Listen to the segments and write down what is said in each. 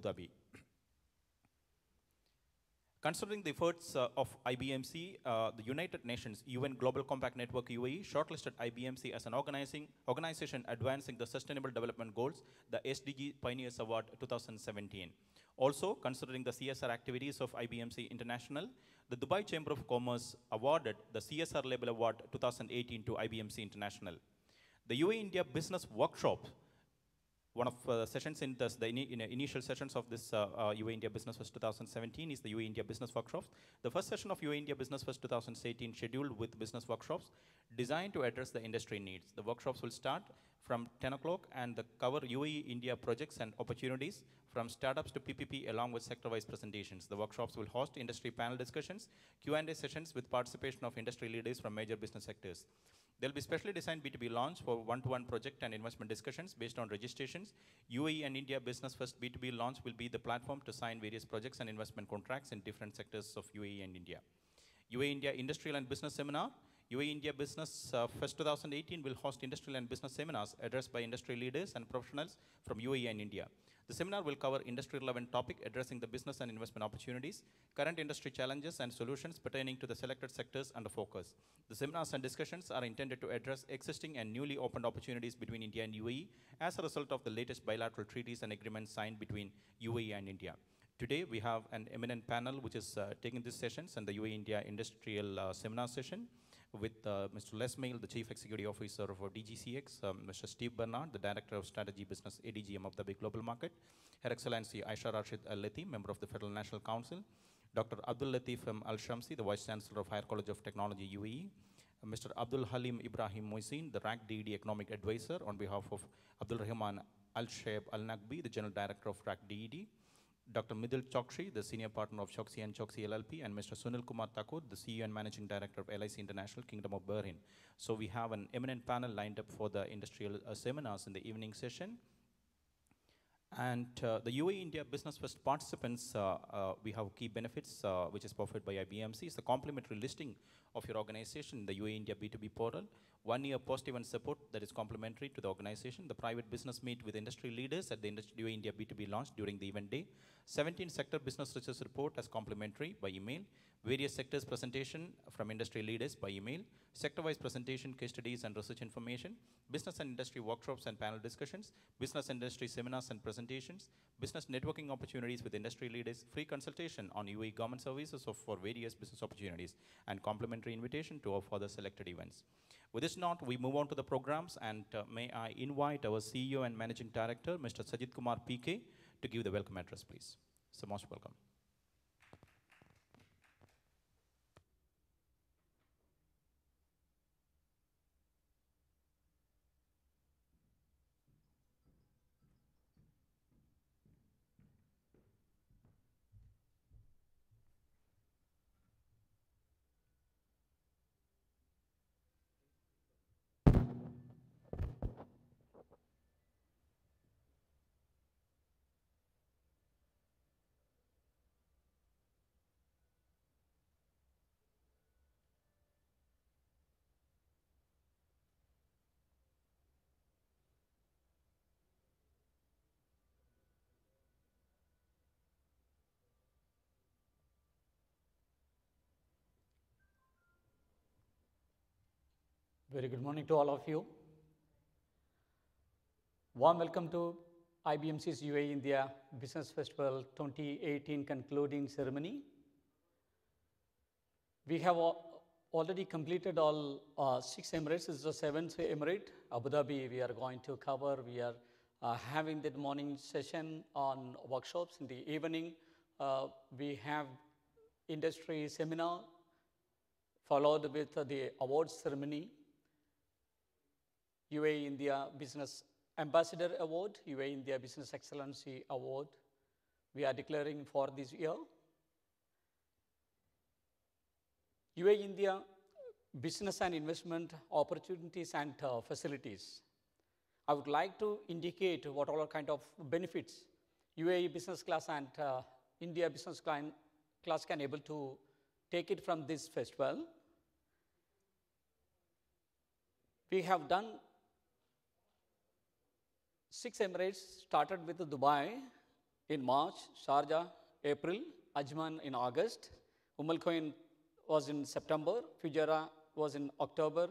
Dhabi. Considering the efforts of IBMC, the United Nations UN Global Compact Network UAE shortlisted IBMC as an organization advancing the Sustainable Development Goals, the SDG Pioneers Award 2017. Also, considering the CSR activities of IBMC International, the Dubai Chamber of Commerce awarded the CSR Label Award 2018 to IBMC International. The UAE-India Business Workshop, one of the sessions in the initial sessions of this UAE-India Business Fest 2017 is the UAE-India Business Workshops. The first session of UAE-India Business Fest 2018 scheduled with business workshops designed to address the industry needs. The workshops will start from 10 o'clock and cover UAE-India projects and opportunities from startups to PPP along with sector-wise presentations. The workshops will host industry panel discussions, Q&A sessions with participation of industry leaders from major business sectors. There will be specially designed B2B launch for one-to-one project and investment discussions based on registrations. UAE and India Business First B2B launch will be the platform to sign various projects and investment contracts in different sectors of UAE and India. UAE India Industrial and Business Seminar. UAE India Business Fest 2018 will host industrial and business seminars addressed by industry leaders and professionals from UAE and India. The seminar will cover industry-relevant topic addressing the business and investment opportunities, current industry challenges and solutions pertaining to the selected sectors under focus. The seminars and discussions are intended to address existing and newly opened opportunities between India and UAE as a result of the latest bilateral treaties and agreements signed between UAE and India. Today, we have an eminent panel which is taking these sessions and the UAE-India Industrial Seminar session with Mr. Les Mail, the Chief Executive Officer of DGCX, Mr. Steve Bernard, the Director of Strategy Business ADGM of the Big Global Market, Her Excellency Aisha Rashid Al-Latif, Member of the Federal National Council, Dr. Abdul Latif Al-Shamsi, the Vice Chancellor of Higher College of Technology, UAE, Mr. Abdul Halim Ibrahim Moisin, the RAC DED Economic Advisor on behalf of Abdul Rahman Al-Shaib Al-Naqbi, the General Director of RAC DED, Dr. Midil Chokshi, the Senior Partner of Choksi & Choksi LLP, and Mr. Sunil Kumar Thakur, the CEO and Managing Director of LIC International, Kingdom of Bahrain. So we have an eminent panel lined up for the industrial seminars in the evening session. And the UAE-India Business Fest participants, we have key benefits, which is offered by IBMC. It's the complimentary listing of your organization in the UAE-India B2B portal. 1 year post-event support that is complementary to the organization. The private business meet with industry leaders at the UAE-India B2B launch during the event day. 17 sector business research report as complimentary by email. Various sectors presentation from industry leaders by email. Sector-wise presentation, case studies and research information. Business and industry workshops and panel discussions. Business and industry seminars and presentations. Business networking opportunities with industry leaders. Free consultation on UAE government services for various business opportunities. And complimentary invitation to our further selected events. With this note, we move on to the programs, and may I invite our CEO and Managing Director, Mr. Sajid Kumar PK, to give the welcome address, please. So most welcome. Very good morning to all of you. Warm welcome to IBMC's UAE-India Business Festival 2018 concluding ceremony. We have already completed all 6 Emirates. This is the 7th Emirate. Abu Dhabi we are going to cover. We are having the morning session on workshops. In the evening, we have industry seminar followed with the awards ceremony. UAE-India Business Ambassador Award, UAE-India Business Excellency Award, we are declaring for this year. UAE-India Business and Investment Opportunities and Facilities. I would like to indicate what all kind of benefits UAE Business Class and India Business Class can able to take it from this festival. We have done 6 Emirates, started with Dubai, in March, Sharjah, April, Ajman in August, Al Quwain was in September, Fujairah was in October,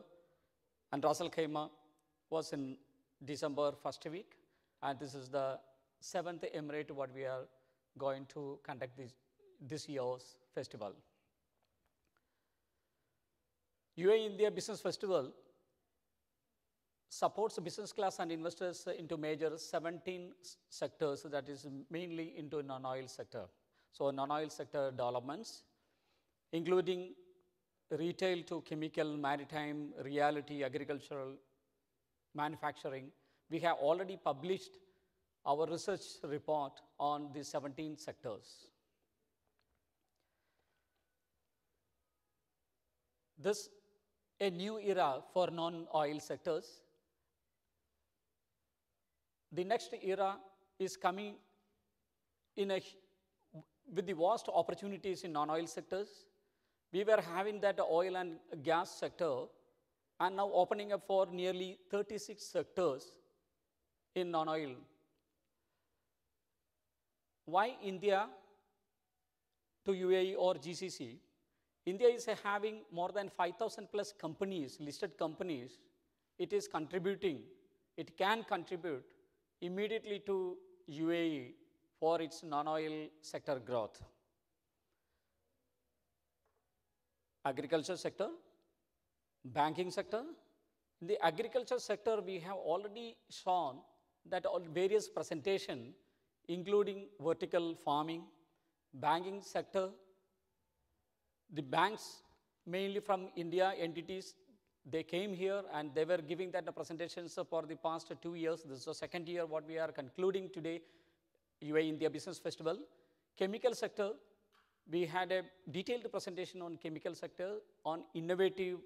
and Ras Al Khaimah was in December first week. And this is the 7th emirate what we are going to conduct this year's festival. UAE-India Business Festival supports business class and investors into major 17 sectors, that is mainly into non-oil sector. So non-oil sector developments, including retail to chemical, maritime, realty, agricultural, manufacturing. We have already published our research report on the 17 sectors. This a new era for non-oil sectors. The next era is coming with the vast opportunities in non-oil sectors. We were having that oil and gas sector, and now opening up for nearly 36 sectors in non-oil. Why India to UAE or GCC? India is having more than 5,000 plus companies, listed companies. It is contributing, it can contribute immediately to UAE for its non-oil sector growth. Agriculture sector, banking sector. In the agriculture sector, we have already shown that all various presentation, including vertical farming, banking sector. The banks, mainly from India entities, they came here and they were giving that the presentations for the past 2 years. This is the second year what we are concluding today, UAE-India Business Festival. Chemical sector, we had a detailed presentation on chemical sector, on innovative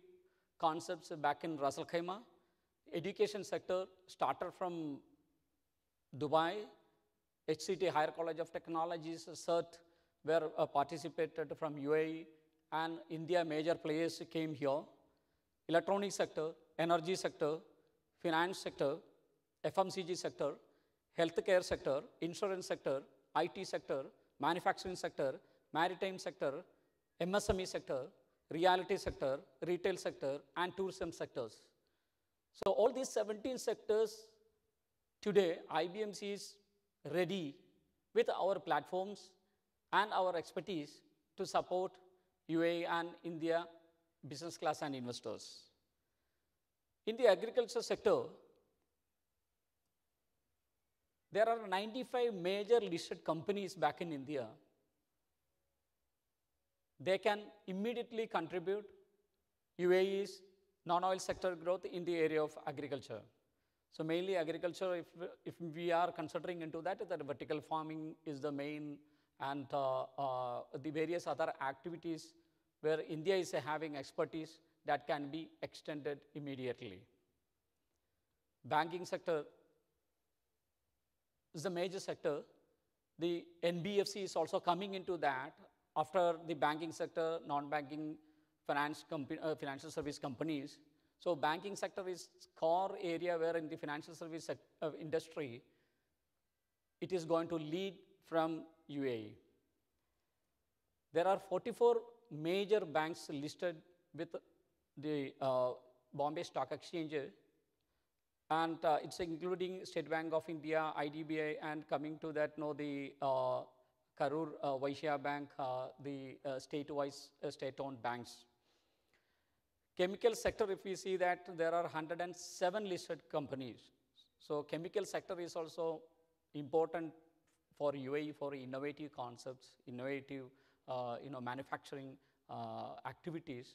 concepts back in Ras Al Khaimah. Education sector started from Dubai, HCT, Higher College of Technologies, CERT, were participated from UAE, and India major players came here. Electronic sector, energy sector, finance sector, FMCG sector, healthcare sector, insurance sector, IT sector, manufacturing sector, maritime sector, MSME sector, reality sector, retail sector, and tourism sectors. So all these 17 sectors, today IBMC is ready with our platforms and our expertise to support UAE and India business class and investors. In the agriculture sector, there are 95 major listed companies back in India. They can immediately contribute UAE's non-oil sector growth in the area of agriculture. So mainly agriculture, if we are considering into that vertical farming is the main, and the various other activities where India is having expertise that can be extended immediately. Banking sector is a major sector. The NBFC is also coming into that. After the banking sector, non-banking financial service companies. So banking sector is core area where in the financial service industry, it is going to lead from UAE. There are 44 major banks listed with the Bombay Stock Exchange, and it's including State Bank of India, IDBI, and coming to that, the Karur Vaishya Bank, the state-wise state-owned banks. Chemical sector, if we see that there are 107 listed companies. So chemical sector is also important for UAE for innovative concepts, innovative manufacturing activities.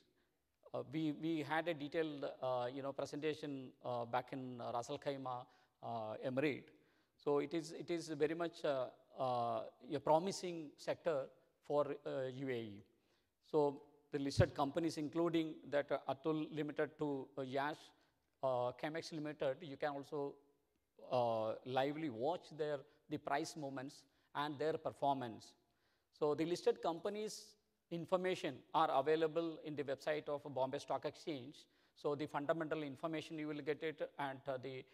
We had a detailed presentation back in Ras Al Khaimah Emirate. So it is very much a promising sector for UAE. So the listed companies, including that Atul Limited to Yash, Chemex Limited, you can also lively watch the price movements and their performance. So the listed companies information are available in the website of Bombay Stock Exchange. So the fundamental information you will get it, and the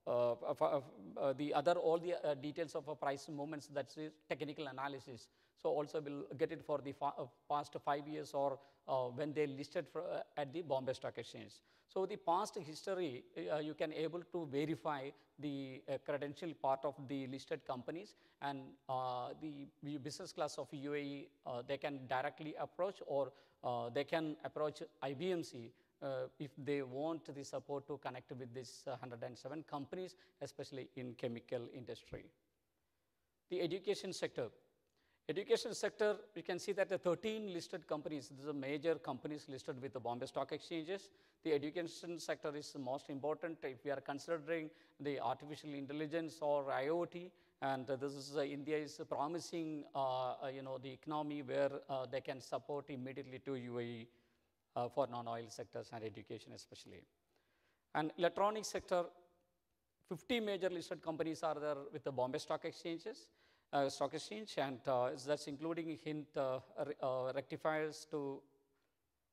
all the details of price movements, that's the technical analysis. So also we'll get it for the past 5 years or when they listed at the Bombay Stock Exchange. So the past history, you can able to verify the credential part of the listed companies, and the business class of UAE, they can directly approach, or they can approach IBMC if they want the support to connect with these 107 companies, especially in chemical industry. The education sector. Education sector, you can see that the 13 listed companies, these are major companies listed with the Bombay Stock Exchanges. The education sector is most important if we are considering the artificial intelligence or IoT, and this is India is promising the economy where they can support immediately to UAE for non-oil sectors and education especially. And electronic sector, 50 major listed companies are there with the Bombay Stock Exchanges. Stock Exchange, and that's including hint rectifiers to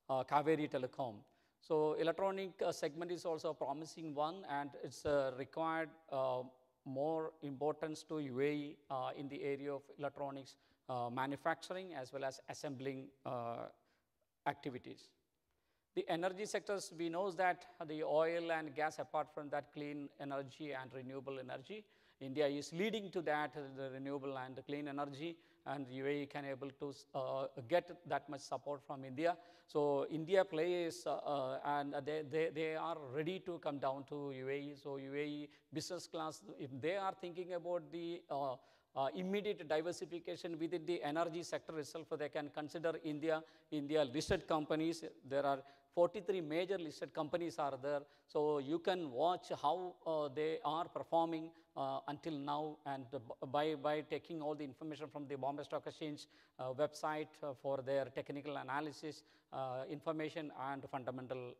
Kaveri Telecom. So electronic segment is also a promising one, and it's required more importance to UAE in the area of electronics manufacturing as well as assembling activities. The energy sectors, we know that the oil and gas, apart from that, clean energy and renewable energy. India is leading to that, the renewable and the clean energy, and UAE can able to get that much support from India. So India plays, and they are ready to come down to UAE. So UAE business class, if they are thinking about the immediate diversification within the energy sector itself, they can consider India listed companies. There are 43 major listed companies are there. So you can watch how they are performing until now, and by taking all the information from the Bombay Stock Exchange website for their technical analysis information and fundamental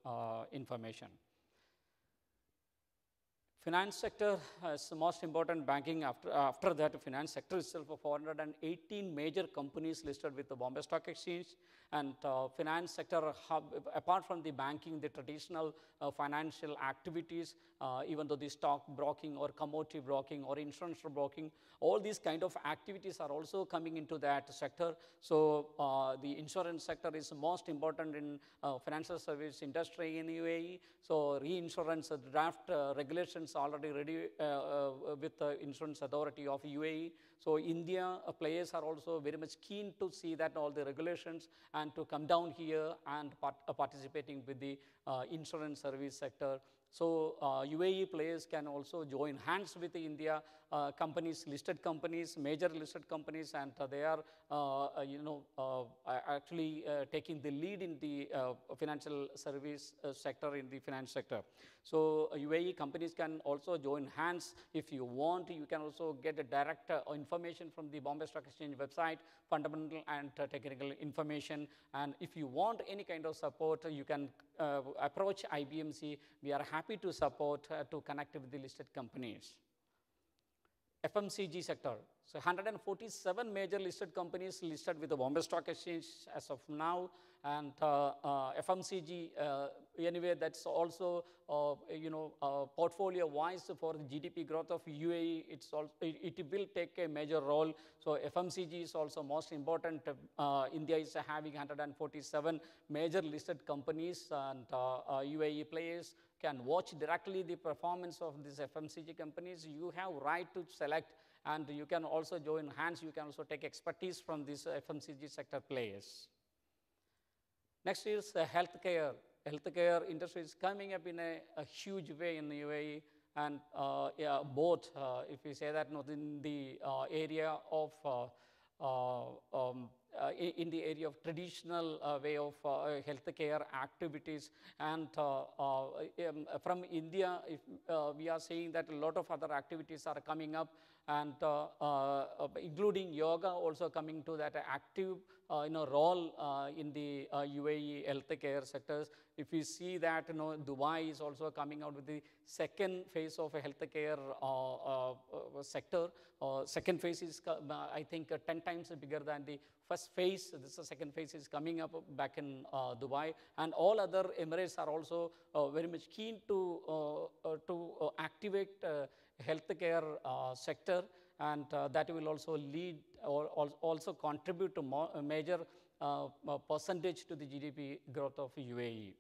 information. Finance sector is the most important. Banking, after that, finance sector itself, 418 major companies listed with the Bombay Stock Exchange. And finance sector, apart from the banking, the traditional financial activities, even though the stock broking or commodity broking or insurance broking, all these kind of activities are also coming into that sector. So the insurance sector is most important in financial service industry in UAE. So reinsurance draft regulations already ready with the insurance authority of UAE. So India players are also very much keen to see that all the regulations and to come down here and participating with the insurance service sector. So UAE players can also join hands with the India companies, listed companies, major listed companies, and they are actually taking the lead in the financial service sector, in the finance sector. So UAE companies can also join hands. If you want, you can also get a direct information from the Bombay Stock Exchange website, fundamental and technical information. And if you want any kind of support, you can approach IBMC. We are happy to support to connect with the listed companies. FMCG sector. So 147 major listed companies listed with the Bombay Stock Exchange as of now, and FMCG anyway, that's also portfolio-wise for the GDP growth of UAE. It will take a major role. So FMCG is also most important. India is having 147 major listed companies, and UAE players can watch directly the performance of these FMCG companies. You have right to select, and you can also join hands. You can also take expertise from these FMCG sector players. Next is healthcare. Healthcare industry is coming up in a huge way in the UAE, and both, if we say that, in the area of in the area of traditional way of healthcare activities, and from India, if we are saying that a lot of other activities are coming up, and including yoga also coming to that active role in the UAE healthcare sectors. if we see that, Dubai is also coming out with the second phase of a healthcare sector. Second phase is, I think, 10 times bigger than the first phase. This second phase is coming up back in Dubai, and all other emirates are also very much keen to activate healthcare sector, and that will also lead or also contribute to a major percentage to the GDP growth of UAE.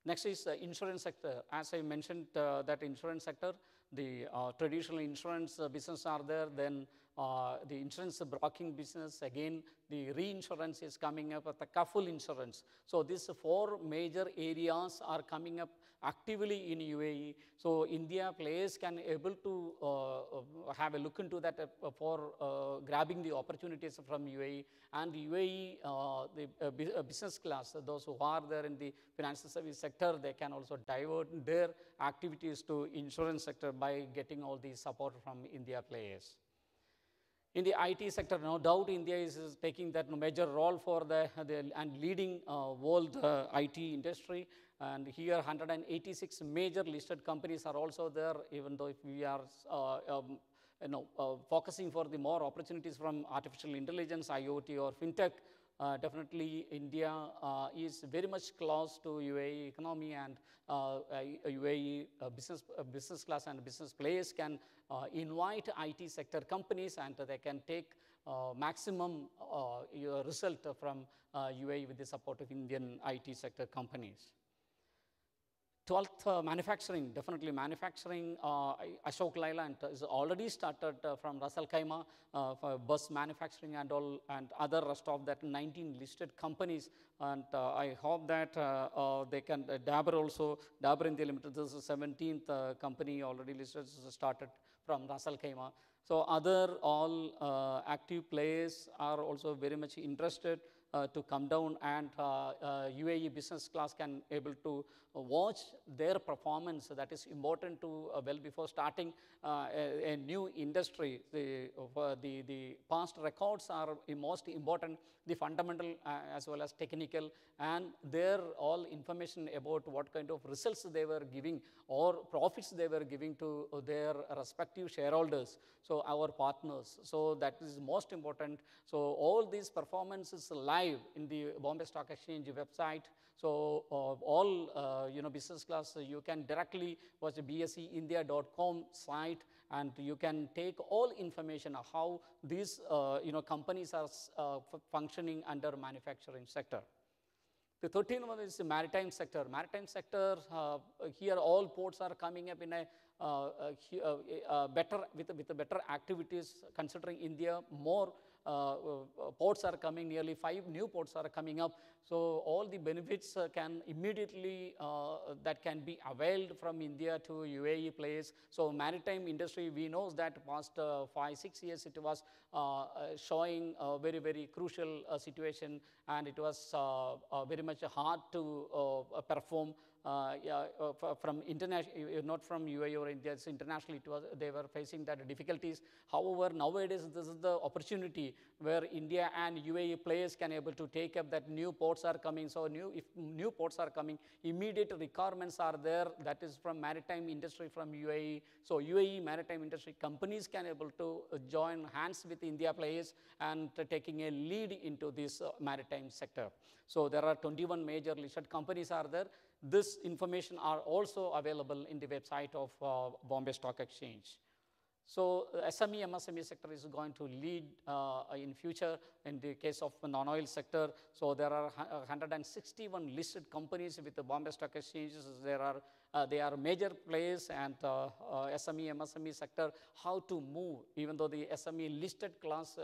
Next is the insurance sector. As I mentioned, that insurance sector, the traditional insurance business are there, then the insurance broking business, again, the reinsurance is coming up, the kaful insurance. So these 4 major areas are coming up actively in UAE. So India players can able to have a look into that for grabbing the opportunities from UAE. And UAE, the business class, those who are there in the financial service sector, they can also divert their activities to insurance sector by getting all the support from India players. In the IT sector, no doubt India is taking that major role for and leading world IT industry. And here 186 major listed companies are also there, even though if we are focusing for the more opportunities from artificial intelligence, IoT or fintech. Definitely India is very much close to UAE economy, and UAE business class and business players can invite IT sector companies, and they can take maximum result from UAE with the support of Indian IT sector companies. 12th, manufacturing. Definitely manufacturing, Ashok Leyland is already started from Ras Al Khaimah for bus manufacturing and all, and other rest of that 19 listed companies. And I hope that they can, DABR also, DABR India Limited, this is the 17th company already listed, started from Ras Al Khaimah. So other all active players are also very much interested to come down, and UAE business class can able to watch their performance. That is important to well before starting a new industry. The past records are most important, the fundamental as well as technical, and their all information about what kind of results they were giving or profits they were giving to their respective shareholders, so our partners. So that is most important. So all these performances live in the Bombay Stock Exchange website. So all business class, you can directly watch the bseindia.com site, and you can take all information of how these companies are functioning under manufacturing sector. The 13th one is the maritime sector. Maritime sector, here all ports are coming up in a better activities, considering India more ports are coming, nearly 5 new ports are coming up. So all the benefits can immediately that can be availed from India to UAE players. So maritime industry, we know that past 5-6 years it was showing a very, very crucial situation, and it was very much hard to perform from international, not from UAE or India, it's internationally, they were facing that difficulties. However, nowadays this is the opportunity where India and UAE players can able to take up that new ports are coming. So if new ports are coming, immediate requirements are there, that is from maritime industry from UAE. So UAE maritime industry companies can able to join hands with India players and taking a lead into this maritime sector. So there are 21 major listed companies are there. This information are also available in the website of Bombay Stock Exchange. So SME, MSME sector is going to lead in future in the case of non-oil sector. So there are 161 listed companies with the Bombay Stock Exchanges. They are major players, and SME, MSME sector, how to move, even though the SME listed class,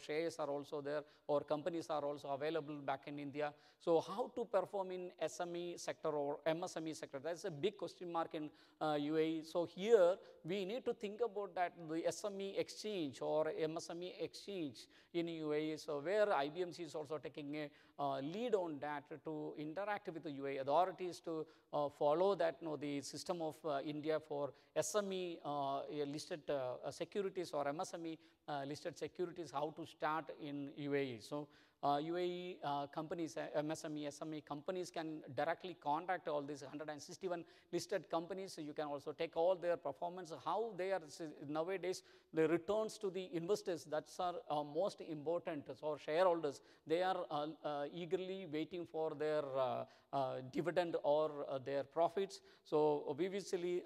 shares are also there, or companies are also available back in India. So how to perform in SME sector or MSME sector? That's a big question mark in UAE. So here we need to think about that, the SME exchange or MSME exchange in UAE. So where IBMC is also taking a lead on that to interact with the UAE authorities to follow that, the system of India for SME listed securities or MSME listed securities, how to start in UAE. So UAE companies, MSME, SME companies can directly contact all these 161 listed companies. So you can also take all their performance, how they are nowadays, the returns to the investors, that's are most important. So shareholders, they are eagerly waiting for their dividend or their profits. So we visually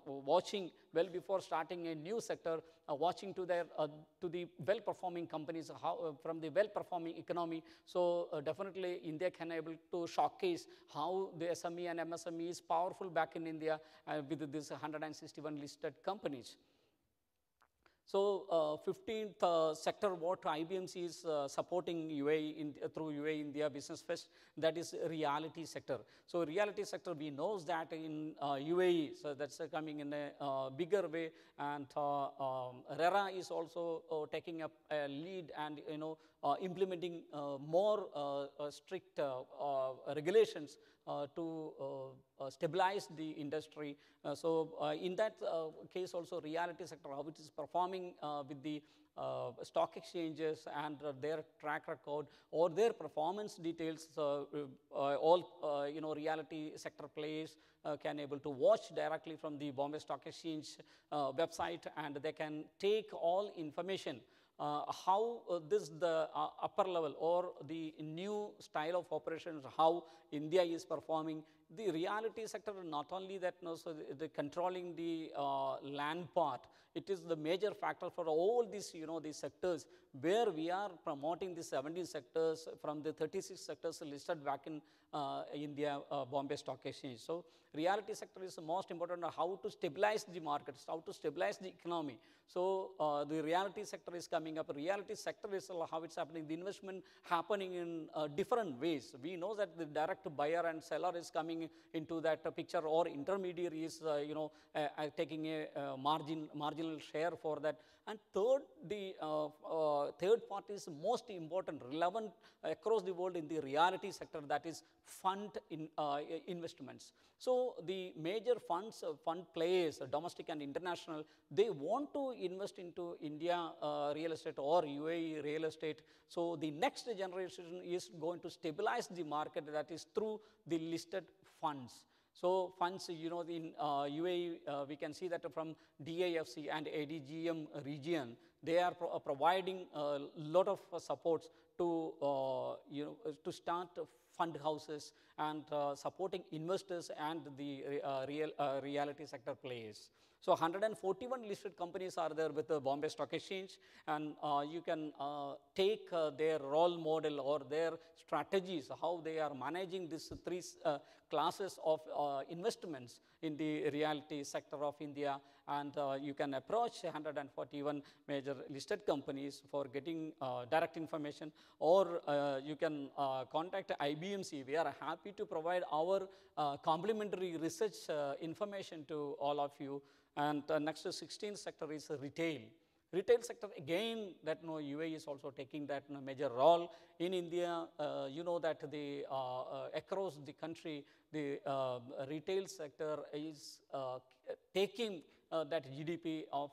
watching well before starting a new sector, watching to their to the well-performing companies, how from the well-performing economy. So definitely India can able to showcase how the SME and MSME is powerful back in India with this 161 listed companies. So 15th sector what IBMC is supporting UAE through UAE-India Business Fest, that is reality sector. So reality sector, we know that in UAE, so that's coming in a bigger way, and RERA is also taking up a lead and implementing more strict regulations to stabilize the industry. So in that case also reality sector, how it is performing with the stock exchanges and their track record or their performance details, all reality sector players can able to watch directly from the Bombay Stock Exchange website, and they can take all information how this the upper level or the new style of operations, how India is performing. The reality sector, not only that, so the controlling the land part, it is the major factor for all these, these sectors, where we are promoting the 17 sectors from the 36 sectors listed back in India, Bombay Stock Exchange. So reality sector is the most important, how to stabilize the markets, how to stabilize the economy. So the reality sector is coming up. Reality sector is how it's happening. The investment happening in different ways. We know that the direct buyer and seller is coming into that picture, or intermediary is taking a marginal share for that. And third, the third part is most important, relevant across the world in the reality sector, that is fund investments. So the major funds, fund players, domestic and international, they want to invest into India real estate or UAE real estate. So the next generation is going to stabilize the market, that is through the listed funds. So funds, in UAE, we can see that from DIFC and ADGM region, they are providing a lot of supports to, to start fund houses and supporting investors and the reality sector players. So 141 listed companies are there with the Bombay Stock Exchange, and you can take their role model or their strategies, how they are managing these three classes of investments in the reality sector of India, and you can approach 141 major listed companies for getting direct information, or you can contact IBMC. We are happy to provide our complementary research information to all of you. And next to 16th sector is retail. Retail sector, again, that UAE is also taking that major role. In India, you know that the across the country, the retail sector is taking that GDP of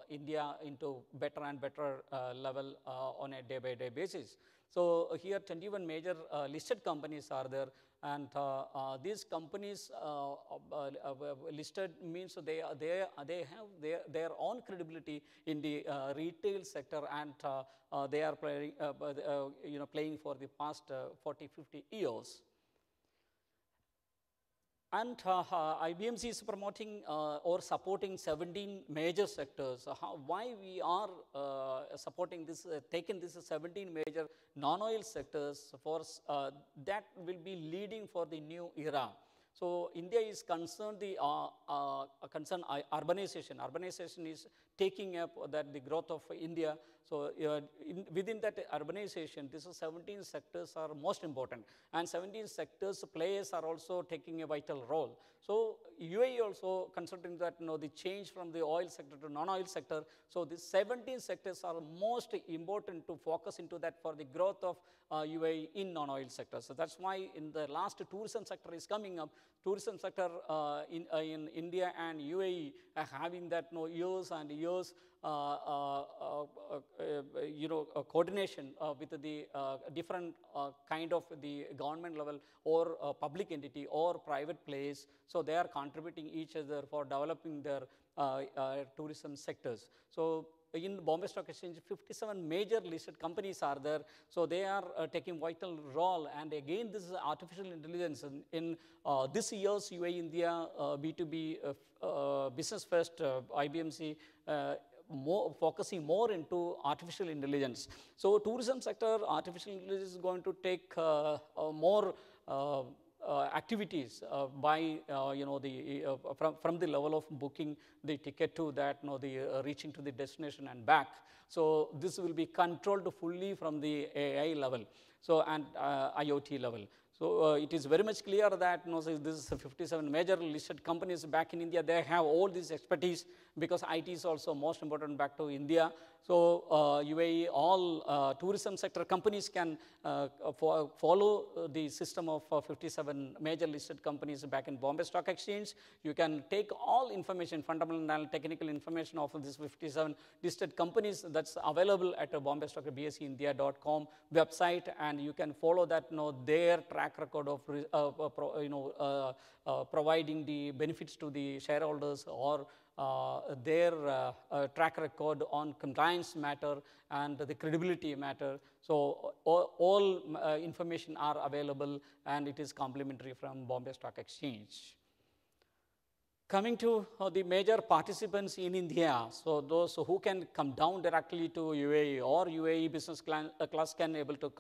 India into better and better level on a day-by-day basis. So here 21 major listed companies are there, and these companies listed means they have their own credibility in the retail sector, and they are playing, playing for the past 40-50 years. And IBMC is promoting or supporting 17 major sectors. Why we are supporting this, taking this 17 major non-oil sectors for that will be leading for the new era. So India is concerned urbanization. Urbanization is taking up that the growth of India. So within that urbanization, these 17 sectors are most important, and 17 sectors players are also taking a vital role. So UAE also considering that the change from the oil sector to non-oil sector. So these 17 sectors are most important to focus into that for the growth of UAE in non-oil sector. So that's why in the last tourism sector is coming up. Tourism sector in India and UAE are having that years and years coordination with the different kind of the government level or public entity or private place. So they are contributing each other for developing their tourism sectors. So in Bombay Stock Exchange, 57 major listed companies are there. So they are taking vital role. And again, this is artificial intelligence. In this year's UAE-India B2B Business Fest, IBMC focusing more into artificial intelligence. So tourism sector, artificial intelligence is going to take more activities by from the level of booking the ticket to that the reaching to the destination and back. So this will be controlled fully from the AI level, so and IoT level. So it is very much clear that this is 57 major listed companies back in India. They have all this expertise because IT is also most important back to India. So UAE, all tourism sector companies can follow the system of 57 major listed companies back in Bombay Stock Exchange. You can take all information, fundamental and technical information of these 57 listed companies that's available at BSEindia.com website, and you can follow that their track record of providing the benefits to the shareholders or their track record on compliance matter and the credibility matter. So all information are available, and it is complimentary from Bombay Stock Exchange. Coming to the major participants in India, so those who can come down directly to UAE or UAE business class can able to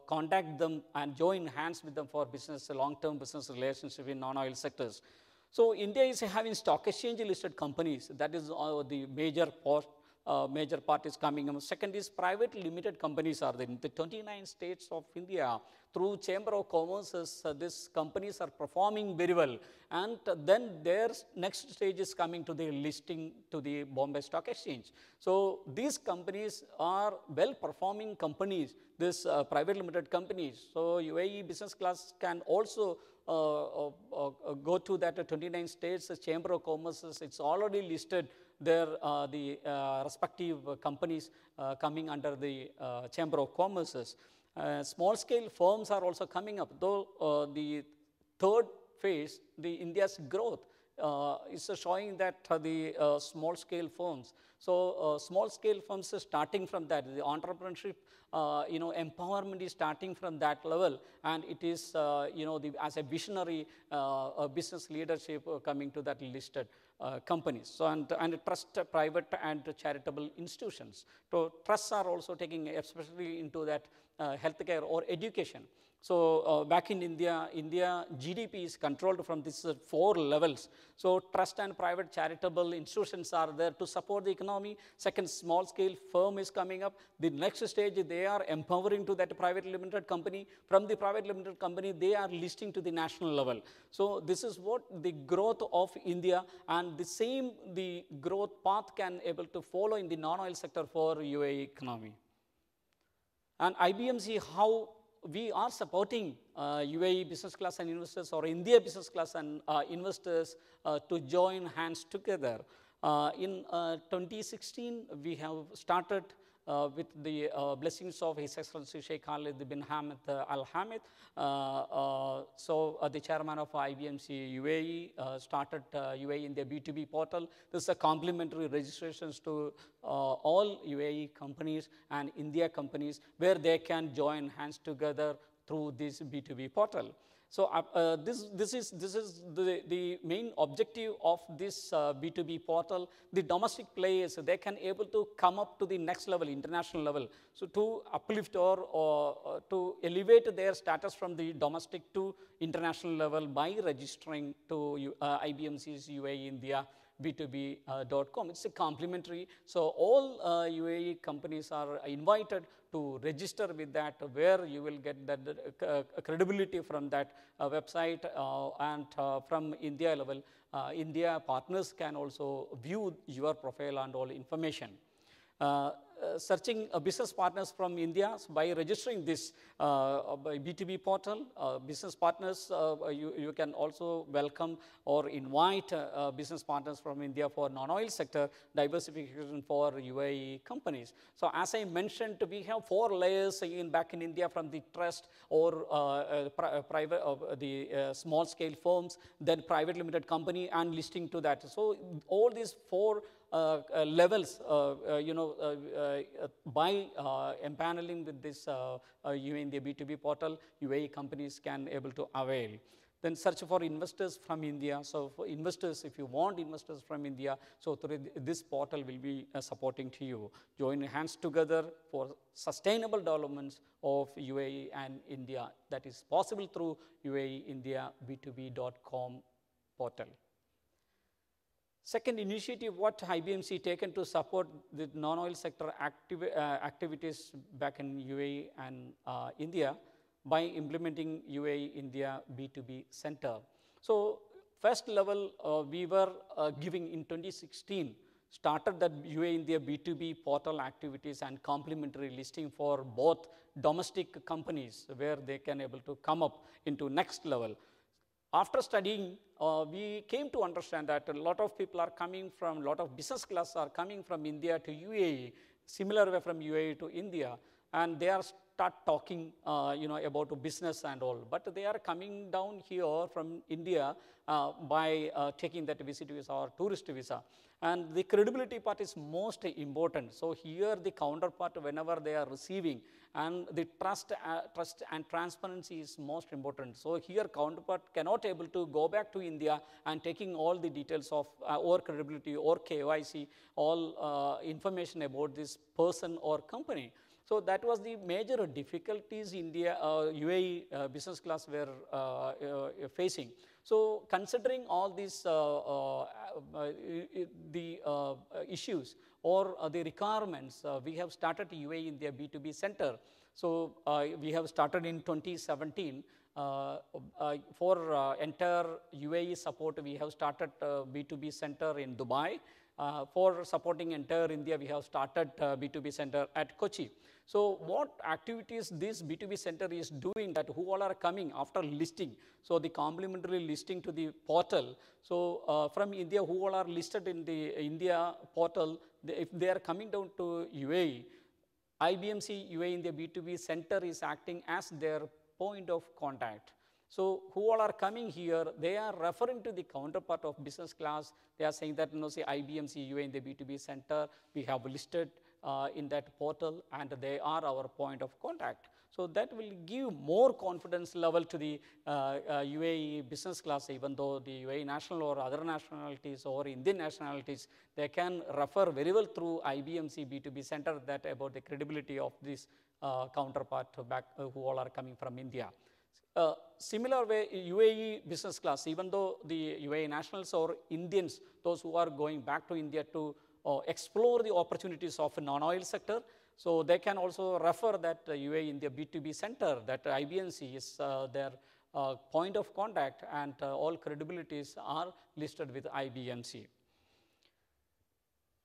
contact them and join hands with them for business, long-term business relationship in non-oil sectors. So India is having stock exchange listed companies. That is the major part is coming. Second is private limited companies are there in the 29 states of India. Through Chamber of Commerce, these companies are performing very well. And then their next stage is coming to the listing to the Bombay Stock Exchange. So these companies are well-performing companies, these private limited companies. So UAE business class can also go to that 29 states, Chamber of Commerce, it's already listed there, the respective companies coming under the Chamber of Commerce. Small scale firms are also coming up, though the third phase, the India's growth is showing that the small scale firms. So small scale firms are starting from that. The entrepreneurship, empowerment is starting from that level, and it is, as a visionary business leadership coming to that listed companies. So and trust private and charitable institutions. So trusts are also taking especially into that healthcare or education. So back in India, GDP is controlled from these 4 levels. So trust and private charitable institutions are there to support the economy. Second, small scale firm is coming up. The next stage, they are empowering to that private limited company. From the private limited company, they are listing to the national level. So this is what the growth of India, and the growth path can able to follow in the non-oil sector for UAE economy. And IBMC, how we are supporting UAE business class and investors or India business class and investors to join hands together. In 2016, we have started with the blessings of His Excellency Sheikh Khalid bin Hamad Al Hamid. So the chairman of IBMC UAE started UAE India B2B portal. This is a complimentary registrations to all UAE companies and India companies where they can join hands together through this B2B portal. So this is the main objective of this B2B portal. The domestic players, they can able to come up to the next level, international level. So to uplift or to elevate their status from the domestic to international level by registering to IBMC's UAE India B2B.com. It's a complimentary. So all UAE companies are invited to register with that, where you will get that credibility from that website, and from India level, India partners can also view your profile and all information. Searching business partners from India, so by registering this by B2B portal, business partners, you can also welcome or invite business partners from India for non-oil sector diversification for UAE companies. So as I mentioned, we have 4 layers back in India, from the trust or private, the small scale firms, then private limited company, and listing to that. So all these 4 levels, by empaneling with this UAE India B2B portal, UAE companies can able to avail. Then search for investors from India. So for investors, if you want investors from India, so through this portal will be supporting to you. Join hands together for sustainable developments of UAE and India. That is possible through UAE-INDIA B2B.com portal. Second initiative, what IBMC taken to support the non-oil sector activities back in UAE and India, by implementing UAE-India B2B Center. So first level, we were giving in 2016, started that UAE-India B2B portal activities and complementary listing for both domestic companies, where they can able to come up into next level. After studying, we came to understand that a lot of people are coming from, a lot of business class are coming from India to UAE, similar way from UAE to India, and they are start talking, about business and all. But they are coming down here from India by taking that visit visa or tourist visa. And the credibility part is most important. So here the counterpart, whenever they are receiving, and the trust and transparency is most important. So here counterpart cannot able to go back to India and taking all the details of or credibility or KYC, all information about this person or company. So that was the major difficulties India, UAE business class were facing. So considering all these issues or the requirements, we have started UAE India B2B Center. So we have started in 2017. For entire UAE support, we have started B2B Center in Dubai. For supporting entire India, we have started B2B Center at Kochi. So what activities this B2B Center is doing, that who all are coming after listing, so the complementary listing to the portal. So from India, who all are listed in the India portal, if they are coming down to UAE, IBMC UAE India B2B Center is acting as their point of contact. So who all are coming here, they are referring to the counterpart of business class. They are saying that, say IBMC UAE India B2B Center, we have listed in that portal, and they are our point of contact. So that will give more confidence level to the UAE business class, even though the UAE national or other nationalities or Indian nationalities, they can refer very well through IBMC B2B Center that about the credibility of this counterpart back who all are coming from India. Similar way, UAE business class, even though the UAE nationals or Indians, those who are going back to India to explore the opportunities of a non-oil sector, so they can also refer that UAE India B2B Center, that IBMC is their point of contact, and all credibilities are listed with IBMC.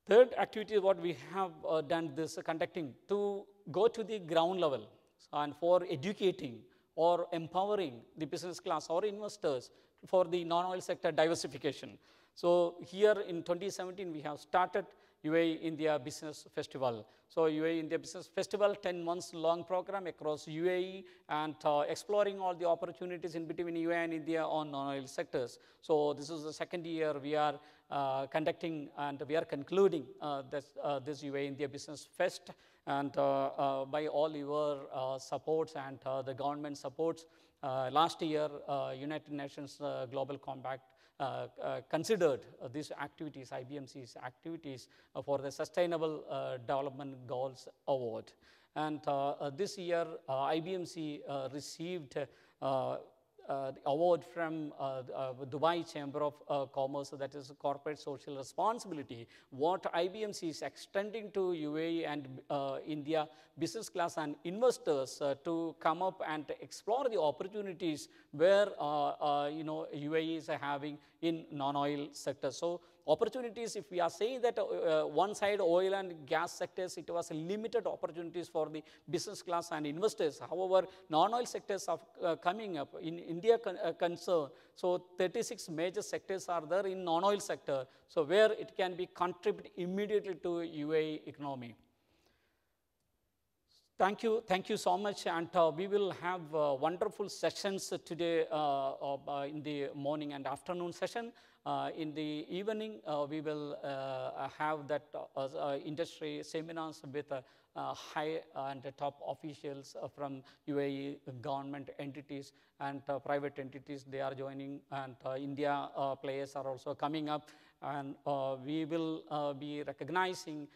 Third activity, what we have done this conducting to go to the ground level and for educating or empowering the business class or investors for the non-oil sector diversification. So here in 2017, we have started UAE India Business Festival. So UAE India Business Festival, 10 months long program across UAE, and exploring all the opportunities in between UAE and India on non-oil sectors. So this is the second year we are conducting, and we are concluding this UAE India Business Fest, and by all your supports and the government supports. Last year, United Nations Global Compact considered these activities, IBMC's activities, for the Sustainable Development Goals Award. And this year, IBMC received the award from Dubai Chamber of Commerce, that is corporate social responsibility, what IBMC is extending to UAE and India business class and investors to come up and explore the opportunities where UAE is having in non-oil sector. So opportunities, if we are saying that one side oil and gas sectors, it was limited opportunities for the business class and investors. However, non-oil sectors are coming up in India concern. So 36 major sectors are there in non-oil sector. So where it can be contribute immediately to UAE economy. Thank you so much, and we will have wonderful sessions today in the morning and afternoon session. In the evening, we will have that industry seminars with high and top officials from UAE government entities and private entities. They are joining, and India players are also coming up. And we will be recognizing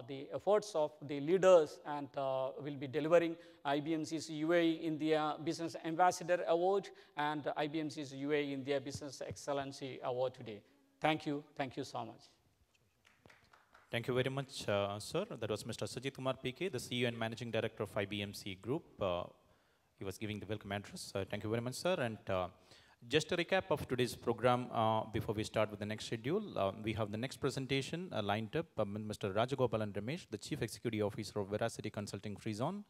the efforts of the leaders, and will be delivering IBMC's UAE-India Business Ambassador Award and IBMC's UAE-India Business Excellency Award today. Thank you so much. Thank you very much, sir. That was Mr. Sajid Kumar PK, the CEO and Managing Director of IBMC Group. He was giving the welcome address. Thank you very much, sir. And just a recap of today's program before we start with the next schedule. We have the next presentation lined up. Mr. Rajagopalan Ramesh, the Chief Executive Officer of Veracity Consulting Free Zone.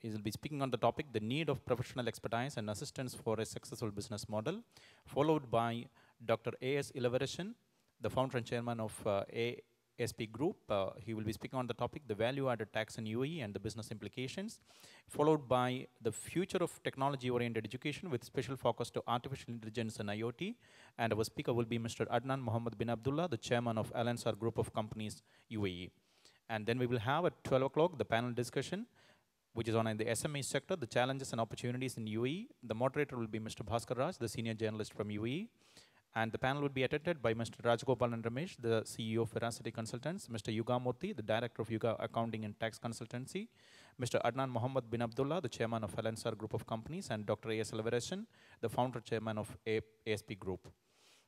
He will be speaking on the topic, the need of professional expertise and assistance for a successful business model, followed by Dr. A.S. Ilavaresan, the founder and chairman of ASP Group. He will be speaking on the topic, the value-added tax in UAE and the business implications, followed by the future of technology-oriented education with special focus to artificial intelligence and IoT. And our speaker will be Mr. Adnan Mohammed bin Abdullah, the chairman of Al Ansar Group of Companies, UAE. And then we will have at 12 o'clock the panel discussion, which is on the SME sector, the challenges and opportunities in UAE. The moderator will be Mr. Bhaskar Raj, the senior journalist from UAE. And the panel will be attended by Mr. Rajagopalan Ramesh, the CEO of Veracity Consultants, Mr. Yuga Murthy, the director of Yuga Accounting and Tax Consultancy, Mr. Adnan Mohammed bin Abdullah, the chairman of Al Ansar Group of Companies, and Dr. A.S. Ilavaresan, the founder chairman of ASP Group.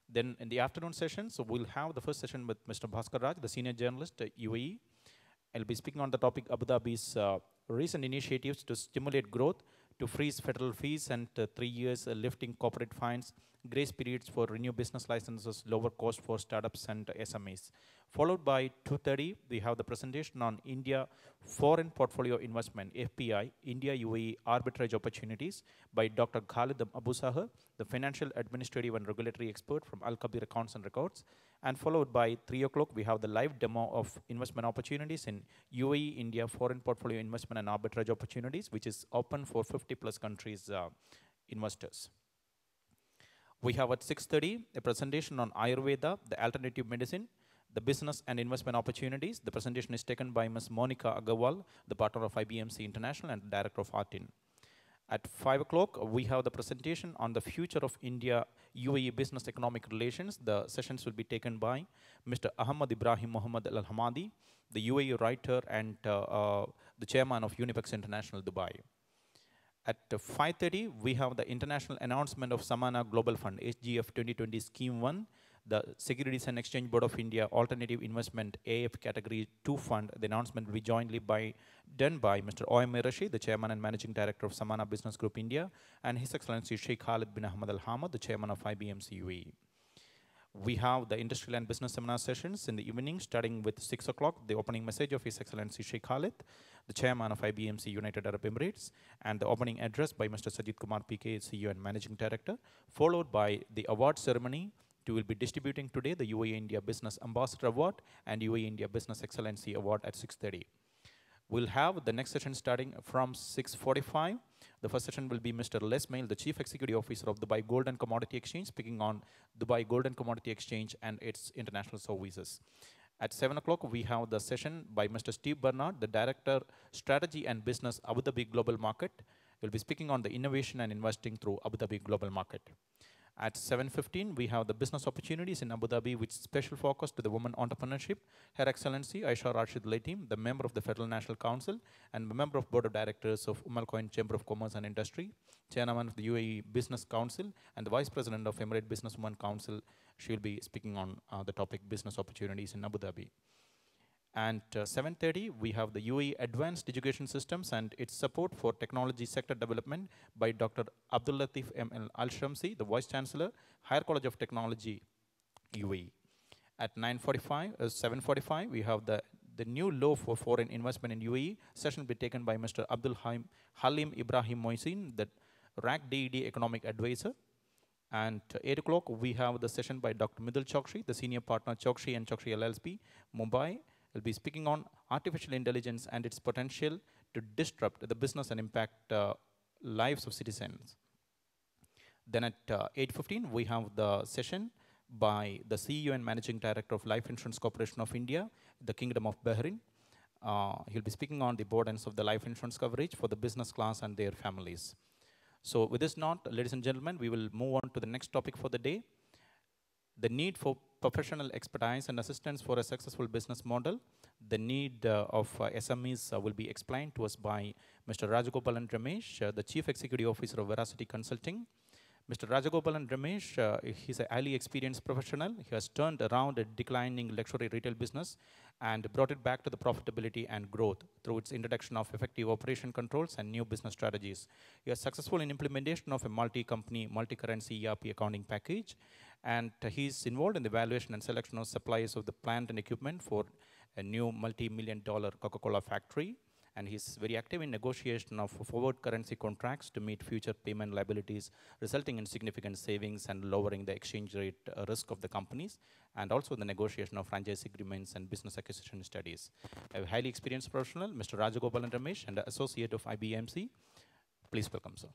Then in the afternoon session, so we'll have the first session with Mr. Bhaskar Raj, the senior journalist at UAE. I'll be speaking on the topic Abu Dhabi's recent initiatives to stimulate growth, to freeze federal fees, and 3 years lifting corporate fines, grace periods for renew business licenses, lower cost for startups and SMEs. Followed by 2:30, we have the presentation on India Foreign Portfolio Investment, FPI, India UAE Arbitrage Opportunities by Dr. Khalid Abu Sahar, the financial, administrative and regulatory expert from Al Kabir Accounts and Records. And followed by 3 o'clock, we have the live demo of investment opportunities in UAE, India Foreign Portfolio Investment and Arbitrage Opportunities, which is open for 50 plus countries investors. We have at 6:30 a presentation on Ayurveda, the alternative medicine, the business and investment opportunities. The presentation is taken by Ms. Monica Agarwal, the partner of IBMC International and director of Artin. At 5 o'clock, we have the presentation on the future of India-UAE business economic relations. The sessions will be taken by Mr. Ahmad Ibrahim Muhammad Al-Hamadi, the UAE writer and the chairman of Unipex International Dubai. At 5:30, we have the international announcement of Samana Global Fund, SGF 2020 Scheme 1, the Securities and Exchange Board of India Alternative Investment AF Category 2 Fund. The announcement will be jointly done by Mr. O.M. Rashid, the Chairman and Managing Director of Samana Business Group India, and His Excellency Sheikh Khalid bin Ahmad Al Hamad, the Chairman of IBMC UAE. We have the industrial and business seminar sessions in the evening, starting with 6 o'clock, the opening message of His Excellency Sheikh Khalid, the chairman of IBMC United Arab Emirates, and the opening address by Mr. Sajid Kumar PK, CEO and Managing Director, followed by the award ceremony. We will be distributing today the UAE-India Business Ambassador Award and UAE-India Business Excellency Award at 6:30. We'll have the next session starting from 6:45. The first session will be Mr. Les Mail, the Chief Executive Officer of Dubai Gold and Commodity Exchange, speaking on Dubai Gold and Commodity Exchange and its international services. At 7 o'clock, we have the session by Mr. Steve Bernard, the Director, Strategy and Business, Abu Dhabi Global Market. We'll be speaking on the innovation and investing through Abu Dhabi Global Market. At 7:15, we have the business opportunities in Abu Dhabi with special focus to the women entrepreneurship. Her Excellency Aisha Rashid Latim, the member of the Federal National Council and member of Board of Directors of Al Quoin Chamber of Commerce and Industry, Chairman of the UAE Business Council, and the Vice President of Emirate Businesswomen Council. She will be speaking on the topic business opportunities in Abu Dhabi. And 7:30, we have the UAE Advanced Education Systems and its support for technology sector development by Dr. Abdul Latif M. Al-Shamsi, the Vice Chancellor, Higher College of Technology, UAE. At 7:45, we have the new law for foreign investment in UAE. Session will be taken by Mr. Abdul Halim Ibrahim Moisin, the RAC DED Economic Advisor. And 8 o'clock, we have the session by Dr. Midul Chokshi, the Senior Partner, Chokshi and Chokshi LLP, Mumbai. Will be speaking on artificial intelligence and its potential to disrupt the business and impact lives of citizens. Then at 8:15, we have the session by the CEO and Managing Director of Life Insurance Corporation of India, the Kingdom of Bahrain. He'll be speaking on the importance of the life insurance coverage for the business class and their families. So with this note, ladies and gentlemen, we will move on to the next topic for the day. The need for professional expertise and assistance for a successful business model. The need of SMEs will be explained to us by Mr. Rajagopalan Ramesh, the Chief Executive Officer of Veracity Consulting. Mr. Rajagopalan Ramesh, he's a highly experienced professional. He has turned around a declining luxury retail business and brought it back to the profitability and growth through its introduction of effective operation controls and new business strategies. He was successful in implementation of a multi-company, multi-currency ERP accounting package, and he's involved in the evaluation and selection of suppliers of the plant and equipment for a new multi-million-dollar Coca-Cola factory. And he's very active in negotiation of forward currency contracts to meet future payment liabilities, resulting in significant savings and lowering the exchange rate risk of the companies, and also the negotiation of franchise agreements and business acquisition studies. A highly experienced professional, Mr. Rajagopalan Ramesh, and associate of IBMC. Please welcome, sir.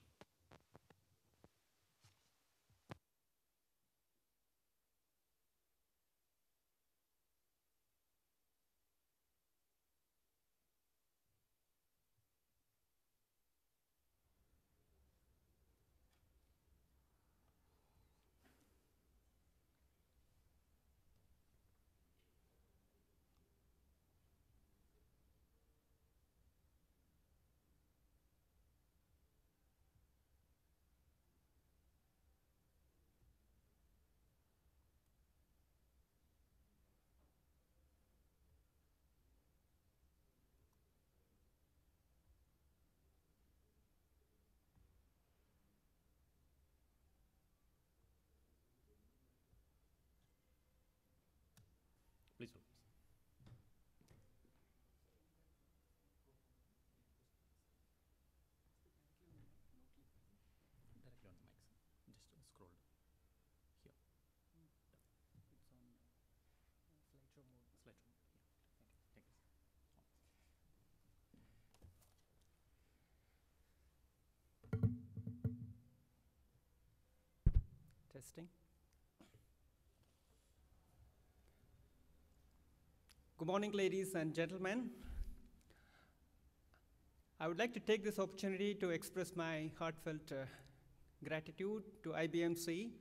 Please. Directly on the mic, sir. Just scroll here. It's on slideshow mode. Slideshow mode. Yeah. Thank you. Testing. Good morning, ladies and gentlemen. I would like to take this opportunity to express my heartfelt gratitude to IBMC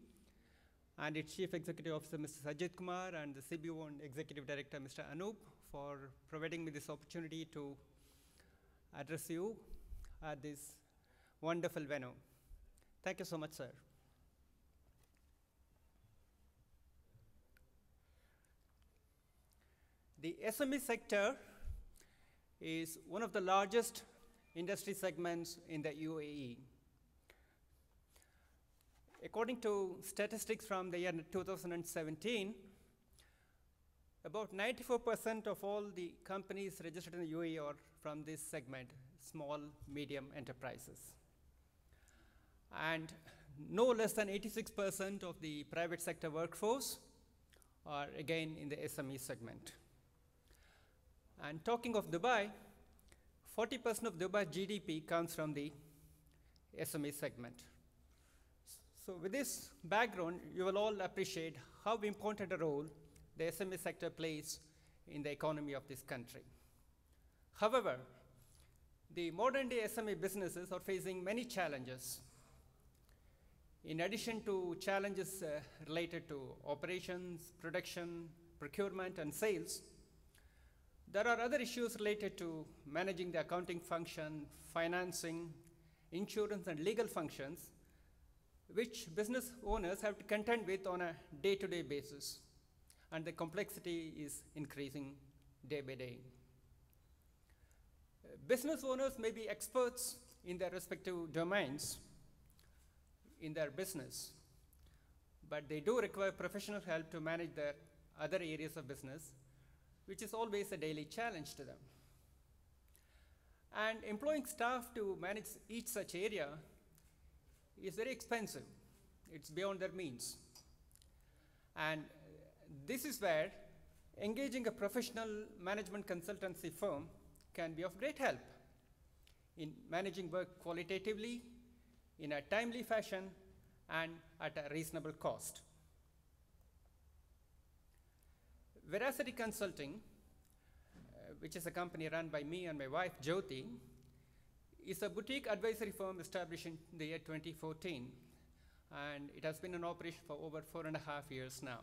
and its Chief Executive Officer, Mr. Sajid Kumar, and the CBO and Executive Director, Mr. Anup, for providing me this opportunity to address you at this wonderful venue. Thank you so much, sir. The SME sector is one of the largest industry segments in the UAE. According to statistics from the year 2017, about 94% of all the companies registered in the UAE are from this segment, small, medium enterprises. And no less than 86% of the private sector workforce are again in the SME segment. And talking of Dubai, 40% of Dubai GDP comes from the SME segment. So with this background, you will all appreciate how important a role the SME sector plays in the economy of this country. However, the modern day SME businesses are facing many challenges. In addition to challenges related to operations, production, procurement, and sales, there are other issues related to managing the accounting function, financing, insurance, and legal functions, which business owners have to contend with on a day-to-day basis. And the complexity is increasing day by day. Business owners may be experts in their respective domains in their business, but they do require professional help to manage their other areas of business, which is always a daily challenge to them. And employing staff to manage each such area is very expensive. It's beyond their means. And this is where engaging a professional management consultancy firm can be of great help in managing work qualitatively, in a timely fashion, and at a reasonable cost. Veracity Consulting, which is a company run by me and my wife, Jyoti, is a boutique advisory firm established in the year 2014, and it has been in operation for over 4.5 years now.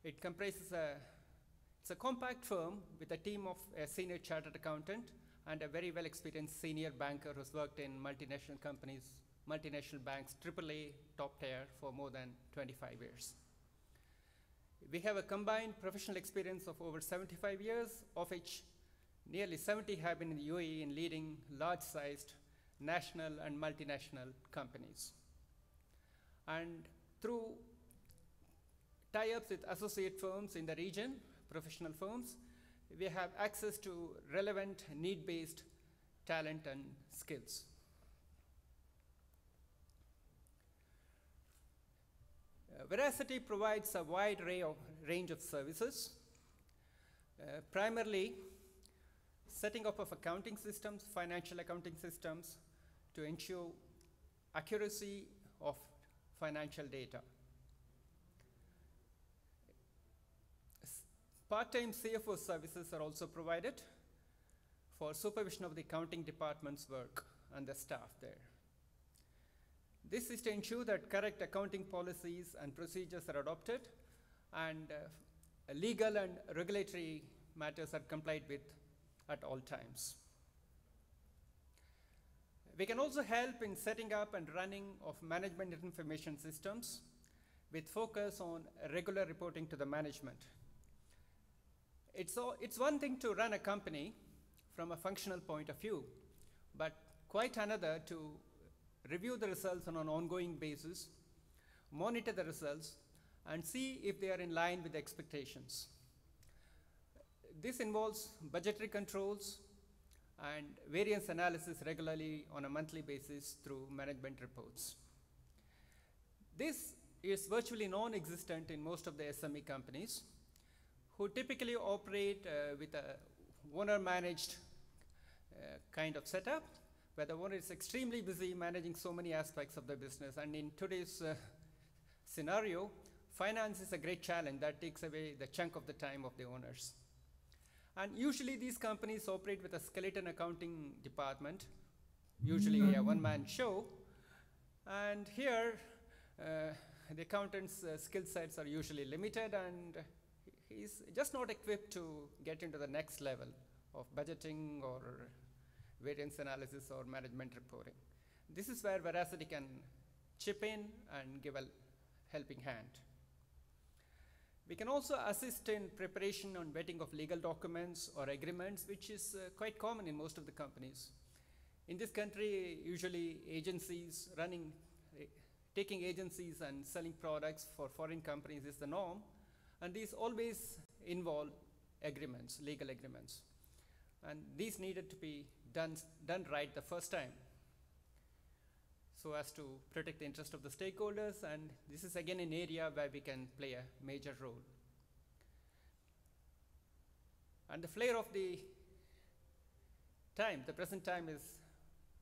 It comprises it's a compact firm with a team of a senior chartered accountant and a very well-experienced senior banker who's worked in multinational companies, multinational banks, AAA, top tier for more than 25 years. We have a combined professional experience of over 75 years, of which nearly 70 have been in the UAE in leading large-sized national and multinational companies. And through tie-ups with associate firms in the region, professional firms, we have access to relevant need-based talent and skills. Veracity provides a wide range of services, primarily setting up of accounting systems, financial accounting systems, to ensure accuracy of financial data. Part-time CFO services are also provided for supervision of the accounting department's work and the staff there. This is to ensure that correct accounting policies and procedures are adopted and legal and regulatory matters are complied with at all times. We can also help in setting up and running of management information systems with focus on regular reporting to the management. It's one thing to run a company from a functional point of view, but quite another to review the results on an ongoing basis, monitor the results, and see if they are in line with the expectations. This involves budgetary controls and variance analysis regularly on a monthly basis through management reports. This is virtually non-existent in most of the SME companies, who typically operate with a owner-managed kind of setup, where the owner is extremely busy managing so many aspects of the business. And in today's scenario, finance is a great challenge that takes away the chunk of the time of the owners. And usually these companies operate with a skeleton accounting department, usually a one-man show. And here, the accountant's skill sets are usually limited, and he's just not equipped to get into the next level of budgeting or variance analysis or management reporting. This is where Veracity can chip in and give a helping hand. We can also assist in preparation and vetting of legal documents or agreements, which is quite common in most of the companies. In this country, usually agencies taking agencies and selling products for foreign companies is the norm, and these always involve agreements, legal agreements. And these needed to be done right the first time, so as to protect the interest of the stakeholders, and this is again an area where we can play a major role. And the flair of the present time is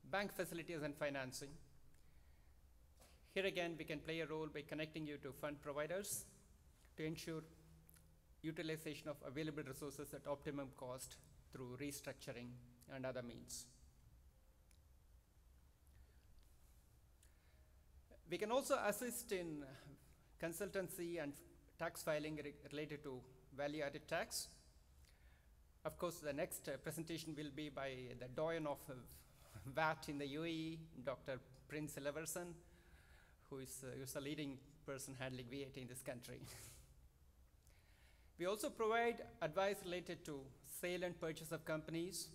bank facilities and financing. Here again, we can play a role by connecting you to fund providers to ensure utilization of available resources at optimum cost through restructuring and other means. We can also assist in consultancy and tax filing related to value-added tax. Of course, the next presentation will be by the doyen of VAT in the UAE, Dr. Prince Leverson, who is a leading person handling VAT in this country. We also provide advice related to sale and purchase of companies,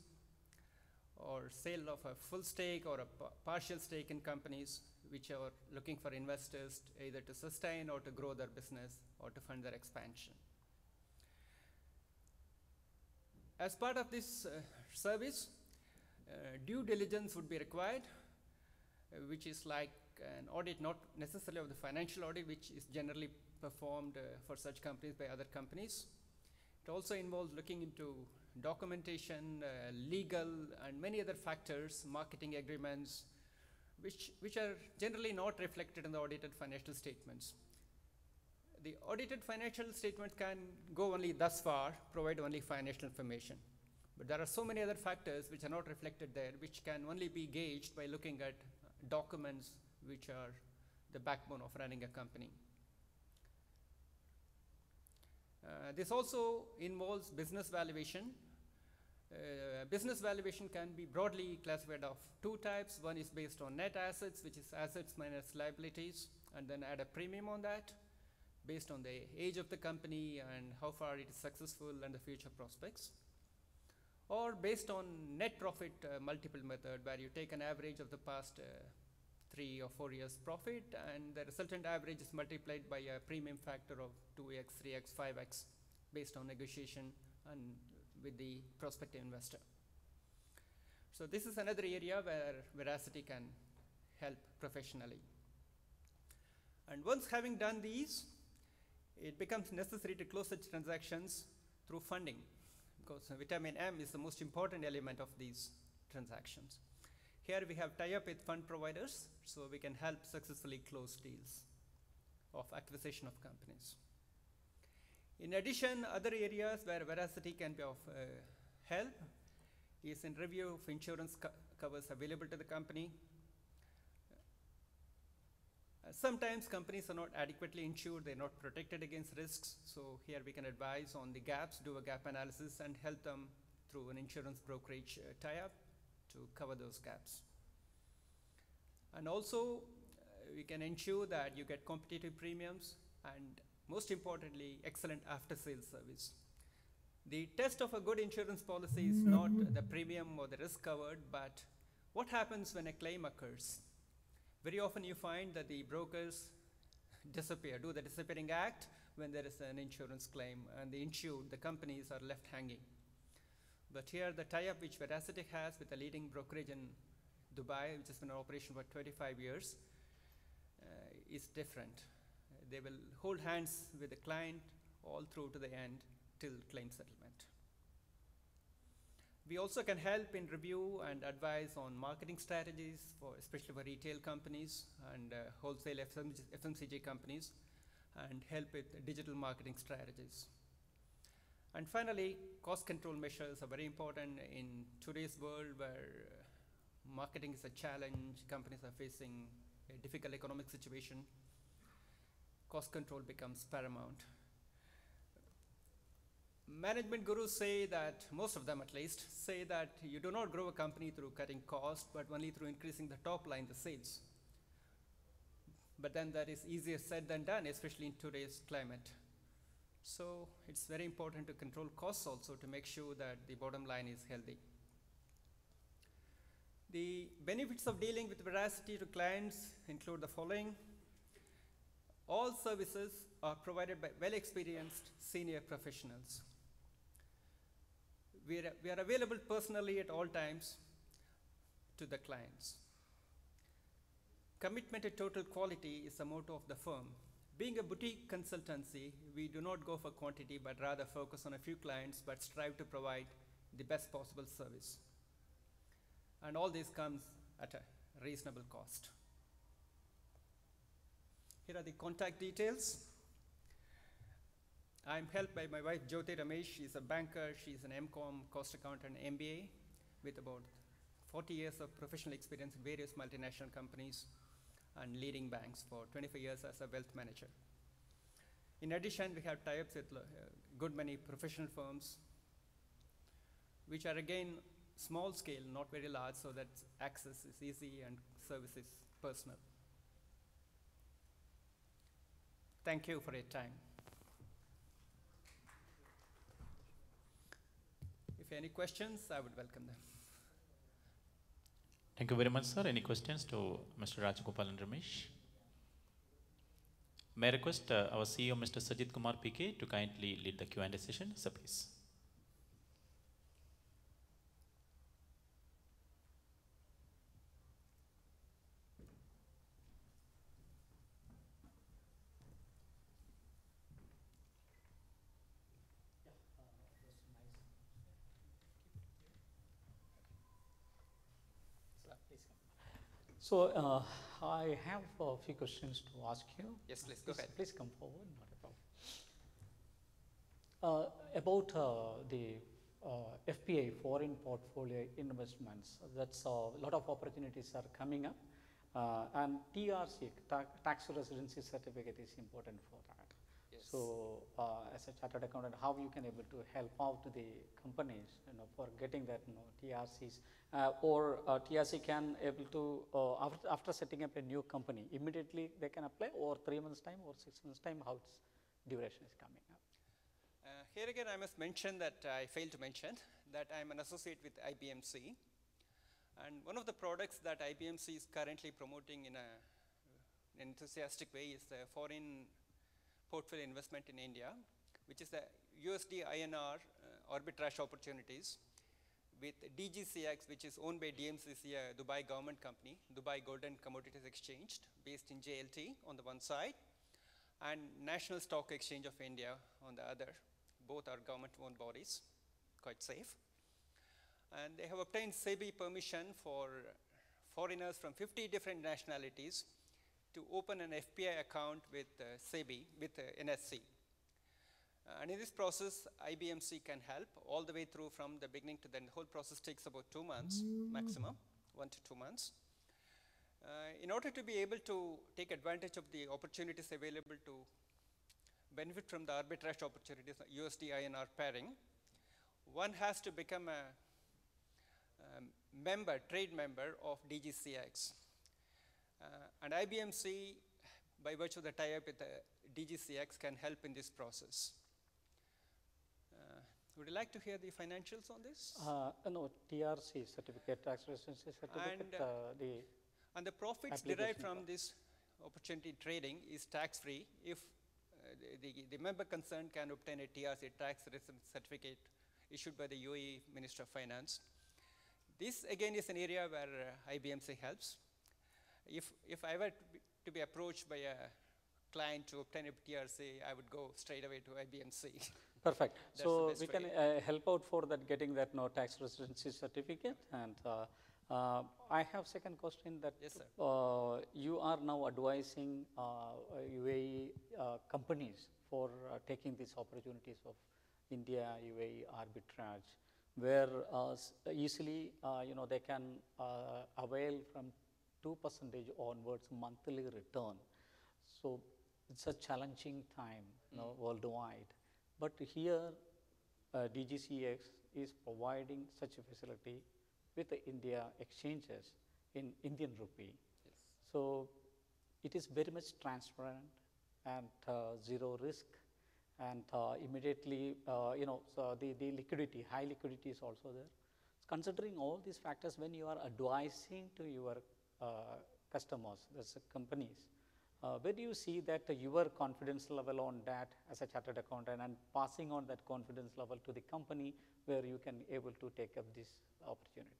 or sale of a full stake or a partial stake in companies which are looking for investors either to sustain or to grow their business or to fund their expansion. As part of this service, due diligence would be required, which is like an audit, not necessarily of the financial audit, which is generally performed for such companies by other companies. It also involves looking into documentation, legal, and many other factors, marketing agreements, which are generally not reflected in the audited financial statements. The audited financial statements can go only thus far, provide only financial information. But there are so many other factors which are not reflected there, which can only be gauged by looking at documents which are the backbone of running a company. This also involves business valuation. Business valuation can be broadly classified of two types. One is based on net assets, which is assets minus liabilities, and then add a premium on that based on the age of the company and how far it is successful and the future prospects. Or based on net profit multiple method, where you take an average of the past 3 or 4 years profit, and the resultant average is multiplied by a premium factor of 2x, 3x, 5x based on negotiation and with the prospective investor. So this is another area where Veracity can help professionally. And once having done these, it becomes necessary to close such transactions through funding, because vitamin M is the most important element of these transactions. Here we have tie-up with fund providers, so we can help successfully close deals of acquisition of companies. In addition, other areas where Veracity can be of help is in review of insurance covers available to the company. Sometimes companies are not adequately insured, they're not protected against risks, so here we can advise on the gaps, do a gap analysis, and help them through an insurance brokerage tie-up to cover those gaps. And also, we can ensure that you get competitive premiums and, most importantly, excellent after-sales service. The test of a good insurance policy is not the premium or the risk covered, but what happens when a claim occurs. Very often you find that the brokers disappear, do the disappearing act when there is an insurance claim, and the insured, the companies are left hanging. But here the tie-up which Veracity has with a leading brokerage in Dubai, which has been in operation for 25 years, is different. They will hold hands with the client all through to the end till claim settlement. We also can help in review and advise on marketing strategies, especially for retail companies and wholesale FMCG companies, and help with digital marketing strategies. And finally, cost control measures are very important in today's world where marketing is a challenge, companies are facing a difficult economic situation. Cost control becomes paramount. Management gurus say that, most of them at least, say that you do not grow a company through cutting costs, but only through increasing the top line, the sales. But then that is easier said than done, especially in today's climate. So it's very important to control costs also to make sure that the bottom line is healthy. The benefits of dealing with Veracity to clients include the following. All services are provided by well-experienced senior professionals. We are available personally at all times to the clients. Commitment to total quality is the motto of the firm. Being a boutique consultancy, we do not go for quantity, but rather focus on a few clients, but strive to provide the best possible service. And all this comes at a reasonable cost. Here are the contact details. I'm helped by my wife, Jyoti Ramesh. She's a banker. She's an MCOM, cost accountant, MBA, with about 40 years of professional experience in various multinational companies. and leading banks for 25 years as a wealth manager. In addition, we have tie-ups with good many professional firms, which are again small scale, not very large, so that access is easy and service is personal. Thank you for your time. If any questions, I would welcome them. Thank you very much, sir. Any questions to Mr. Rajagopal and Ramesh? May I request our CEO, Mr. Sajid Kumar PK, to kindly lead the Q&A session, sir, please. So I have a few questions to ask you. Yes, please, go ahead. Please come forward, not a problem. About the FPI, foreign portfolio investments, that's a lot of opportunities are coming up, and TRC, tax residency certificate, is important for that. Yes. So as a chartered accountant, how you can able to help out the companies, for getting that, TRCs, or TRC can able to, after setting up a new company, immediately they can apply, or 3 months time or 6 months time, how its duration is coming up? Here again, I must mention that I failed to mention that I'm an associate with IBMC. And one of the products that IBMC is currently promoting in an enthusiastic way is the foreign portfolio investment in India, which is the USD INR arbitrage opportunities with DGCX, which is owned by DMCC, a Dubai government company, Dubai Gold and Commodities Exchange, based in JLT on the one side, and National Stock Exchange of India on the other. Both are government-owned bodies, quite safe. And they have obtained SEBI permission for foreigners from 50 different nationalities to open an FPI account with SEBI, with NSC. And in this process, IBMC can help all the way through from the beginning to then. The whole process takes about 2 months maximum, 1 to 2 months. In order to be able to take advantage of the opportunities available to benefit from the arbitrage opportunities, USD INR pairing, one has to become a member, trade member of DGCX. And IBMC, by virtue of the tie-up with the DGCX, can help in this process. Would you like to hear the financials on this? No, TRC certificate, tax residency certificate. And the profits derived from this opportunity trading is tax-free if the member concerned can obtain a TRC, tax resident certificate, issued by the UAE Minister of Finance. This again is an area where IBMC helps. If I were to be approached by a client to obtain a TRC, I would go straight away to IBMC. Perfect. So we can help out for that, getting that tax residency certificate. And I have second question that yes, sir. You are now advising UAE companies for taking these opportunities of India UAE arbitrage, where easily they can avail from 2% onwards monthly return. So it's a challenging time worldwide. But here DGCX is providing such a facility with the India exchanges in Indian rupee. Yes. So it is very much transparent and zero risk, and immediately so the liquidity, high liquidity is also there. Considering all these factors, when you are advising to your customers, that's companies, where do you see that your confidence level on that as a chartered accountant, and passing on that confidence level to the company where you can able to take up these opportunities?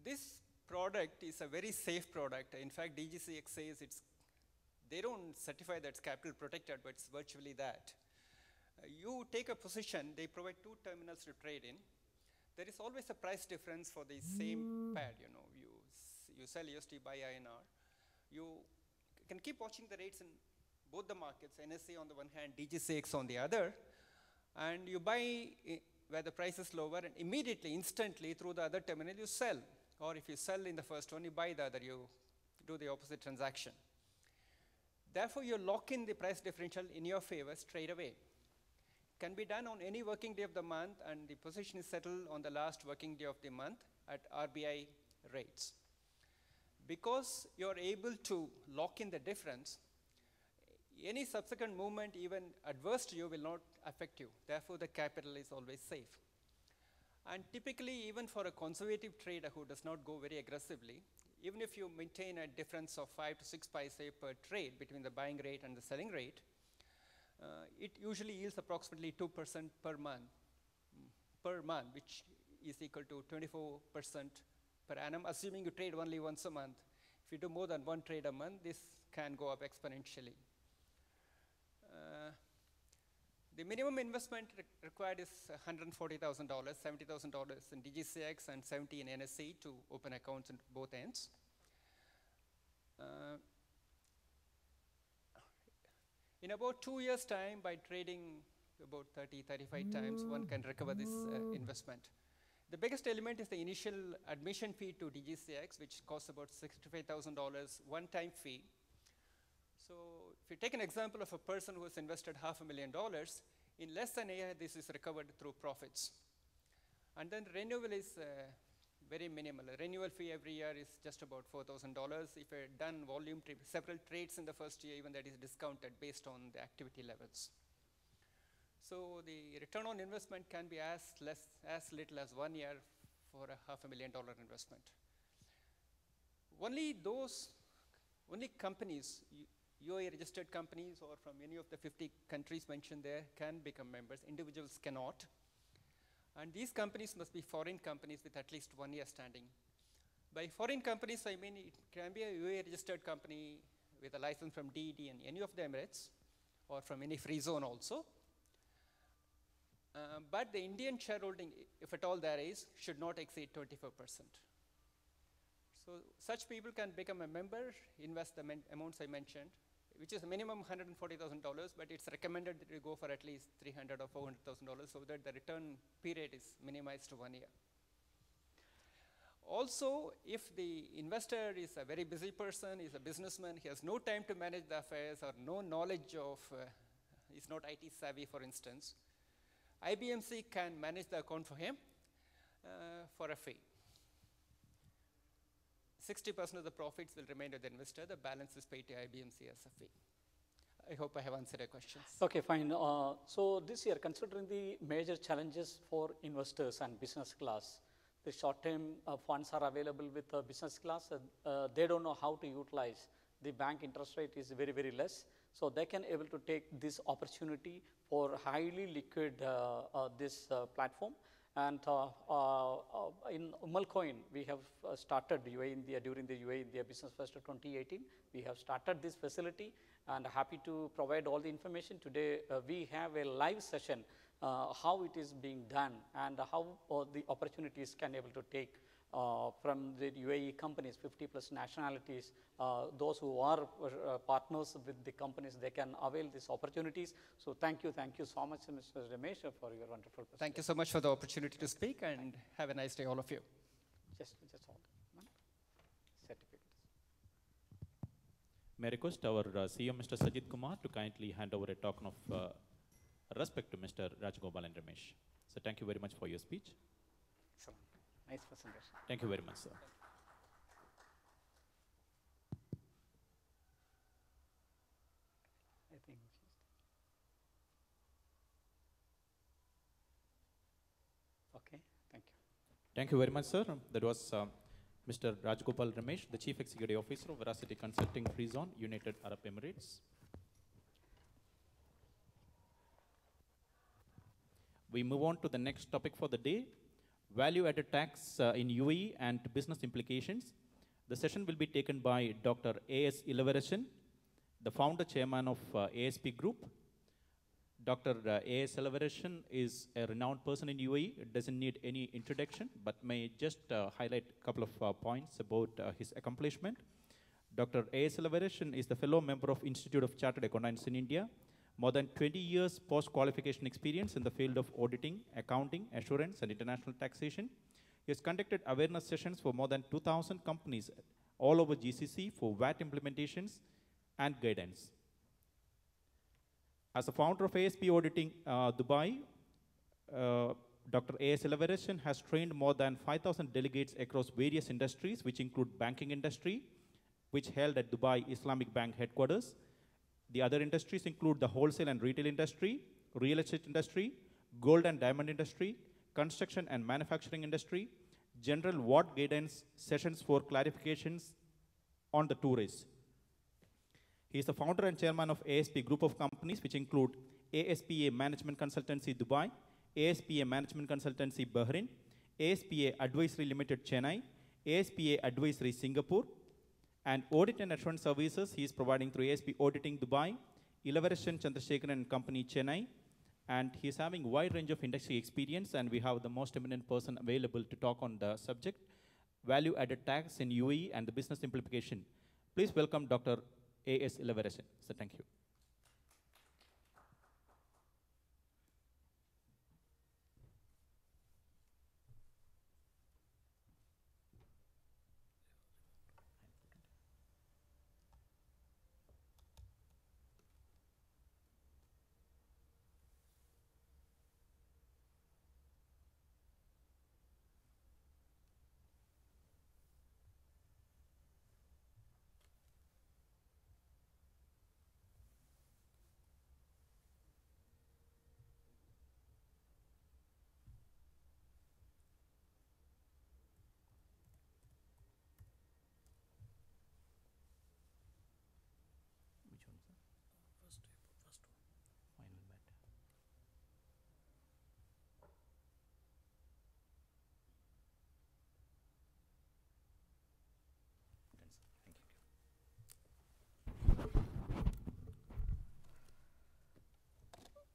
This product is a very safe product. In fact, DGCX says they don't certify that it's capital protected, but it's virtually that. You take a position, they provide 2 terminals to trade in. There is always a price difference for the same pair. You sell USD, buy INR. You can keep watching the rates in both the markets, NSE on the one hand, DGCX on the other, and you buy where the price is lower, and immediately, instantly, through the other terminal, you sell. Or if you sell in the first one, you buy the other. You do the opposite transaction. Therefore, you lock in the price differential in your favor straight away. Can be done on any working day of the month, and the position is settled on the last working day of the month at RBI rates. Because you're able to lock in the difference, any subsequent movement, even adverse to you, will not affect you. Therefore, the capital is always safe. And typically, even for a conservative trader who does not go very aggressively, even if you maintain a difference of 5 to 6 paise per trade between the buying rate and the selling rate, it usually yields approximately 2% per month, which is equal to 24% per annum, assuming you trade only once a month. If you do more than one trade a month, this can go up exponentially. The minimum investment required is $140,000, $70,000 in DGCX and $70,000 in NSE to open accounts on both ends. In about 2 years' time, by trading about 30, 35 times, one can recover this investment. The biggest element is the initial admission fee to DGCX, which costs about $65,000 one-time fee. So if you take an example of a person who has invested $500,000, in less than a year, this is recovered through profits. And then renewal is very minimal. A renewal fee every year is just about $4,000. If you're done volume, several trades in the first year, even that is discounted based on the activity levels. So the return on investment can be as little as 1 year for a $500,000 investment. Only companies, UAE registered companies or from any of the 50 countries mentioned there can become members. Individuals cannot. And these companies must be foreign companies with at least 1 year standing. By foreign companies, I mean it can be a UAE registered company with a license from DED in any of the Emirates or from any free zone also. But the Indian shareholding, if at all there is, should not exceed 24%. So such people can become a member, invest the amounts I mentioned, which is a minimum $140,000, but it's recommended that you go for at least $300,000 or $400,000 so that the return period is minimized to 1 year. Also, if the investor is a very busy person, is a businessman, he has no time to manage the affairs or no knowledge of, is not IT savvy, for instance, IBMC can manage the account for him for a fee. 60% of the profits will remain with the investor. The balance is paid to IBMC as a fee. I hope I have answered your questions. Okay, fine. So this year, considering the major challenges for investors and business class, the short-term funds are available with business class. They don't know how to utilize. The bank interest rate is very, very less. So they can able to take this opportunity for highly liquid this platform. And in Malcoin, we have started UAE-India during the UAE-India Business Fest 2018. We have started this facility and happy to provide all the information. Today, we have a live session, how it is being done and how the opportunities can able to take from the UAE companies, 50 plus nationalities, those who are partners with the companies, they can avail these opportunities. So thank you so much, Mr. Ramesh, for your wonderful presentation. Thank you so much for the opportunity to speak, and have a nice day, all of you. Just all. Certificates. May I request our CEO, Mr. Sajid Kumar, to kindly hand over a token of respect to Mr. Rajagopal and Ramesh. So thank you very much for your speech. Excellent. Nice presentation. Thank you very much, sir. I think. Okay, thank you. Thank you very much, sir. That was Mr. Rajagopal Ramesh, the Chief Executive Officer of Veracity Consulting Free Zone, United Arab Emirates. We move on to the next topic for the day, value-added tax in UAE and business implications. The session will be taken by Dr. A.S. Ilavarashan, the founder chairman of ASP Group. Dr. A.S. Ilavarashan is a renowned person in UAE. It doesn't need any introduction, but may just highlight a couple of points about his accomplishment. Dr. A.S. Ilavarashan is the fellow member of Institute of Chartered Accountants in India. More than 20 years post-qualification experience in the field of auditing, accounting, assurance, and international taxation. He has conducted awareness sessions for more than 2,000 companies all over GCC for VAT implementations and guidance. As a founder of ASP Auditing Dubai, Dr. A.S. Ilavaresen has trained more than 5,000 delegates across various industries, which include banking industry, which held at Dubai Islamic Bank headquarters. The other industries include the wholesale and retail industry, real estate industry, gold and diamond industry, construction and manufacturing industry, general VAT guidance sessions for clarifications on the tourists. He is the founder and chairman of ASP Group of Companies, which include ASPA Management Consultancy Dubai, ASPA Management Consultancy Bahrain, ASPA Advisory Limited Chennai, ASPA Advisory Singapore, and Audit and Assurance Services he is providing through ASP Auditing Dubai, Ilavaresen Chandrasekharan and Company Chennai, and he is having a wide range of industry experience, and we have the most eminent person available to talk on the subject, value added tax in UAE and the business implication. Please welcome Dr. A.S. Ilavaresen. So thank you.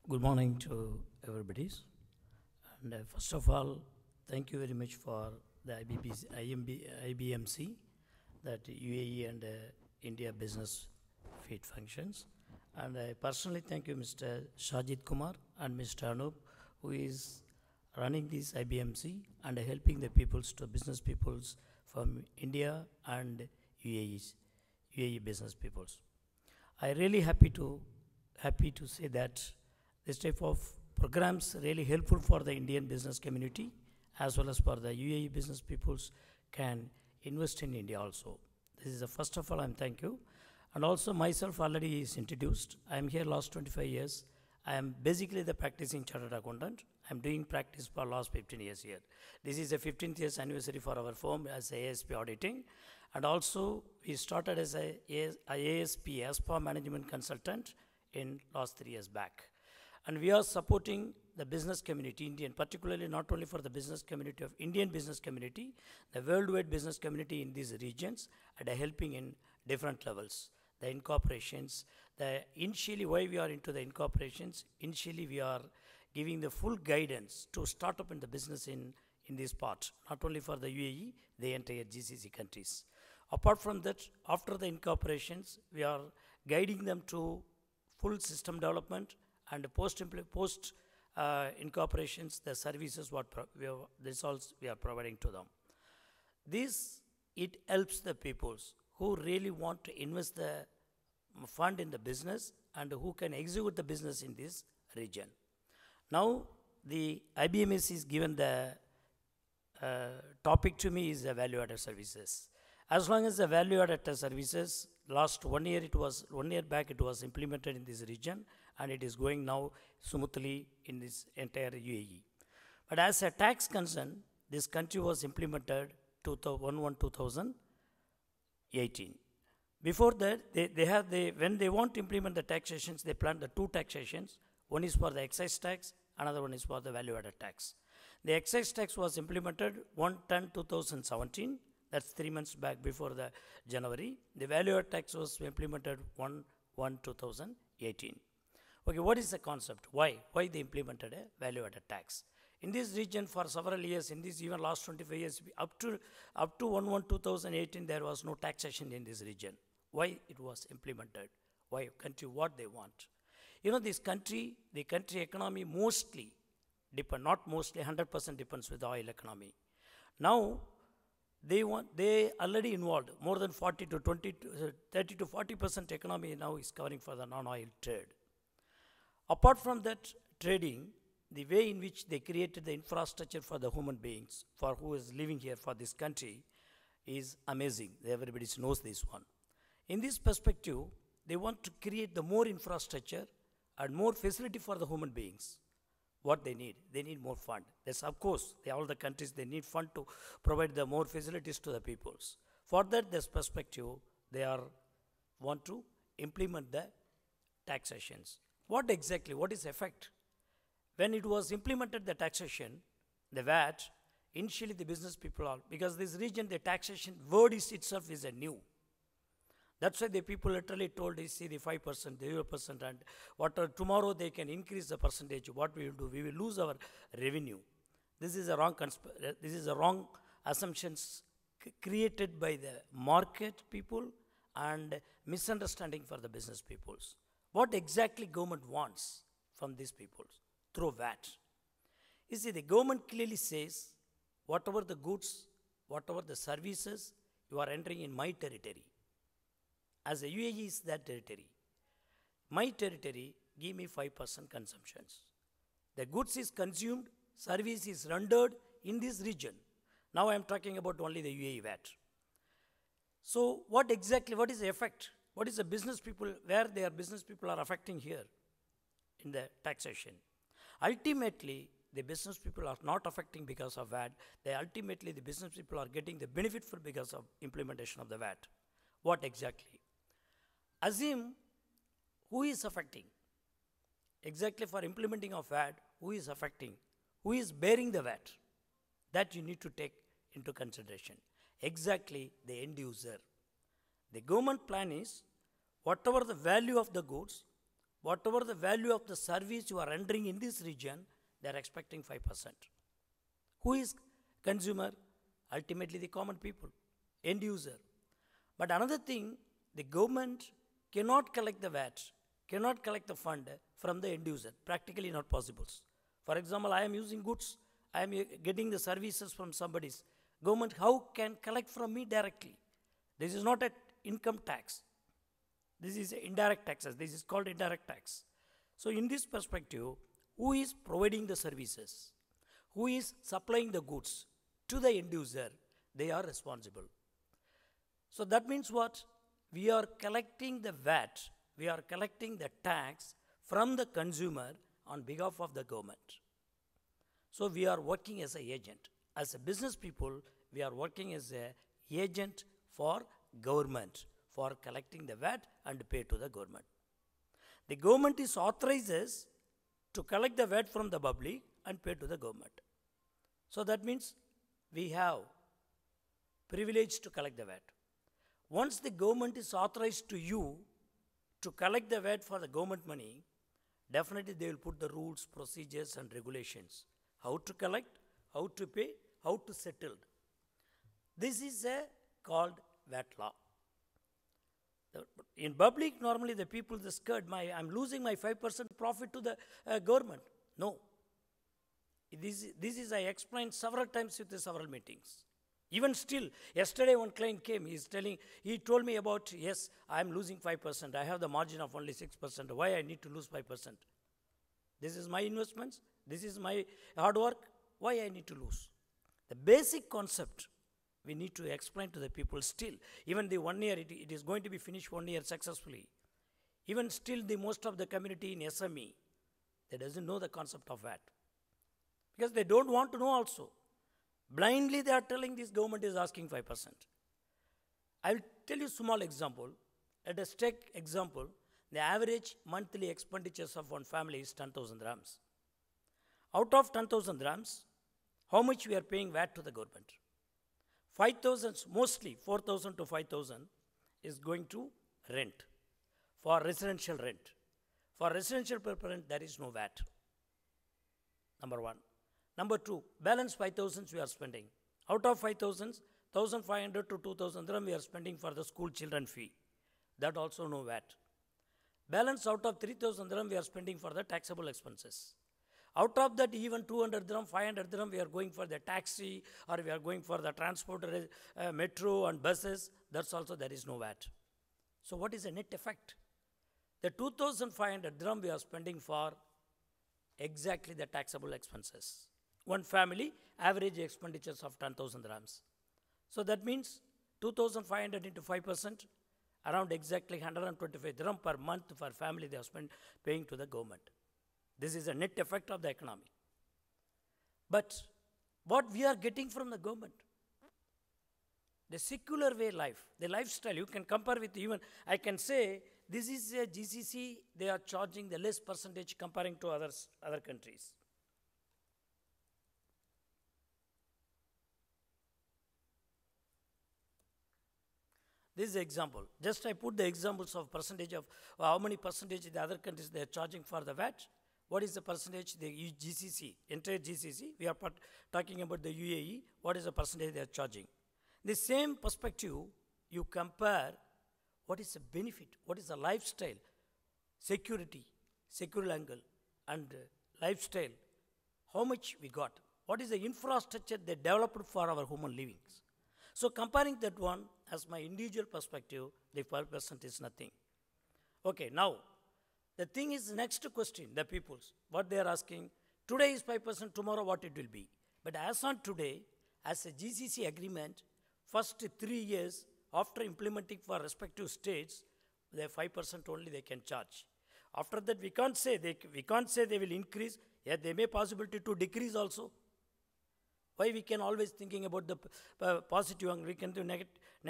Good morning to everybody. And first of all, thank you very much for the IBMC, that UAE and India business feed functions. And I personally thank you, Mr. Shajid Kumar and Mr. Anup, who is running this IBMC and helping the business peoples from India and UAE business peoples. I really happy to say that this type of programs really helpful for the Indian business community as well as for the UAE business peoples can invest in India also. This is the first of all, I'm thank you. And also myself already is introduced. I am here last 25 years. I am basically the practicing chartered accountant. I'm doing practice for last 15 years here. This is the 15th years anniversary for our firm as ASP Auditing. And also we started as a ASP, ASPA Management Consultant in last 3 years back. And we are supporting the business community, Indian, particularly not only for the business community of Indian business community, the worldwide business community in these regions, and helping in different levels. The incorporations, initially why we are into the incorporations, initially we are giving the full guidance to start up in the business in this part, not only for the UAE, the entire GCC countries. Apart from that, after the incorporations, we are guiding them to full system development, and post incorporations, the services we are providing to them. This, it helps the peoples who really want to invest the fund in the business and who can execute the business in this region. Now, the IBMS is given the topic to me is the value-added services. As long as the value-added services, last 1 year, 1 year back, it was implemented in this region, and it is going now smoothly in this entire UAE. But as a tax concern, this country was implemented 2018. Before that, when they want to implement the taxations, they plan the 2 taxations. One is for the excise tax, another one is for the value-added tax. The excise tax was implemented 1/10/2017. That's 3 months back before the January. The value-added tax was implemented 1/1/2018. Okay, what is the concept? Why they implemented a value-added tax? In this region for several years, in this even last 25 years, up to 1/1/2018, there was no taxation in this region. Why it was implemented? Why country, what they want? You know, this country, the country economy mostly depend, not mostly, 100% depends with the oil economy. Now, they already involved more than 40 to 20 to 30 to 40% economy now is covering for the non-oil trade. Apart from that trading, the way in which they created the infrastructure for the human beings, for who is living here for this country, is amazing. Everybody knows this one. In this perspective, they want to create the more infrastructure and more facility for the human beings. What they need more fund. Yes, of course, all the countries, they need fund to provide the more facilities to the peoples. For that, this perspective, they want to implement the taxations. What is effect? When it was implemented, the taxation, the VAT, initially the business people because this region, the taxation word itself is a new. That's why the people literally told us, see the 5%, the 0%, and tomorrow they can increase the percentage. What we will do? We will lose our revenue. This is a wrong assumptions created by the market people and misunderstanding for the business peoples. What exactly government wants from these peoples through VAT? You see, the government clearly says, whatever the goods, whatever the services, you are entering in my territory. As a UAE is that territory. My territory, give me 5% consumptions. The goods is consumed, service is rendered in this region. Now I am talking about only the UAE VAT. So what is the effect? What is the business people, where their business people are affecting here in the taxation? Ultimately, the business people are not affecting because of VAT. Ultimately, the business people are getting the benefit because of implementation of the VAT. What exactly? Assume who is affecting. Exactly for implementing of VAT, who is affecting? Who is bearing the VAT? That you need to take into consideration. Exactly the end user. The government plan is, whatever the value of the goods, whatever the value of the service you are rendering in this region, they are expecting 5%. Who is consumer? Ultimately the common people, end user. But another thing, the government cannot collect the VAT, cannot collect the fund from the end user. Practically not possible. For example, I am using goods, I am getting the services from somebody's. Government, how can collect from me directly? This is not an income tax. This is indirect taxes. This is called indirect tax. So in this perspective, who is providing the services? Who is supplying the goods to the end user? They are responsible. So that means what? We are collecting the VAT, we are collecting the tax from the consumer on behalf of the government. So we are working as an agent. As a business people, we are working as an agent for government, for collecting the VAT and pay to the government. The government is authorized to collect the VAT from the public and pay to the government. So that means we have privilege to collect the VAT. Once the government is authorized to you to collect the VAT for the government money, definitely they will put the rules, procedures and regulations. How to collect, how to pay, how to settle. This is called VAT law. In public, normally the people are scared, I'm losing my 5% profit to the government. No. This is I explained several times with the several meetings. Even still, yesterday one client came, he told me about, yes, I'm losing 5%. I have the margin of only 6%. Why I need to lose 5%? This is my investments. This is my hard work. Why I need to lose? The basic concept we need to explain to the people still. Even the 1 year, it is going to be finished 1 year successfully. Even still, the most of the community in SME, they doesn't know the concept of VAT. Because they don't want to know also. Blindly they are telling this government is asking 5%. I will tell you a small example. Let us take example. The average monthly expenditures of one family is 10,000 dirhams. Out of 10,000 dirhams, how much we are paying VAT to the government? 5,000, mostly 4,000 to 5,000 is going to rent, for residential rent. For residential rent, there is no VAT. Number one. Number two, balance 5,000 we are spending. Out of 5,000, 1,500 to 2,000 dirham we are spending for the school children fee. That also no VAT. Balance out of 3,000 dirham we are spending for the taxable expenses. Out of that, even 200 dirham, 500 dirham, we are going for the taxi or we are going for the transport, metro and buses. That's also there is no VAT. So what is the net effect? The 2,500 dirham we are spending for exactly the taxable expenses. One family, average expenditures of 10,000 dirhams. So that means 2,500 into 5%, around exactly 125 dirham per month per family they have spent paying to the government. This is a net effect of the economy. But what we are getting from the government? The secular way life, the lifestyle, you can compare with even, I can say, this is a GCC, they are charging the less percentage comparing to other countries. This is an example. Just I put the examples of percentage of how many percentage the other countries they are charging for the VAT. What is the percentage the GCC, entire GCC? We are talking about the UAE. What is the percentage they are charging? The same perspective, you compare what is the benefit, what is the lifestyle, security, secure angle, and lifestyle, how much we got, what is the infrastructure they developed for our human livings. So comparing that one, as my individual perspective, the 5% is nothing. Okay, now, the thing is next question, the people's, what they are asking, today is 5%, tomorrow what it will be. But as on today, as a GCC agreement, first 3 years after implementing for respective states, the 5% only they can charge. After that, we can't say they will increase. Yeah, they may possibility to decrease also. Why we can always thinking about the positive angle, we can do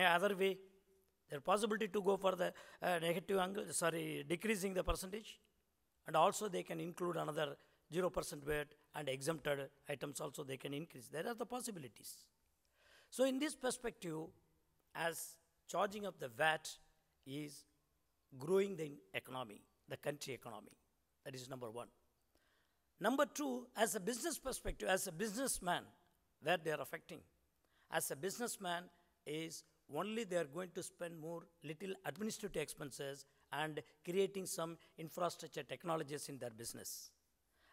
other way. There possibility to go for the negative angle, decreasing the percentage. And also they can include another 0% VAT and exempted items also they can increase. There are the possibilities. So in this perspective, as charging of the VAT is growing the economy, the country economy. That is number one. Number two, as a business perspective, as a businessman, where they are affecting. As a businessman is only they are going to spend more little administrative expenses and creating some infrastructure technologies in their business.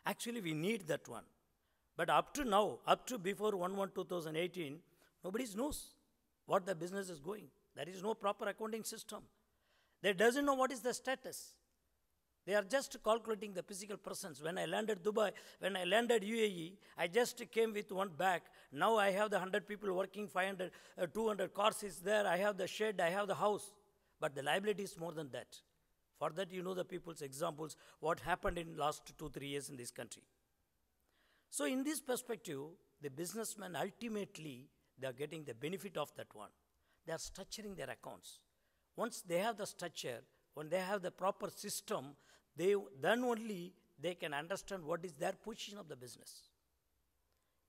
Actually, we need that one. But up to now, up to before 1/1/2018, nobody knows what the business is going. There is no proper accounting system. They doesn't know what is the status. They are just calculating the physical presence. When I landed Dubai, when I landed UAE, I just came with one bag. Now I have the 100 people working, 500, 200 cars is there. I have the shed, I have the house. But the liability is more than that. For that, you know the people's examples, what happened in last 2-3 years in this country. So in this perspective, the businessmen ultimately, they are getting the benefit of that one. They are structuring their accounts. Once they have the structure, when they have the proper system, then only they can understand what is their position of the business.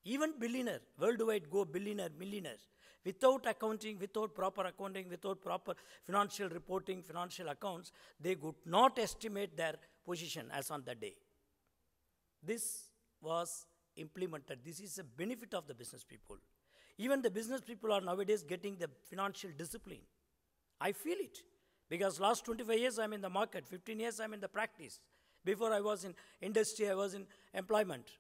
Even billionaire, worldwide go billionaire, millionaires, without accounting, without proper accounting, without proper financial reporting, financial accounts, they could not estimate their position as on that day. This was implemented. This is a benefit of the business people. Even the business people are nowadays getting the financial discipline. I feel it. Because last 25 years I'm in the market, 15 years I'm in the practice. Before I was in industry, I was in employment.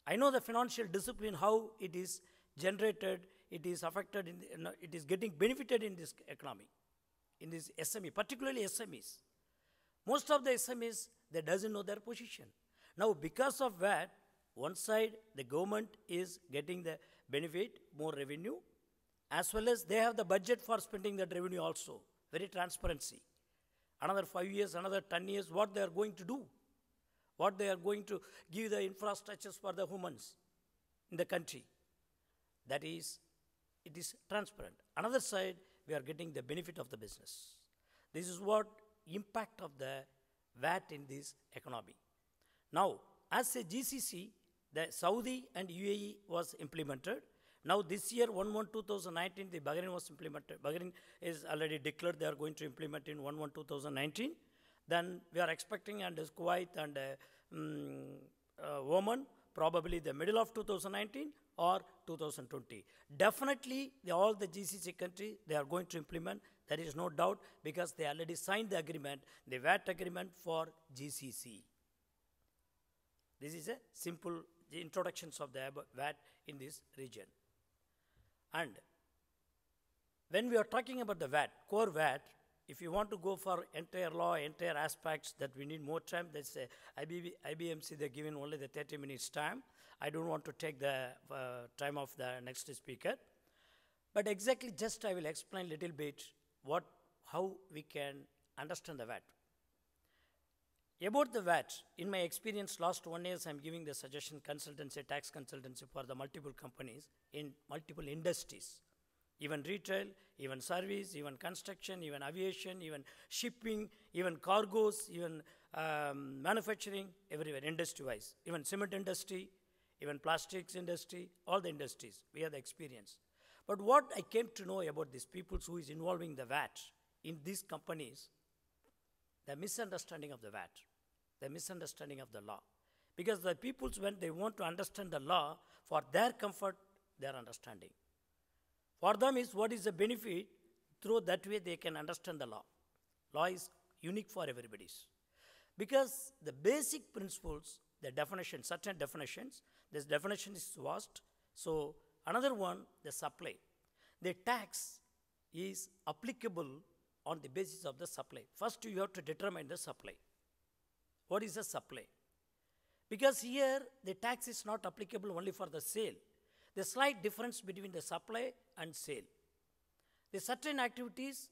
I know the financial discipline, how it is generated, it is affected, it is getting benefited in this economy, in this SME, particularly SMEs. Most of the SMEs, they doesn't know their position. Now, because of that, one side, the government is getting the benefit, more revenue, as well as they have the budget for spending that revenue also. Very transparency. Another 5 years, another 10 years, what they are going to do, what they are going to give the infrastructures for the humans in the country. That is, it is transparent. Another side, we are getting the benefit of the business. This is what impact of the VAT in this economy. Now, as a GCC, the Saudi and UAE was implemented. Now this year, 1/1/2019, the Bahrain was implemented. Bahrain is already declared they are going to implement in 1/1/2019. Then we are expecting and Kuwait and Oman, probably the middle of 2019 or 2020. Definitely, all the GCC countries, they are going to implement. There is no doubt because they already signed the agreement, the VAT agreement for GCC. This is a simple introductions of the VAT in this region. And when we are talking about the VAT, core VAT, if you want to go for entire law, entire aspects that we need more time, that's IBMC, they're given only the 30 minutes time. I don't want to take the time of the next speaker. But exactly just I will explain a little bit how we can understand the VAT. About the VAT, in my experience, last 1 year, I'm giving the suggestion consultancy, tax consultancy for the multiple companies in multiple industries, even retail, even service, even construction, even aviation, even shipping, even cargoes, even manufacturing, everywhere, industry-wise, even cement industry, even plastics industry, all the industries, we have the experience. But what I came to know about these people who is involving the VAT in these companies, the misunderstanding of the VAT, the misunderstanding of the law. Because the people, when they want to understand the law, for their comfort, they are understanding. For them is what is the benefit, through that way they can understand the law. Law is unique for everybody's. Because the basic principles, the definition, certain definitions, this definition is vast. So another one, the supply. The tax is applicable on the basis of the supply. First, you have to determine the supply. What is the supply? Because here, the tax is not applicable only for the sale. The slight difference between the supply and sale. The certain activities,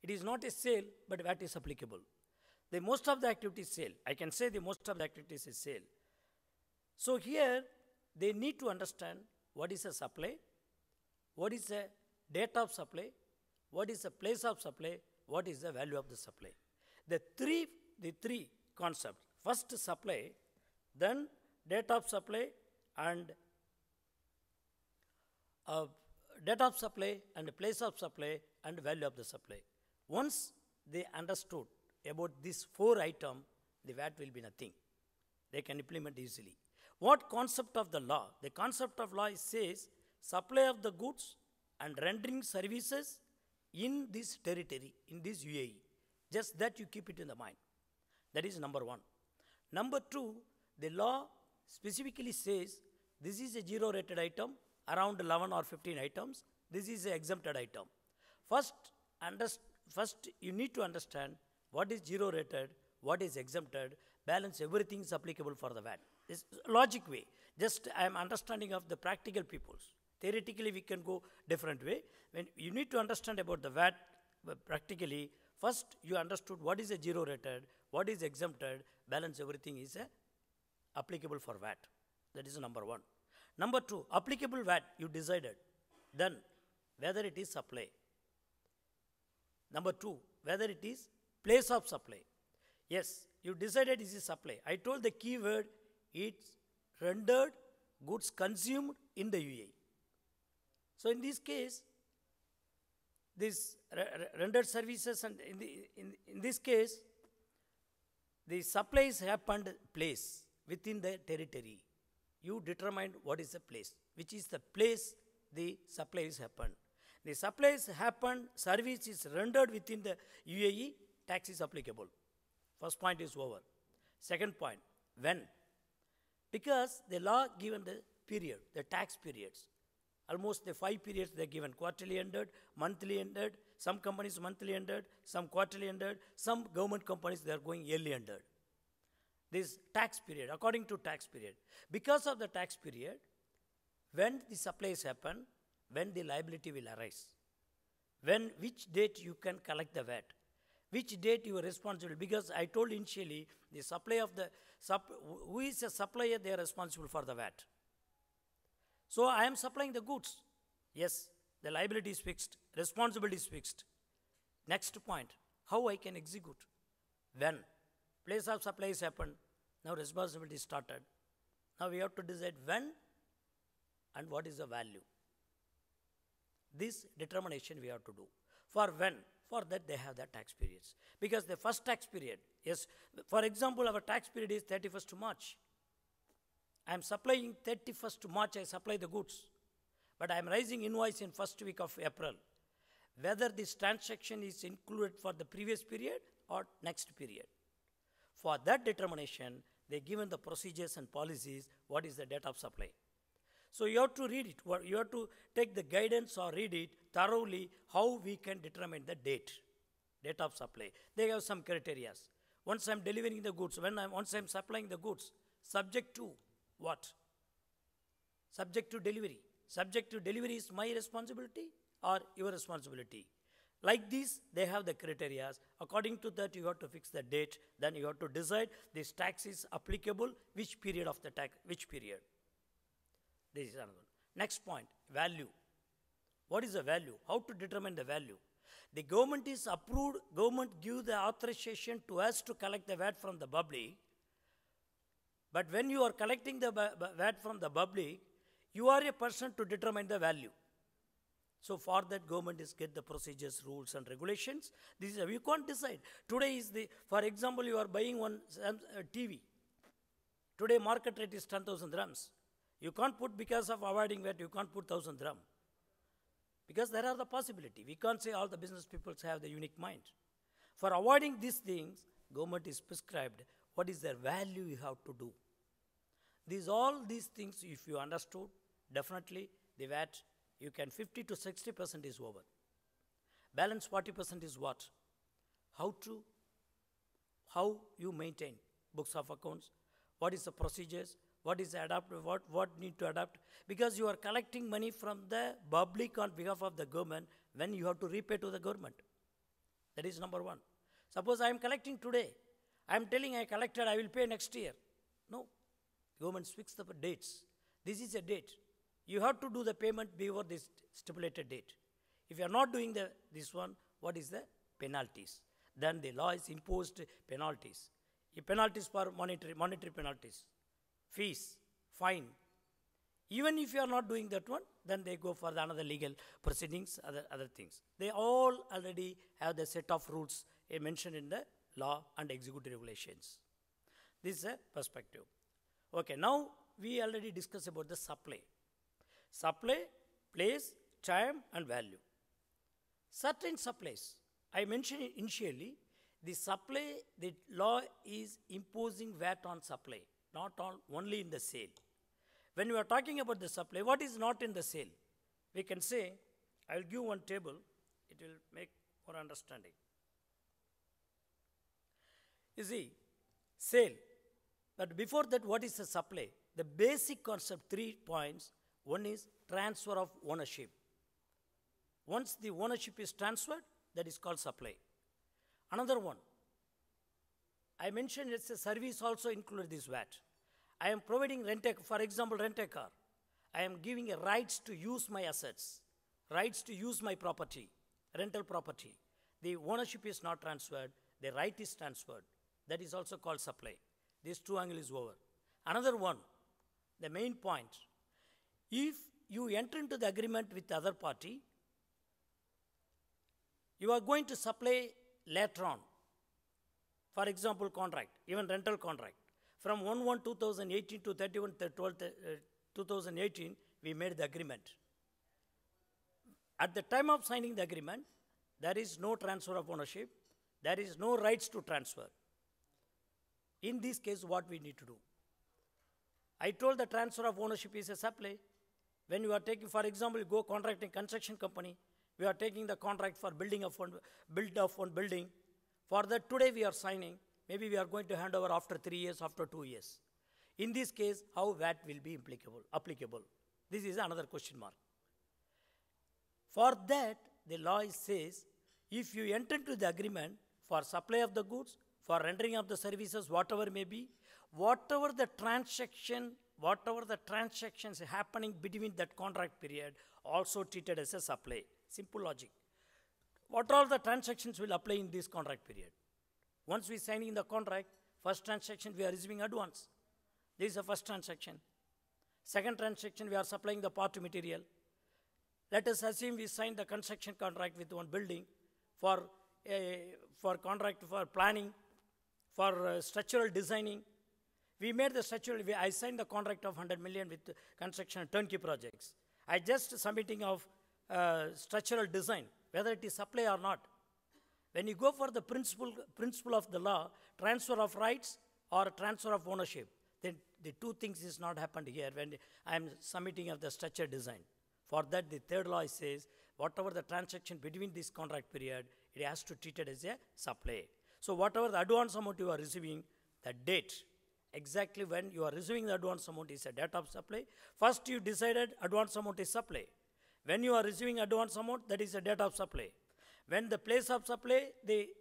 it is not a sale, but VAT is applicable. The most of the activities sale. I can say the most of the activities is sale. So here, they need to understand what is a supply, what is the date of supply, what is the place of supply, what is the value of the supply. The three concepts. First supply, then date of supply and date of supply and place of supply and value of the supply. Once they understood about these 4 items, the VAT will be nothing. They can implement easily. What concept of the law? The concept of law says supply of the goods and rendering services in this territory, in this UAE. Just that you keep it in the mind. That is number 1. Number 2, the law specifically says this is a zero rated item, around 11 or 15 items. This is an exempted item. First, you need to understand what is zero rated, what is exempted, balance everything is applicable for the VAT. It's logic way. Just I am understanding of the practical peoples. Theoretically, we can go different way. When you need to understand about the VAT practically, first you understood what is a zero rated, what is exempted, balance everything is applicable for VAT. That is number 1. Number 2, applicable VAT you decided. Then whether it is supply. Number 2, whether it is place of supply. Yes, you decided it is supply. I told the key word, it's rendered goods consumed in the UAE. So in this case, this rendered services, and in this case, the supplies happened place within the territory. You determined what is the place, which is the place the supplies happened. The supplies happened, service is rendered within the UAE, tax is applicable. First point is over. Second point, when? Because the law given the period, the tax periods. Almost the 5 periods they are given, quarterly ended, monthly ended, some companies monthly ended, some quarterly ended, some government companies they are going yearly ended. This tax period, according to tax period. Because of the tax period, when the supplies happen, when the liability will arise, which date you can collect the VAT, which date you are responsible, because I told initially, the supply of the, who is a supplier, they are responsible for the VAT. So I am supplying the goods. Yes, the liability is fixed, responsibility is fixed. Next point, how I can execute? When? Place of supplies happened, now responsibility started. Now we have to decide when and what is the value. This determination we have to do. For when? For that they have the tax periods. Because the first tax period, yes, for example, our tax period is 31st March. I am supplying 31st March, I supply the goods. But I am raising invoice in first week of April. Whether this transaction is included for the previous period or next period. For that determination, They're given the procedures and policies, what is the date of supply. So you have to read it. You have to take the guidance or read it thoroughly, how we can determine the date of supply. They have some criteria. Once I'm delivering the goods, once I'm supplying the goods, subject to what? Subject to delivery. Subject to delivery is my responsibility or your responsibility. Like this, they have the criteria. According to that, you have to fix the date. Then you have to decide this tax is applicable, which period of the tax, which period. This is another one. Next point, value. What is the value? How to determine the value? The government is approved, government give the authorization to us to collect the VAT from the public. But when you are collecting the VAT from the public, you are a person to determine the value. So for that, government is get the procedures, rules and regulations. This is, you can't decide. Today is for example, you are buying one TV. Today market rate is 10,000 dirhams. You can't put, because of avoiding VAT, you can't put 1,000 dirham. Because there are the possibility. We can't say all the business people have the unique mind. For avoiding these things, government is prescribed what is their value you have to do. All these things, if you understood, definitely the VAT, you can 50 to 60% is over. Balance 40% is what? How you maintain books of accounts, what is the procedures, what is what need to adapt, because you are collecting money from the public on behalf of the government when you have to repay to the government. That is number one. Suppose I am collecting today, I am telling I collected, I will pay next year. No, government fix the dates. This is a date. You have to do the payment before this stipulated date. If you are not doing this one, what is the penalties? Then the law is imposed penalties. Penalties for monetary penalties, fees, fine. Even if you are not doing that one, then they go for another legal proceedings, other things. They all already have the set of rules mentioned in the law and executive regulations. This is a perspective. Okay, now we already discussed about the supply. Supply, place, time and value. Certain supplies, I mentioned it initially, the supply, the law is imposing VAT on supply, not only in the sale. When we are talking about the supply, what is not in the sale? We can say, I will give one table, it will make more understanding. You see, sale. But before that, what is the supply? The basic concept, 3 points. One is transfer of ownership. Once the ownership is transferred, that is called supply. Another one, I mentioned it's a service also included this VAT. I am providing for example, rent a car. I am giving a rights to use my assets, rights to use my property, rental property. The ownership is not transferred, the right is transferred. That is also called supply. This 2 angle is over. Another one, the main point, if you enter into the agreement with the other party, you are going to supply later on. For example, contract, even rental contract. From 1/1/2018 to 31/12/2018, we made the agreement. At the time of signing the agreement, there is no transfer of ownership. There is no rights to transfer. In this case, what we need to do? I told the transfer of ownership is a supply. When you are taking, for example, you go contracting construction company, we are taking the contract for build of one building. For that, today we are signing. Maybe we are going to hand over after 3 years, after 2 years. In this case, how VAT will be applicable? This is another question mark. For that, the law says, if you enter into the agreement for supply of the goods, for rendering of the services, whatever may be, whatever the transactions happening between that contract period, also treated as a supply. Simple logic. What all the transactions will apply in this contract period? Once we sign in the contract, first transaction we are receiving advance. This is the first transaction. Second transaction, we are supplying the part material. Let us assume we signed the construction contract with one building for contract for planning, for structural designing. We made the structural, I signed the contract of 100 million with construction and turnkey projects. I just submitting of structural design, whether it is supply or not. When you go for the principle of the law, transfer of rights, or transfer of ownership, then the two things is not happened here when I am submitting of the structure design. For that, the third law says, whatever the transaction between this contract period, it has to treat it as a supply. So whatever the advance amount you are receiving, the date, exactly when you are receiving the advance amount is a date of supply. First you decided advance amount is supply. When you are receiving advance amount, that is a date of supply. When the place of supply,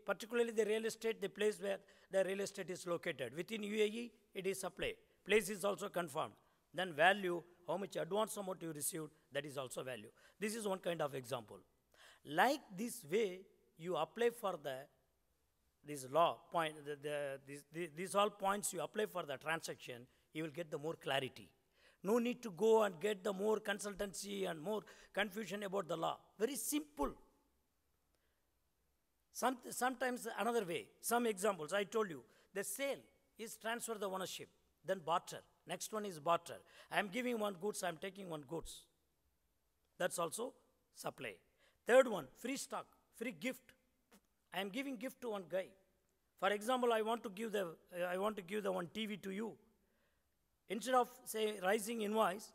particularly the real estate, the place where the real estate is located. Within UAE, it is supply. Place is also confirmed. Then value, how much advance amount you received, that is also value. This is one kind of example. Like this way, you apply for this law point, these all points you apply for the transaction, you will get the more clarity. No need to go and get the more consultancy and more confusion about the law. Very simple. Sometimes another way, some examples, I told you, the sale is transfer the ownership, then barter. Next one is barter. I am giving one goods, I am taking one goods. That's also supply. Third one, free stock, free gift. I am giving gift to one guy. For example, I want to give the one TV to you. Instead of say rising invoice,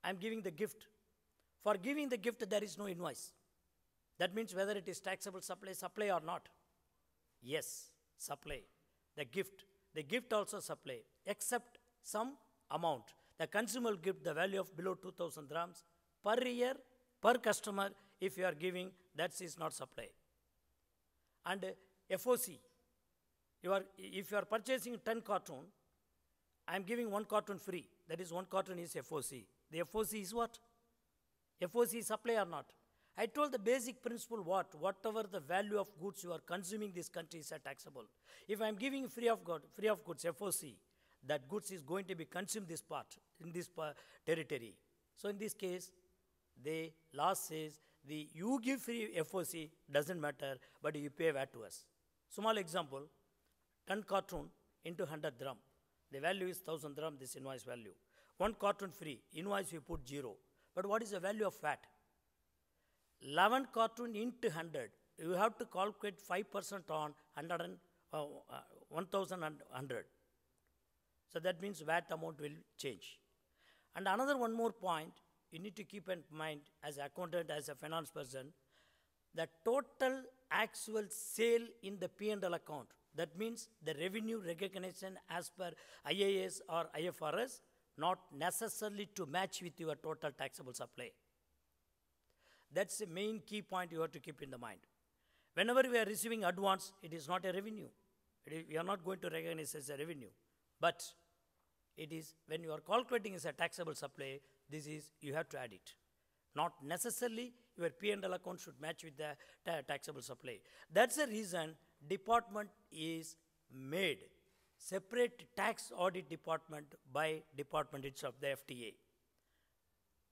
I am giving the gift. For giving the gift, there is no invoice. That means whether it is taxable supply or not. Yes, supply. The gift also supply, except some amount. The consumer gift, the value of below 2,000 dirhams per year, per customer, if you are giving, that is not supply. And FOC, if you are purchasing 10 carton, I am giving 1 carton free. That is 1 carton is FOC. The FOC is what? FOC is supply or not? I told the basic principle whatever the value of goods you are consuming this country is taxable. If I am giving free of goods, FOC, that goods is going to be consumed in this territory. So in this case, the law says you give free FOC, doesn't matter, but you pay VAT to us. Small example, 10 carton into 100 dirham. The value is 1,000 dirham, this invoice value. 1 carton free, invoice you put 0. But what is the value of VAT? 11 carton into 100. You have to calculate 5% on 1,100. So that means VAT amount will change. And another one more point, you need to keep in mind as an accountant, as a finance person, the total actual sale in the P&L account. That means the revenue recognition as per IAS or IFRS, not necessarily to match with your total taxable supply. That's the main key point you have to keep in the mind. Whenever we are receiving advance, it is not a revenue. We are not going to recognize as a revenue. But it is, when you are calculating as a taxable supply, you have to add it. Not necessarily your P&L account should match with the taxable supply. That's the reason department is made separate tax audit department by department itself, the FTA.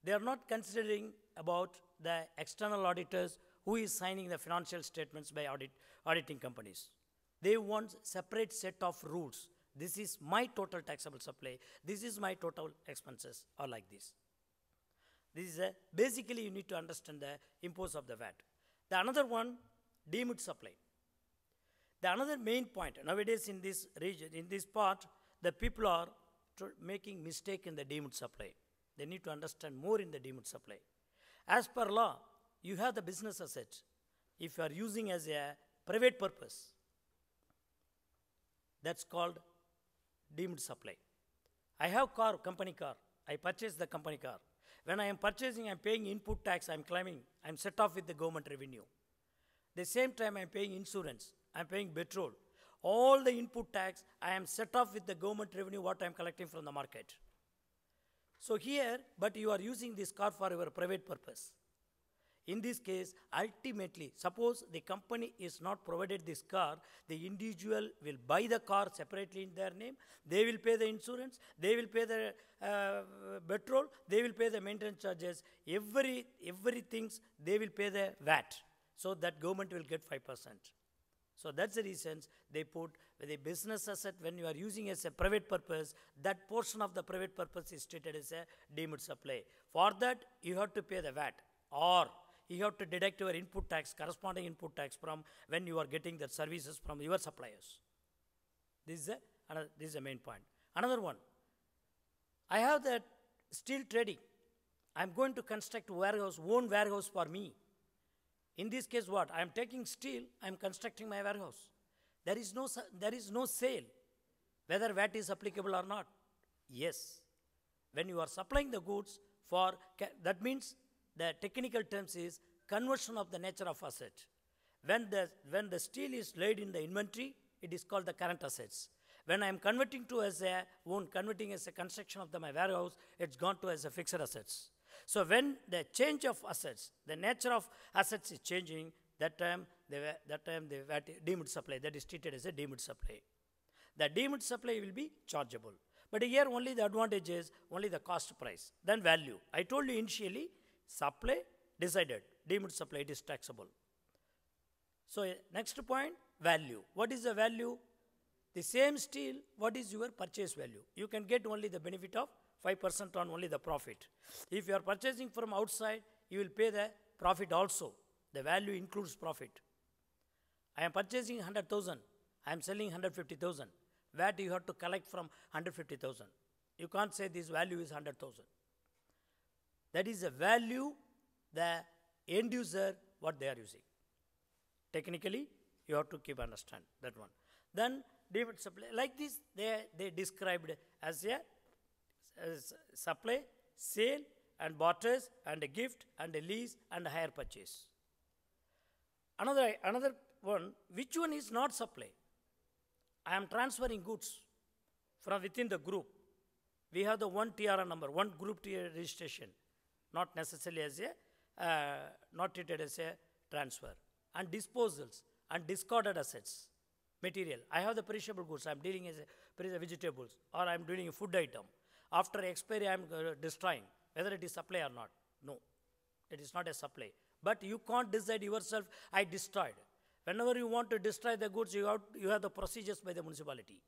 They are not considering about the external auditors who is signing the financial statements by auditing companies. They want separate set of rules. This is my total taxable supply. This is my total expenses, or like this. This is basically you need to understand the impose of the VAT. The another one, deemed supply. The another main point, nowadays in this region, in this part, the people are making mistake in the deemed supply. They need to understand more in the deemed supply. As per law, you have the business asset. If you are using as a private purpose, that's called deemed supply. I have company car. I purchase the company car. When I am purchasing, I am paying input tax, I am claiming, I am set off with the government revenue. The same time I am paying insurance, I am paying petrol. All the input tax, I am set off with the government revenue, what I am collecting from the market. So here, but you are using this car for your private purpose. In this case, ultimately, suppose the company is not provided this car, the individual will buy the car separately in their name, they will pay the insurance, they will pay the petrol, they will pay the maintenance charges, everything, they will pay the VAT. So that government will get 5%. So that's the reason they put the business asset when you are using as a private purpose, that portion of the private purpose is treated as a deemed supply. For that, you have to pay the VAT, or you have to deduct your input tax, corresponding input tax from when you are getting the services from your suppliers. This is This is the main point. Another one, I have that steel trading. I'm going to construct warehouse, own warehouse for me. In this case, what? I'm taking steel, I'm constructing my warehouse. There is no sale, whether VAT is applicable or not. Yes. When you are supplying the goods for, that means the technical terms is conversion of the nature of asset. When the steel is laid in the inventory, it is called the current assets. When I am converting as a construction of my warehouse, it's gone to as a fixed assets. So when the change of assets, the nature of assets is changing, that time the VAT deemed supply, that is treated as a deemed supply. The deemed supply will be chargeable. But here only the advantage is only the cost price, then value. I told you initially, supply decided, deemed supply, it is taxable. So next point, value. What is the value? The same steel, what is your purchase value? You can get only the benefit of 5% on only the profit. If you are purchasing from outside, you will pay the profit also. The value includes profit. I am purchasing 100,000. I am selling 150,000. VAT you have to collect from 150,000. You can't say this value is 100,000. That is the value the end user, what they are using. Technically, you have to keep understand that one. Then deemed supply, like this, they described as a supply, sale, and barters, and a gift, and a lease, and a hire purchase. Another one, which one is not supply? I am transferring goods from within the group. We have the one TRN number, one group TR registration, not necessarily as not treated as a transfer. And disposals and discarded assets, material. I have the perishable goods, I am dealing as vegetables, or I am doing a food item. After expiry, I am destroying, whether it is supply or not. No, it is not a supply. But you can't decide yourself, I destroyed. Whenever you want to destroy the goods, you have the procedures by the municipality.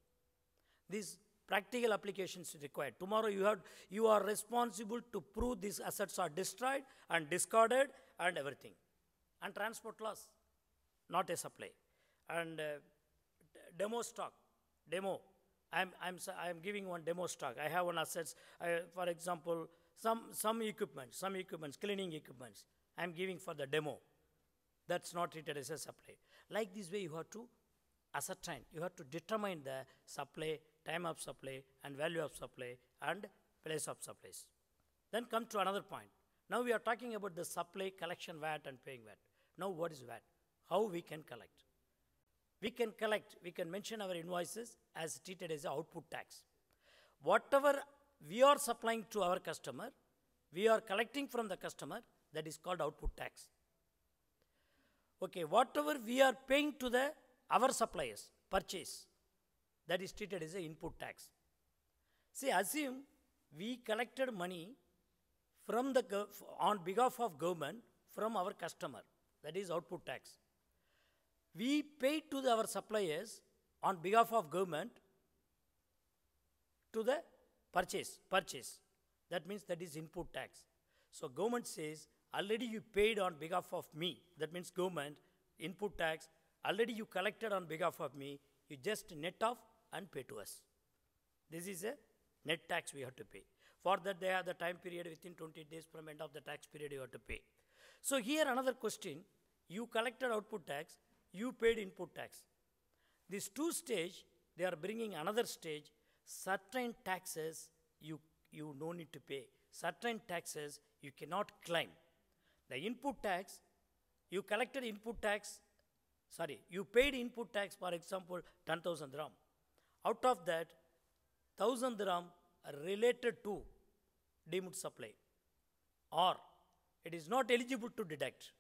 These practical applications required. Tomorrow you are responsible to prove these assets are destroyed and discarded and everything. And transport loss, not a supply. And demo stock, demo. I am giving one demo stock. I have one assets, for example, some equipments, cleaning equipments. I am giving for the demo. That's not treated as a supply. Like this way, you have to ascertain, you have to determine the supply, time of supply, and value of supply, and place of supplies. Then come to another point. Now we are talking about the supply, collection VAT, and paying VAT. Now what is VAT? How we can collect? We can mention our invoices as treated as output tax. Whatever we are supplying to our customer, we are collecting from the customer, that is called output tax. Okay, whatever we are paying to our suppliers, purchase, that is treated as an input tax. See, assume we collected money from on behalf of government from our customer, that is output tax. We paid to our suppliers on behalf of government to the purchase. That means that is input tax. So government says, already you paid on behalf of me. That means government, input tax, already you collected on behalf of me. You just net off and pay to us. This is a net tax we have to pay. For that, they have the time period within 20 days from end of the tax period you have to pay. So here another question, you collected output tax, you paid input tax. These two stage, they are bringing another stage, certain taxes you no need to pay. Certain taxes you cannot claim. The input tax, you collected input tax, you paid input tax, for example, 10,000 dirham. Out of that, 1,000 dirham are related to deemed supply, or it is not eligible to deduct.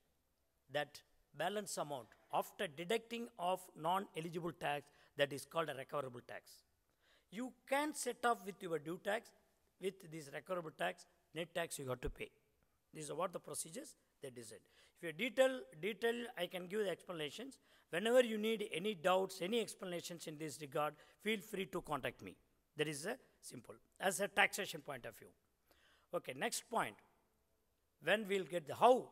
That balance amount, after deducting of non-eligible tax, that is called a recoverable tax. You can set off with your due tax, with this recoverable tax, net tax you have to pay. These are what the procedures they decide. If you detail, I can give the explanations. Whenever you need any doubts, any explanations in this regard, feel free to contact me. That is simple, as a taxation point of view. Okay, next point. When we'll get the how.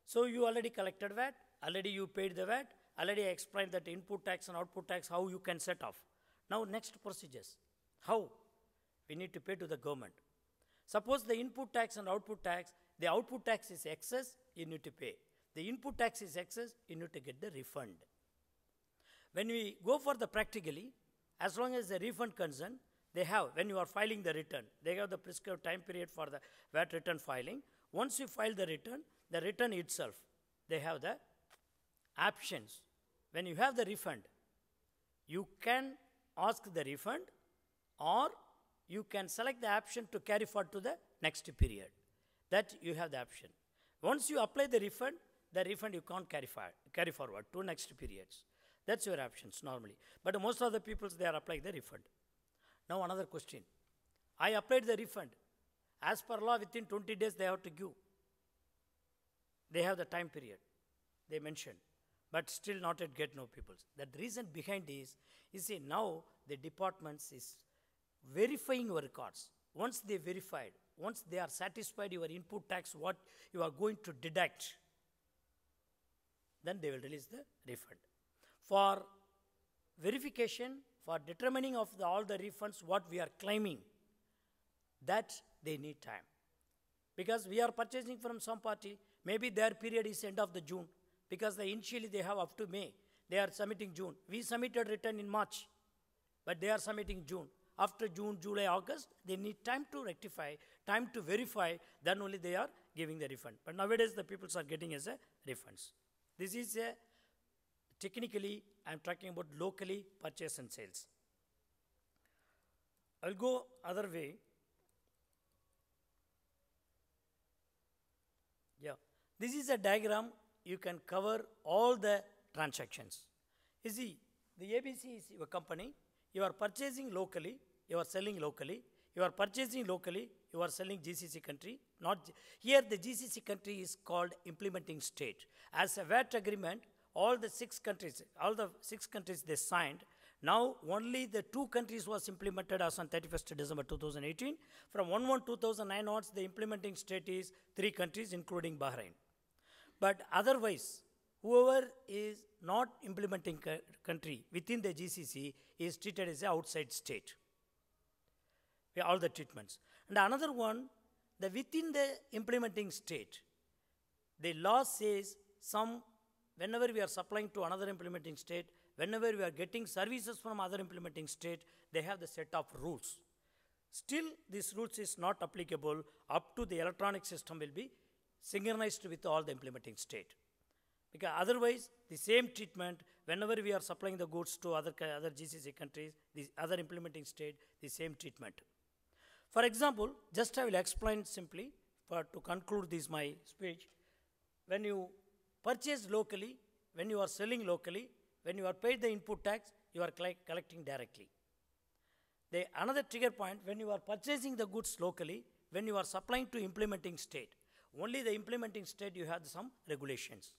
So you already collected VAT, already you paid the VAT, already I explained that input tax and output tax, how you can set off. Now next procedures. How? We need to pay to the government. Suppose the input tax and output tax, the output tax is excess, you need to pay. The input tax is excess, you need to get the refund. When we go for the practically, as long as the refund concern, they have, when you are filing the return, they have the prescribed time period for the VAT return filing. Once you file the return itself, they have the options. When you have the refund, you can ask the refund, or you can select the option to carry forward to the next period. That you have the option. Once you apply the refund you can't carry forward to next periods. That's your options normally. But most of the people, they are applying the refund. Now another question. I applied the refund. As per law, within 20 days they have to give. They have the time period. They mentioned. But still not yet get no people. The reason behind is, you see, now the departments is verifying your records. Once they verified, once they are satisfied your input tax, what you are going to deduct, then they will release the refund. For verification, for determining of all the refunds, what we are claiming, that they need time. Because we are purchasing from some party, maybe their period is end of the June, because initially they have up to May. They are submitting June. We submitted return in March, but they are submitting June. After June, July, August, they need time to rectify, time to verify, then only they are giving the refund. But nowadays the people are getting as a refunds. This is a, technically, I am talking about locally purchase and sales. I will go other way. Yeah, this is a diagram. You can cover all the transactions. You see, the ABC is your company. You are purchasing locally, you are selling locally. You are purchasing locally, you are selling GCC country. Here the GCC country is called implementing state. As a VAT agreement, all the six countries they signed. Now only the 2 countries was implemented as on 31st December 2018. From 1/1/2009 onwards, the implementing state is 3 countries including Bahrain. But otherwise, whoever is not implementing country within the GCC is treated as an outside state. All the treatments. And another one, within the implementing state, the law says whenever we are supplying to another implementing state, whenever we are getting services from other implementing state, they have the set of rules. Still, these rules is not applicable up to the electronic system will be synchronized with all the implementing state. Because otherwise, the same treatment, whenever we are supplying the goods to other GCC countries, the other implementing state, the same treatment. For example, just I will explain simply to conclude this my speech. When you purchase locally, when you are selling locally, when you are paid the input tax, you are collecting directly. Another trigger point, when you are purchasing the goods locally, when you are supplying to implementing state, only the implementing state you have some regulations.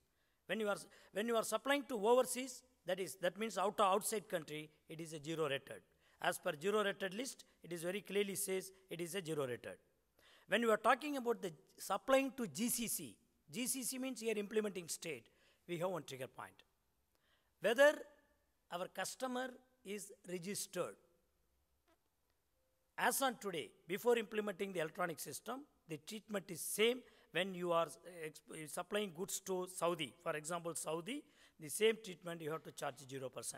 When you are supplying to overseas, that means outside country, it is a zero rated. As per zero rated list, it is very clearly says it is a zero rated. When you are talking about the supplying to GCC, GCC means here implementing state, we have one trigger point. Whether our customer is registered. As on today, before implementing the electronic system, the treatment is same when you are supplying goods to Saudi. For example, Saudi, the same treatment you have to charge 0%.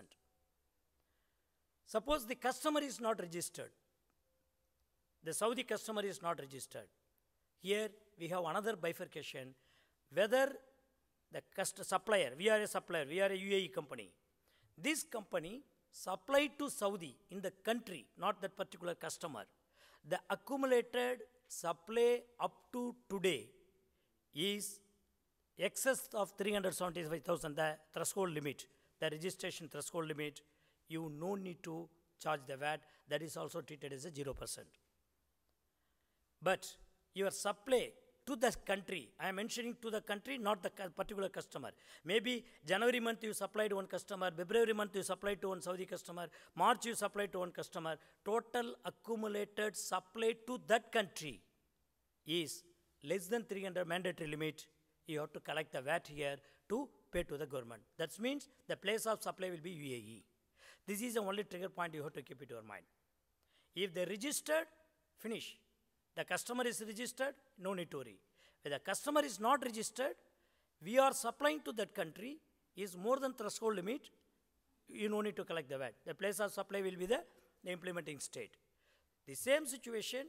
Suppose the customer is not registered. The Saudi customer is not registered. Here we have another bifurcation. Whether the supplier, we are a supplier, we are a UAE company. This company supplied to Saudi in the country, not that particular customer. The accumulated supply up to today is excess of 375,000, the threshold limit, the registration threshold limit. You no need to charge the VAT. That is also treated as a 0%. But your supply to the country, I am mentioning to the country, not the particular customer. Maybe January month you supplied one customer, February month you supplied to one Saudi customer, March you supplied to one customer. Total accumulated supply to that country is less than 300 mandatory limit. You have to collect the VAT here to pay to the government. That means the place of supply will be UAE. This is the only trigger point you have to keep it in your mind. If they registered, finish. The customer is registered, no need to worry. If the customer is not registered, we are supplying to that country is more than threshold limit, you no need to collect the VAT. The place of supply will be the implementing state. The same situation,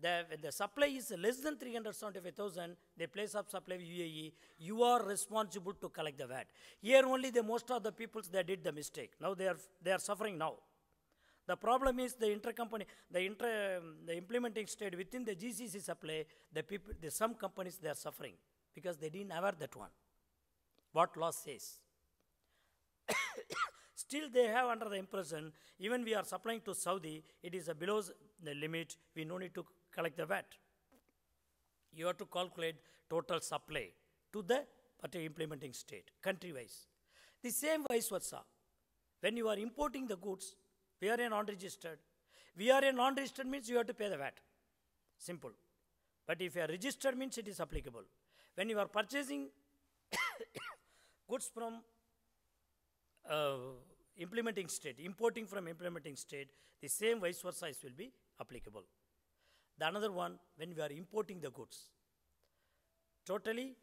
when the supply is less than 375,000, the place of supply UAE, you are responsible to collect the VAT. Here only most of the people, they did the mistake. Now they are suffering now. The problem is the intercompany, the implementing state within the GCC supply, some companies, they are suffering because they didn't have that one. What law says. Still they have under the impression, even we are supplying to Saudi, it is below the limit, we no need to collect the VAT. You have to calculate total supply to the particular implementing state, country-wise. The same vice versa. When you are importing the goods, we are a non-registered. We are a non-registered means you have to pay the VAT. Simple. But if you are registered means it is applicable. When you are purchasing goods from implementing state, importing from implementing state, the same vice versa will be applicable. The another one, when we are importing the goods, totally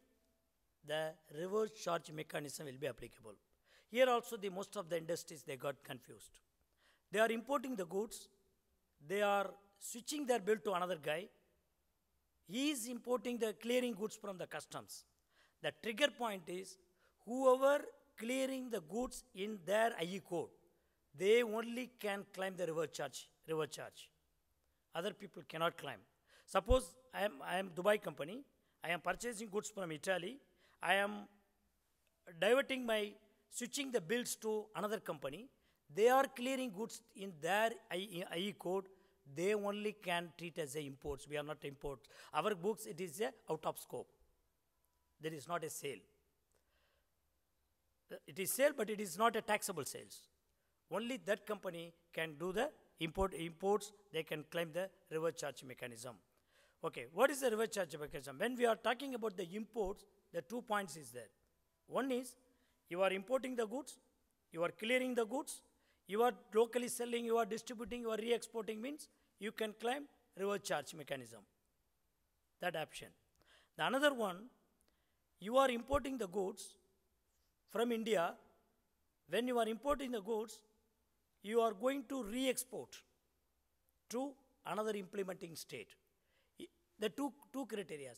the reverse charge mechanism will be applicable. Here also most of the industries, they got confused. They are importing the goods, they are switching their bill to another guy. He is importing the clearing goods from the customs. The trigger point is whoever clearing the goods in their IE code, they only can claim the reverse charge. Other people cannot claim. Suppose I am Dubai company, I am purchasing goods from Italy, I am switching the bills to another company, they are clearing goods in their IE code, they only can treat as imports. We are not imports. Our books, it is out of scope. There is not a sale. It is sale, but it is not a taxable sales. Only that company can do the imports, they can claim the reverse charge mechanism. Okay, what is the reverse charge mechanism? When we are talking about the imports, the 2 points is there. One is, you are importing the goods, you are clearing the goods, you are locally selling, you are distributing, you are re-exporting means you can claim reverse charge mechanism. That option. The another one, you are importing the goods from India. When you are importing the goods, you are going to re-export to another implementing state. The two criteria.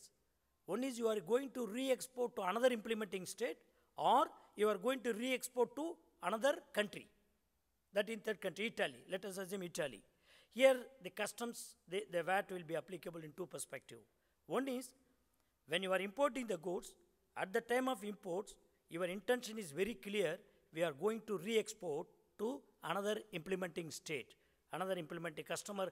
One is you are going to re-export to another implementing state, or you are going to re-export to another country. That in third country, Italy. Let us assume Italy. Here, the customs, the VAT will be applicable in two perspectives. One is, when you are importing the goods, at the time of imports, your intention is very clear. We are going to re-export to another implementing state. Another implementing customer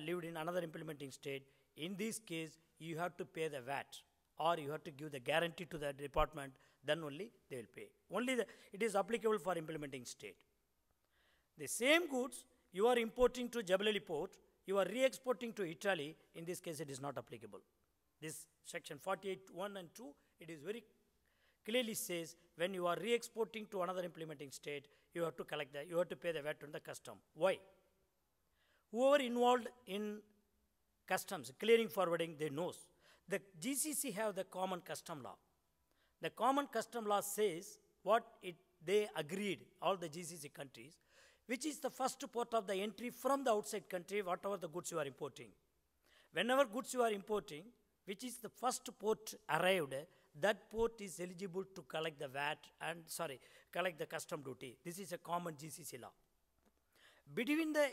lived in another implementing state. In this case, you have to pay the VAT, or you have to give the guarantee to the department, then only they will pay. It is applicable for implementing state. The same goods you are importing to Jebel port, you are re-exporting to Italy, in this case it is not applicable. This section 48(1) and 2, it is very clearly says when you are re-exporting to another implementing state, you have to you have to pay the VAT on the custom. Why? Whoever involved in customs, clearing, forwarding, they knows. The GCC have the common custom law. The common custom law says what they agreed, all the GCC countries, which is the first port of the entry from the outside country, whatever the goods you are importing. Whenever goods you are importing, which is the first port arrived, that port is eligible to collect the VAT and, collect the custom duty. This is a common GCC law. Between the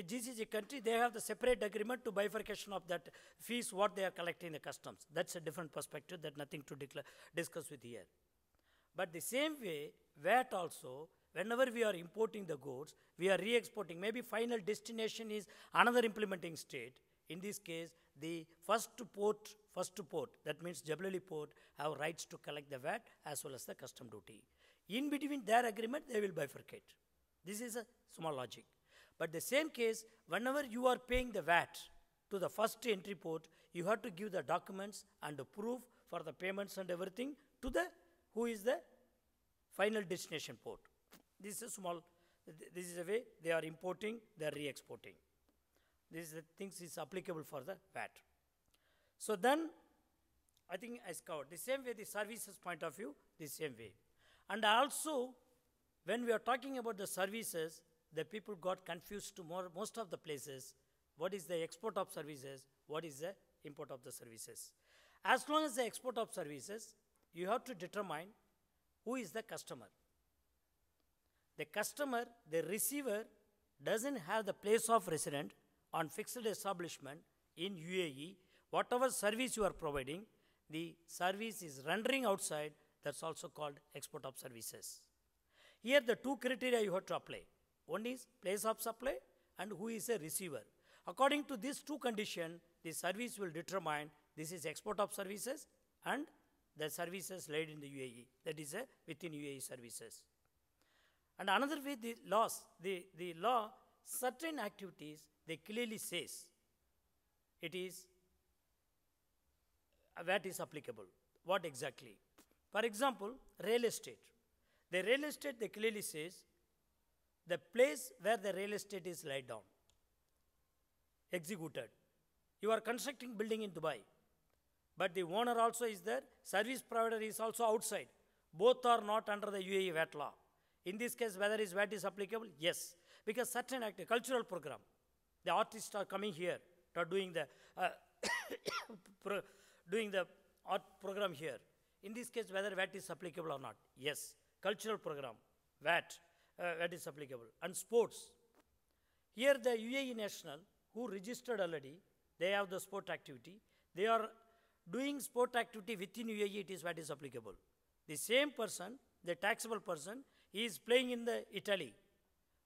GCC country, they have the separate agreement to bifurcation of that fees, what they are collecting the customs. That's a different perspective, that nothing to discuss with here. But the same way, VAT also, whenever we are importing the goods, we are re-exporting. Maybe final destination is another implementing state. In this case, the first port, that means Jebel port, have rights to collect the VAT as well as the custom duty. In between their agreement, they will bifurcate. This is a small logic. But the same case, whenever you are paying the VAT to the first entry port, you have to give the documents and the proof for the payments and everything to who is the final destination port. This is a small This is the way they are importing, they are re-exporting. This is the things is applicable for the VAT. So then, I think as covered, the same way the services point of view, the same way. And also, when we are talking about the services, the people got confused to most of the places. What is the export of services? What is the import of the services? As long as the export of services, you have to determine who is the customer. The customer, the receiver, doesn't have the place of resident on fixed establishment in UAE. Whatever service you are providing, the service is rendering outside, that's also called export of services. Here the two criteria you have to apply. One is place of supply and who is a receiver. According to these two conditions, the service will determine this is export of services and the services laid in the UAE, that is within UAE services. And another way the laws, the law, certain activities, they clearly says it is VAT is applicable. What exactly? For example, real estate. The real estate, they clearly says the place where the real estate is laid down, executed. You are constructing building in Dubai, but the owner also is there, service provider is also outside. Both are not under the UAE VAT law. In this case, whether is VAT is applicable? Yes, because certain cultural program, the artists are coming here, are doing the doing the art program here. In this case, whether VAT is applicable or not? Yes, cultural program, VAT is applicable. And sports. Here the UAE national who registered already, they have the sport activity. They are doing sport activity within UAE, it is VAT is applicable. The same person, the taxable person, he is playing in the Italy.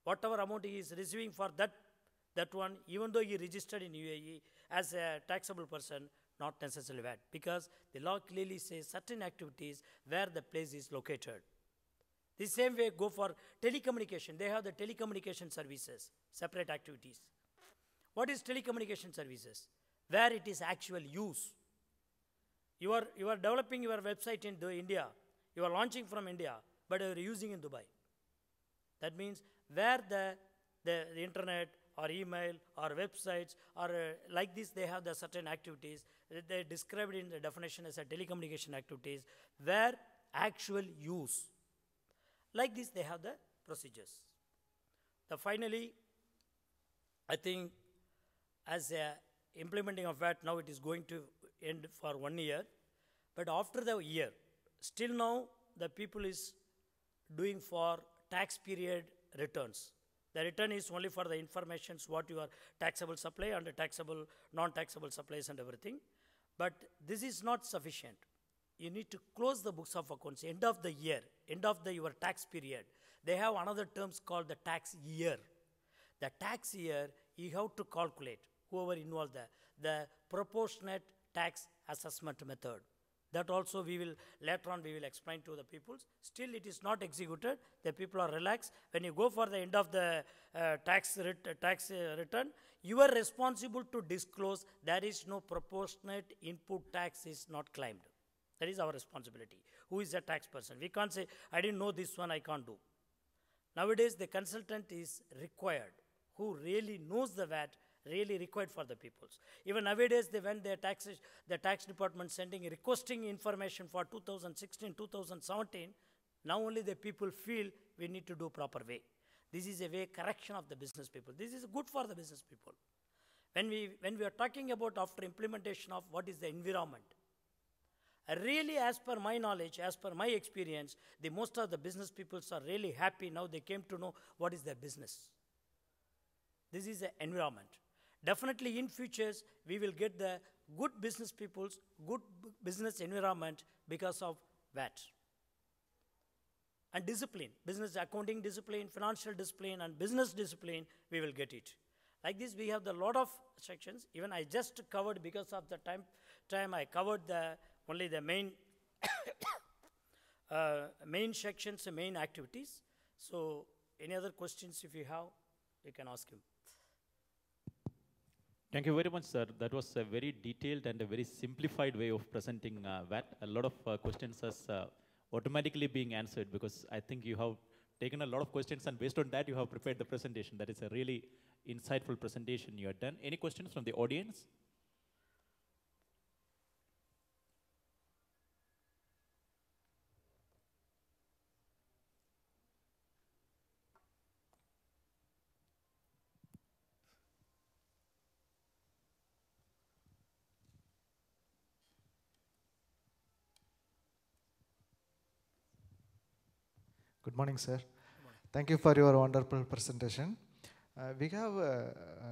Whatever amount he is receiving for that one, even though he registered in UAE as a taxable person, not necessarily VAT, because the law clearly says certain activities where the place is located. The same way go for telecommunication. They have the telecommunication services, separate activities. What is telecommunication services? Where it is actual use. You are developing your website in India. You are launching from India, but you are using in Dubai. That means where the internet or email or websites or like this, they have the certain activities. They described in the definition as a telecommunication activities where actual use. Like this, they have the procedures. Finally, I think as a implementing of VAT, now it is going to end for 1 year. But after the year, still now the people is doing for tax period returns. The return is only for the information, what your taxable supply and the taxable, non-taxable supplies and everything. But this is not sufficient. You need to close the books of accounts, end of the year, end of your tax period. They have another terms called the tax year. The tax year, you have to calculate, whoever involved the proportionate tax assessment method. That also later on we will explain to the people. Still it is not executed. The people are relaxed. When you go for the end of the tax return, you are responsible to disclose there is no proportionate input tax is not claimed. That is our responsibility. Who is a tax person? We can't say, I didn't know this one, I can't do. Nowadays the consultant is required, who really knows the VAT, really required for the peoples. Even nowadays, when the tax department requesting information for 2016, 2017, now only the people feel we need to do proper way. This is a way correction of the business people. This is good for the business people. When we are talking about after implementation of what is the environment, really as per my knowledge, as per my experience, most of the business peoples are really happy now they came to know what is their business. This is the environment. Definitely in futures, we will get the good business peoples, good business environment because of VAT. And discipline, business accounting discipline, financial discipline, and business discipline, we will get it. Like this, we have a lot of sections. Even I just covered, because of the time I covered only the main, main sections, main activities. So any other questions if you have, you can ask him. Thank you very much, sir. That was a very detailed and a very simplified way of presenting VAT. A lot of questions are automatically being answered, because I think you have taken a lot of questions, and based on that, you have prepared the presentation. That is a really insightful presentation you have done. Any questions from the audience? Good morning, sir. Thank you for your wonderful presentation. We have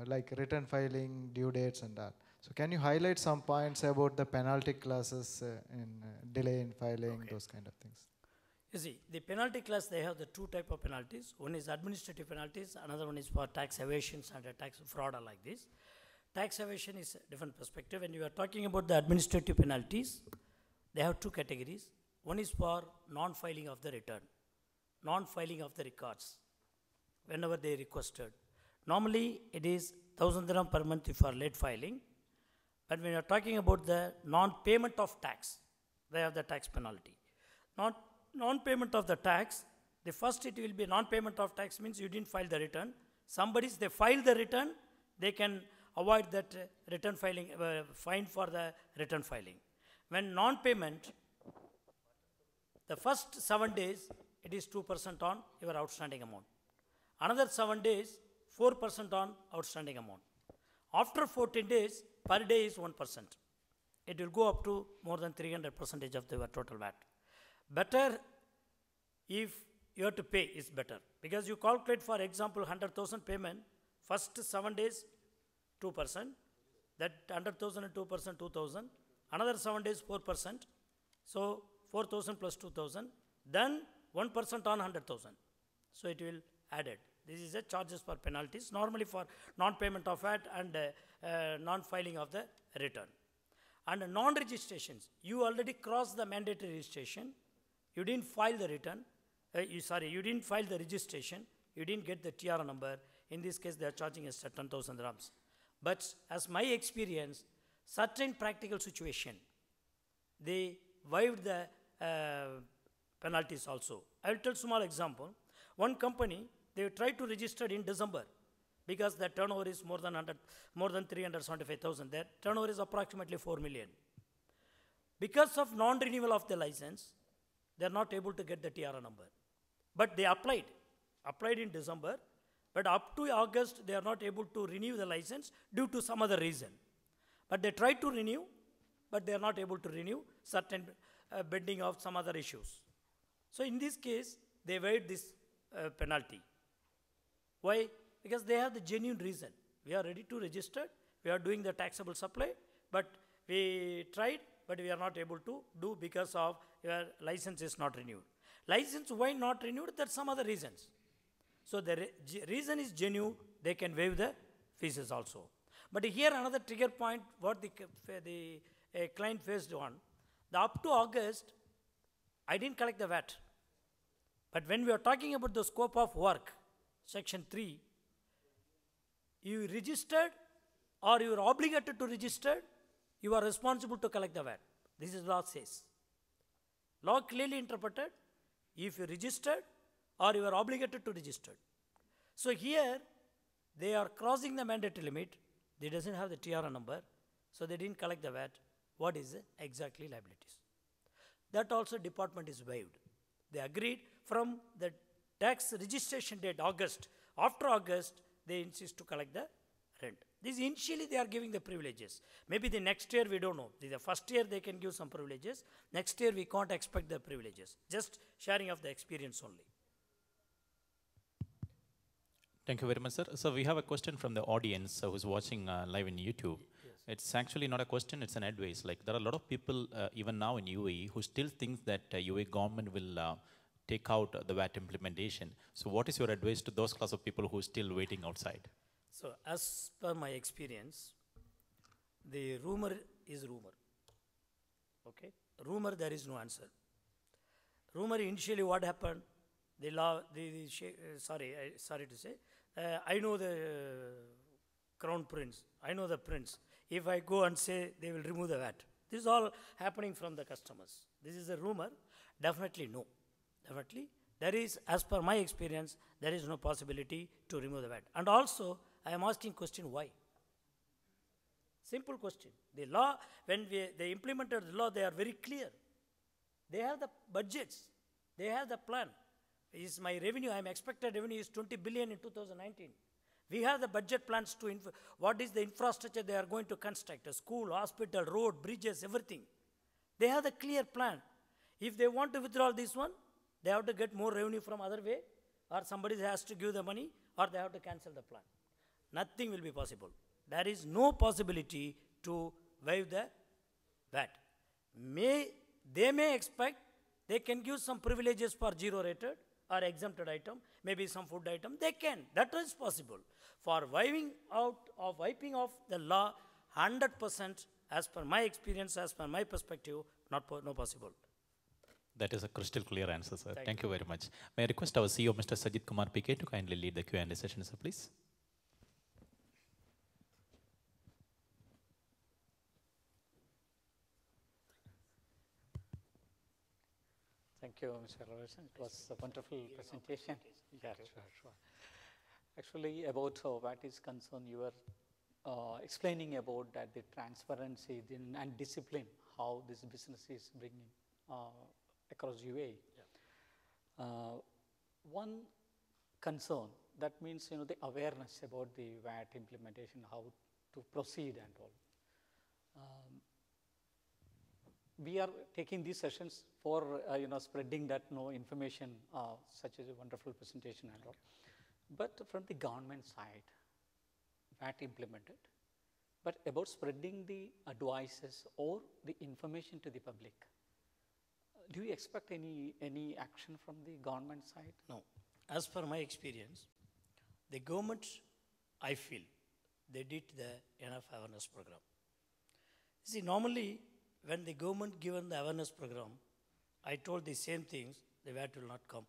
like return filing, due dates and all. So can you highlight some points about the penalty clauses in delay in filing, those kind of things? You see, the penalty class, they have the two type of penalties. One is administrative penalties, another one is for tax evasions and tax fraud or like this. Tax evasion is a different perspective. When you are talking about the administrative penalties, they have two categories. One is for non-filing of the return, non-filing of the records, whenever they requested. Normally, it is 1,000 dirham per month for late filing. But when you are talking about the non-payment of tax, they have the tax penalty. Non-payment of the tax, the first it will be non-payment of tax means you didn't file the return. They file the return, they can avoid that return filing, fine for the return filing. When non-payment, the first 7 days, it is 2% on your outstanding amount. Another 7 days, 4% on outstanding amount. After 14 days, per day is 1%. It will go up to more than 300% of the total VAT. Better if you have to pay is better, because you calculate, for example, 100,000 payment, first 7 days, 2%, that 100,000 and 2%, 2,000, another 7 days, 4%, so 4,000 plus 2,000, then 1% on 100,000. So it will added. This is the charges for penalties, normally for non-payment of VAT and non-filing of the return. And non-registrations, you already crossed the mandatory registration, you didn't file the return, you didn't file the registration, you didn't get the TR number. In this case, they are charging us 10,000 dirhams. But as my experience, certain practical situation, they waived the penalties also. I will tell small example. One company, they tried to register in December because their turnover is more than 375,000. Their turnover is approximately 4 million. Because of non-renewal of the license, they are not able to get the TR number. But they applied in December, but up to August, they are not able to renew the license due to some other reason. But they tried to renew, but they are not able to renew, certain bending of some other issues. So in this case, they waived this penalty. Why? Because they have the genuine reason. We are ready to register, we are doing the taxable supply, but we tried, but we are not able to do because of your license is not renewed. License, why not renewed? There are some other reasons. So the reason is genuine, they can waive the fees also. But here another trigger point, what the client faced on, up to August, I didn't collect the VAT. But when we are talking about the scope of work, section 3, you registered or you are obligated to register, you are responsible to collect the VAT. This is law says. Law clearly interpreted, if you registered or you are obligated to register. So here, they are crossing the mandatory limit, they doesn't have the TR number, so they didn't collect the VAT. What is exactly liabilities? That also department is waived. They agreed from the tax registration date, August. After August, they insist to collect the rent. This initially they are giving the privileges. Maybe the next year we don't know. The first year they can give some privileges. Next year we can't expect the privileges. Just sharing of the experience only. Thank you very much, sir. So we have a question from the audience who is watching live in YouTube. Yes. It's actually not a question, it's an advice. Like there are a lot of people, even now in UAE, who still think that UAE government will take out the VAT implementation. So what is your advice to those class of people who are still waiting outside? So as per my experience, the rumor is rumor. Okay? Rumor, there is no answer. Rumor, initially what happened, the law, sorry to say, I know the crown prince, I know the prince. If I go and say they will remove the VAT, this is all happening from the customers. This is a rumor. Definitely no. Definitely There is, as per my experience, there is no possibility to remove the VAT. And also, I am asking question why. Simple question. The law, when they implemented the law, they are very clear. They have the budgets. They have the plan. Is my revenue, I am expected revenue is 20 billion in 2019. We have the budget plans to, what is the infrastructure they are going to construct, a school, hospital, road, bridges, everything. They have the clear plan. If they want to withdraw this one, they have to get more revenue from other way, or somebody has to give the money, or they have to cancel the plan. Nothing will be possible. There is no possibility to waive the VAT. They may expect they can give some privileges for zero rated or exempted item, maybe some food item, they can. That is possible. For wiping off the law 100%, as per my experience, as per my perspective, no possible. That is a crystal clear answer, sir. Thank you very much. May I request our CEO, Mr. Sajid Kumar PK, to kindly lead the Q&A session, sir, please. Thank you, Mr. Robertson. It was a wonderful presentation. Yeah, sure. Actually, about what is concerned, you were explaining about that the transparency and discipline, how this business is bringing across UAE. Yeah. One concern, that means the awareness about the VAT implementation, how to proceed and all. We are taking these sessions for spreading that information, such as a wonderful presentation and all. But from the government side, VAT implemented, but about spreading the advices or the information to the public. Do you expect any action from the government side? No. As per my experience, the government, I feel, they did the enough awareness program. See, normally, when the government given the awareness program, I told the same things, the VAT will not come.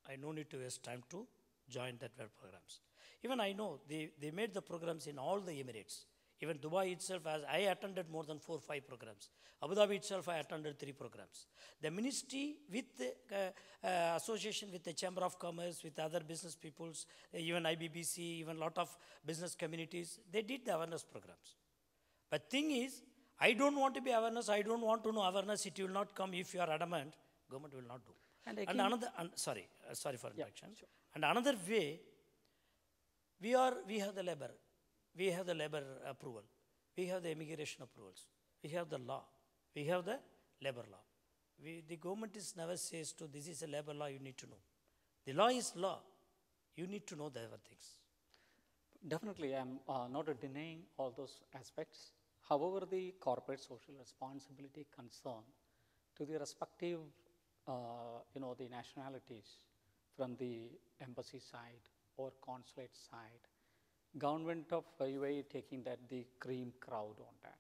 I no need to waste time to join that VAT programs. Even I know they made the programs in all the Emirates. Even Dubai itself, as I attended more than 4 or 5 programs. Abu Dhabi itself, I attended 3 programs. The ministry with the association with the Chamber of Commerce, with other business peoples, even IBBC, even lot of business communities, they did the awareness programs. But thing is, I don't want to be awareness, I don't want to know awareness, it will not come if you are adamant, government will not do. And another, sorry for interruption. Sure. And another way, we have the labor approval, we have the immigration approvals, we have the law, we have the labor law. The government is never says to this is a labor law, you need to know. The law is law, you need to know the other things. Definitely, I am not denying all those aspects. However, the corporate social responsibility concern to the respective, the nationalities from the embassy side or consulate side, government of UAE taking that the cream crowd on that.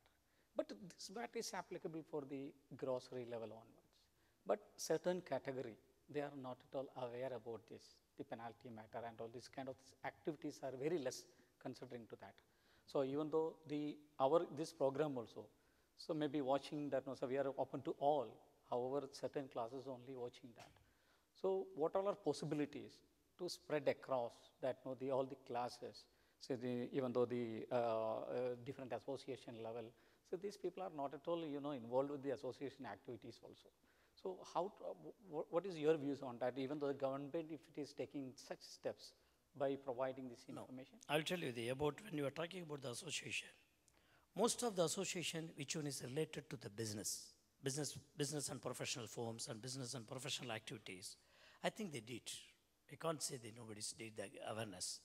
But this VAT is applicable for the grocery level onwards. But certain category, they are not at all aware about this, the penalty matter and all these kind of activities are very less considering to that. So even though this program also, so maybe watching that, so we are open to all, however, certain classes only watching that. So what all are possibilities to spread across that, all the classes, so even though the different association level, so these people are not at all, involved with the association activities also. So what is your views on that, even though the government, if it is taking such steps, by providing this information? No, I'll tell you about when you are talking about the association, most of the association which one is related to the business and professional firms and business and professional activities, I think they did. I can't say that nobody did the awareness.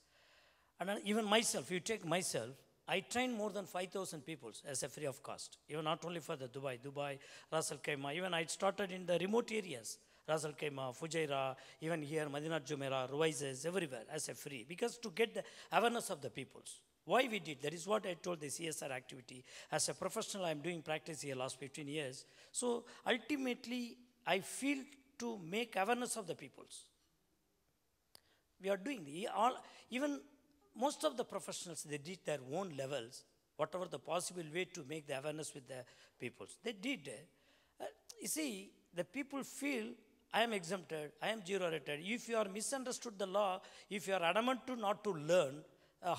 And even myself, you take myself, I train more than 5,000 people as a free of cost, even not only for the Dubai, Ras Al Khaimah, even I started in the remote areas. Ras Al Khaimah, Fujairah, even here, Madinat Jumeirah, Ruwaizes, everywhere as a free, because to get the awareness of the peoples. Why we did, that is what I told the CSR activity. As a professional, I'm doing practice here last 15 years. So ultimately, I feel to make awareness of the peoples. We are doing even most of the professionals, they did their own levels, whatever the possible way to make the awareness with the peoples. They did. You see, the people feel, I am exempted, I am zero rated. If you are misunderstood the law, if you are adamant to not to learn,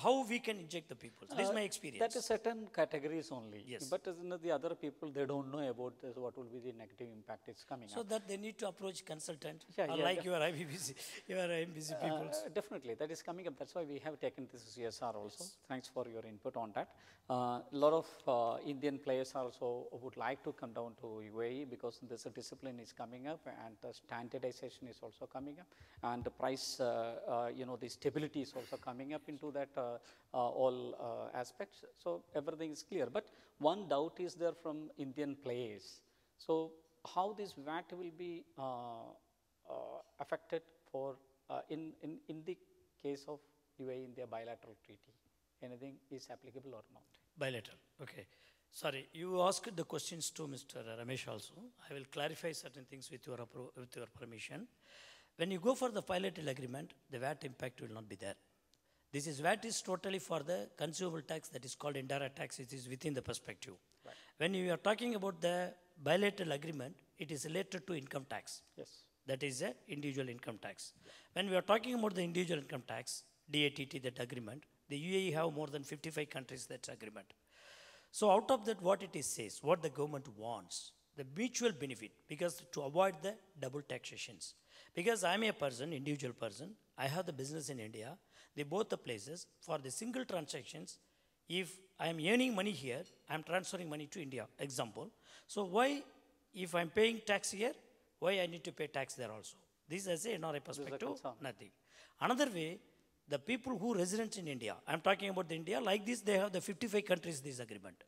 how we can inject the people? This is my experience. That is certain categories only. Yes. But the other people, they don't know about this, what will be the negative impact it's coming So up. that they need to approach consultant, Yeah, like your IBBC, your IBBC people. Definitely, that is coming up. That's why we have taken this CSR also. Thanks for your input on that. A lot of Indian players also would like to come down to UAE because this discipline is coming up and the standardization is also coming up, and the price, the stability is also coming up into that all aspects. So everything is clear. But one doubt is there from Indian players. So how this VAT will be affected for in the case of UAE-India bilateral treaty? Anything is applicable or not? Bilateral, okay. Sorry, you asked the questions to Mr. Ramesh also. I will clarify certain things with your permission. When you go for the bilateral agreement, the VAT impact will not be there. This is VAT is totally for the consumable tax that is called indirect tax. It is within the perspective. Right. When you are talking about the bilateral agreement, it is related to income tax. Yes. That is a individual income tax. Yeah. When we are talking about the individual income tax, DATT, that agreement, the UAE have more than 55 countries that agreement. So out of that, what it says, what the government wants, the mutual benefit, because to avoid the double taxations. Because I am a person, individual person, I have the business in India, both the places, for the single transactions, if I am earning money here, I am transferring money to India, example. So why, if I am paying tax here, why I need to pay tax there also? This is a NRI perspective, nothing. Another way, the people who resident in India, I am talking about the India, like this, they have the 55 countries, this agreement.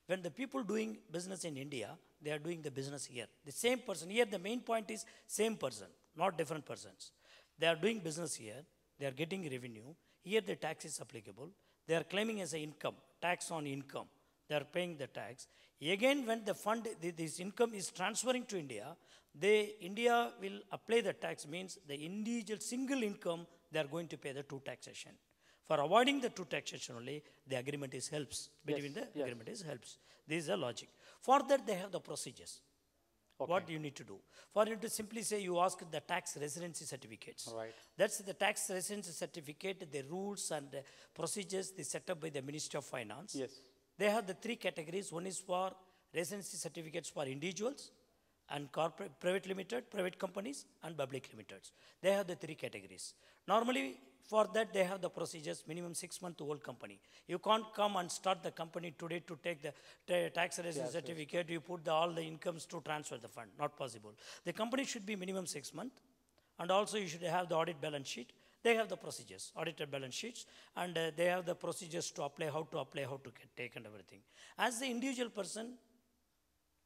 When the people doing business in India, they are doing the business here. The same person, here the main point is same person, not different persons. They are doing business here, they are getting revenue, here the tax is applicable, they are claiming as an income, tax on income, they are paying the tax. Again, when the fund, this income is transferring to India, India will apply the tax, means the individual single income, they are going to pay the two taxation. For avoiding the two taxation only, the agreement is helps, between the agreement is helps. This is the logic. For that, they have the procedures. Okay. What you need to do? For you to simply say, you ask the tax residency certificates. Right. That's the tax residency certificate, the rules and the procedures they set up by the Ministry of Finance. Yes. They have the three categories. One is for residency certificates for individuals and corporate, private limited, private companies and public limiteds. They have the three categories. Normally, for that, they have the procedures, minimum 6-month-old company. You can't come and start the company today to take the tax residency certificate. You put all the incomes to transfer the fund. Not possible. The company should be minimum 6 months. And also, you should have the audit balance sheet. They have the procedures, audited balance sheets. And they have the procedures to apply, how to take and everything. As the individual person,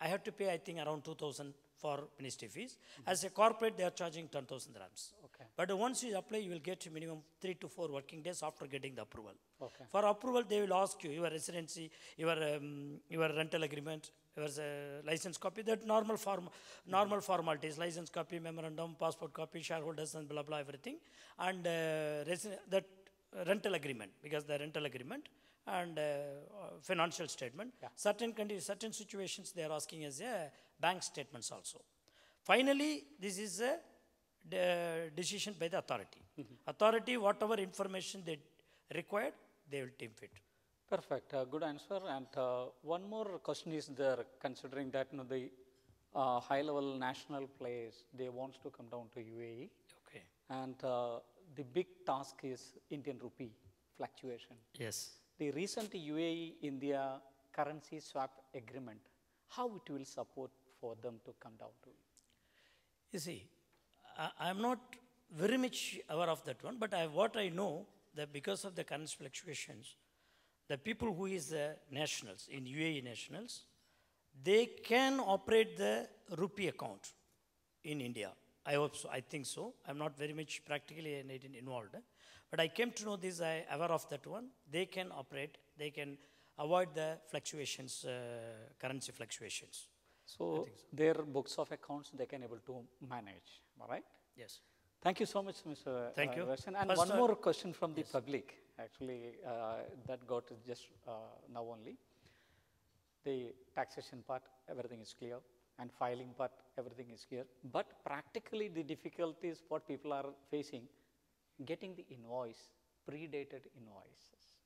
I have to pay, I think, around 2,000 for ministry fees. As a corporate, they are charging 10,000 dirhams. Okay. But once you apply, you will get minimum 3 to 4 working days after getting the approval. Okay. For approval, they will ask you your residency, your rental agreement, your license copy, that normal formalities, license copy, memorandum, passport copy, shareholders and blah, blah, everything. And that rental agreement, because the rental agreement and financial statement. Yeah. Certain situations they are asking as bank statements also. Finally, this is a decision by the authority. Authority, whatever information they required, they will deem fit. Perfect. Good answer. And one more question is there, considering that the high-level national players, they want to come down to UAE. Okay. And the big task is Indian rupee fluctuation. Yes. The recent UAE-India currency swap agreement, how it will support for them to come down to? You see, I am not very much aware of that one, but what I know, that because of the currency fluctuations, the people who is nationals, in UAE nationals, they can operate the rupee account in India. I hope so, I think so. I'm not very much practically involved. But I came to know this, I am aware of that one. They can operate, they can avoid the fluctuations, currency fluctuations. So their books of accounts, they can able to manage, all right? Yes. Thank you so much, Mr. Thank you. Varshan. And one more question from the public, actually, that got just now only. The taxation part, everything is clear. and filing part, everything is here. But practically the difficulties what people are facing, getting the invoice, predated invoices.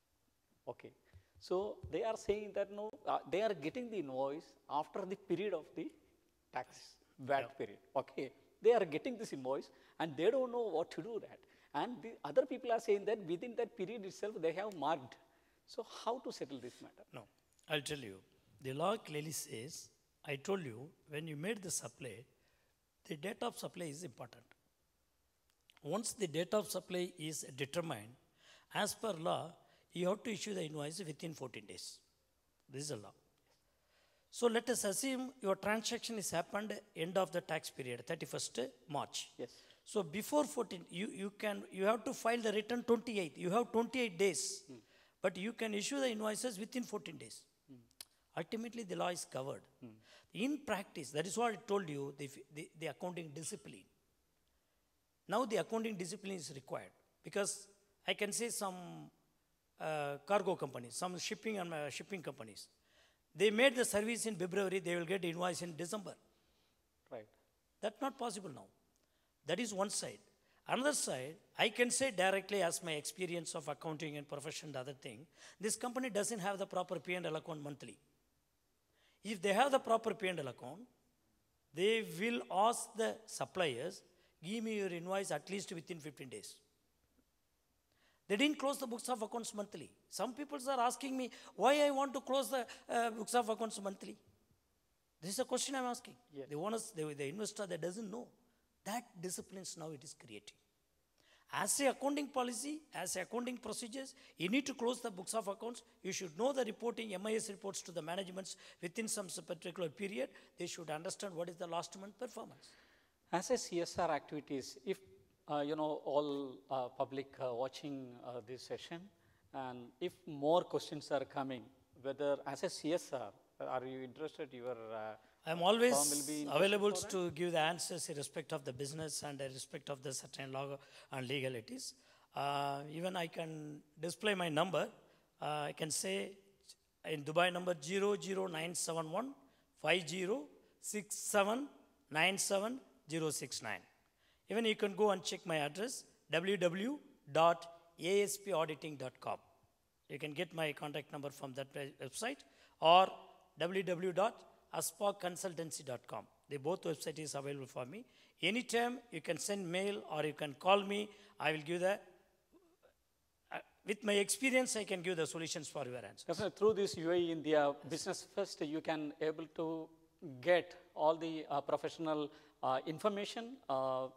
Okay. So they are saying that no, they are getting the invoice after the period of the tax VAT period. Okay. They are getting this invoice and they don't know what to do that. And the other people are saying that within that period itself they have marked. So how to settle this matter? No, I'll tell you. The law clearly says, I told you, when you made the supply, the date of supply is important. Once the date of supply is determined, as per law, you have to issue the invoice within 14 days. This is the law. So let us assume your transaction is happened end of the tax period, 31st March. Yes. So before 14, you have to file the return 28. You have 28 days, but you can issue the invoices within 14 days. Ultimately, the law is covered. In practice, that is what I told you, the accounting discipline. Now the accounting discipline is required because I can say some cargo companies, some shipping companies, they made the service in February, they will get invoice in December. Right. That's not possible now. That is one side. Another side, I can say directly as my experience of accounting and profession, the other thing, this company doesn't have the proper P&L account monthly. If they have the proper P&L account, they will ask the suppliers, give me your invoice at least within 15 days. They didn't close the books of accounts monthly. Some people are asking me, why I want to close the books of accounts monthly? This is a question I'm asking. Yes. The investor that doesn't know. That disciplines now it is creating. As a accounting policy, as a accounting procedures, you need to close the books of accounts. You should know the reporting, MIS reports to the managements within some particular period. They should understand what is the last month performance. As a CSR activities, if all public watching this session, and if more questions are coming, whether as a CSR, are you interested? I'm always available to give the answers irrespective of the business and irrespective of the certain law and legalities. Even I can display my number. I can say in Dubai number 00971 506797 Even you can go and check my address www.aspauditing.com. You can get my contact number from that website or www.aspauconsultancy.com. The both website is available for me. Anytime you can send mail or you can call me. I will give the, with my experience, I can give the solutions for your answers. Definitely through this UAE-India Business Fest, you can able to get all the professional information.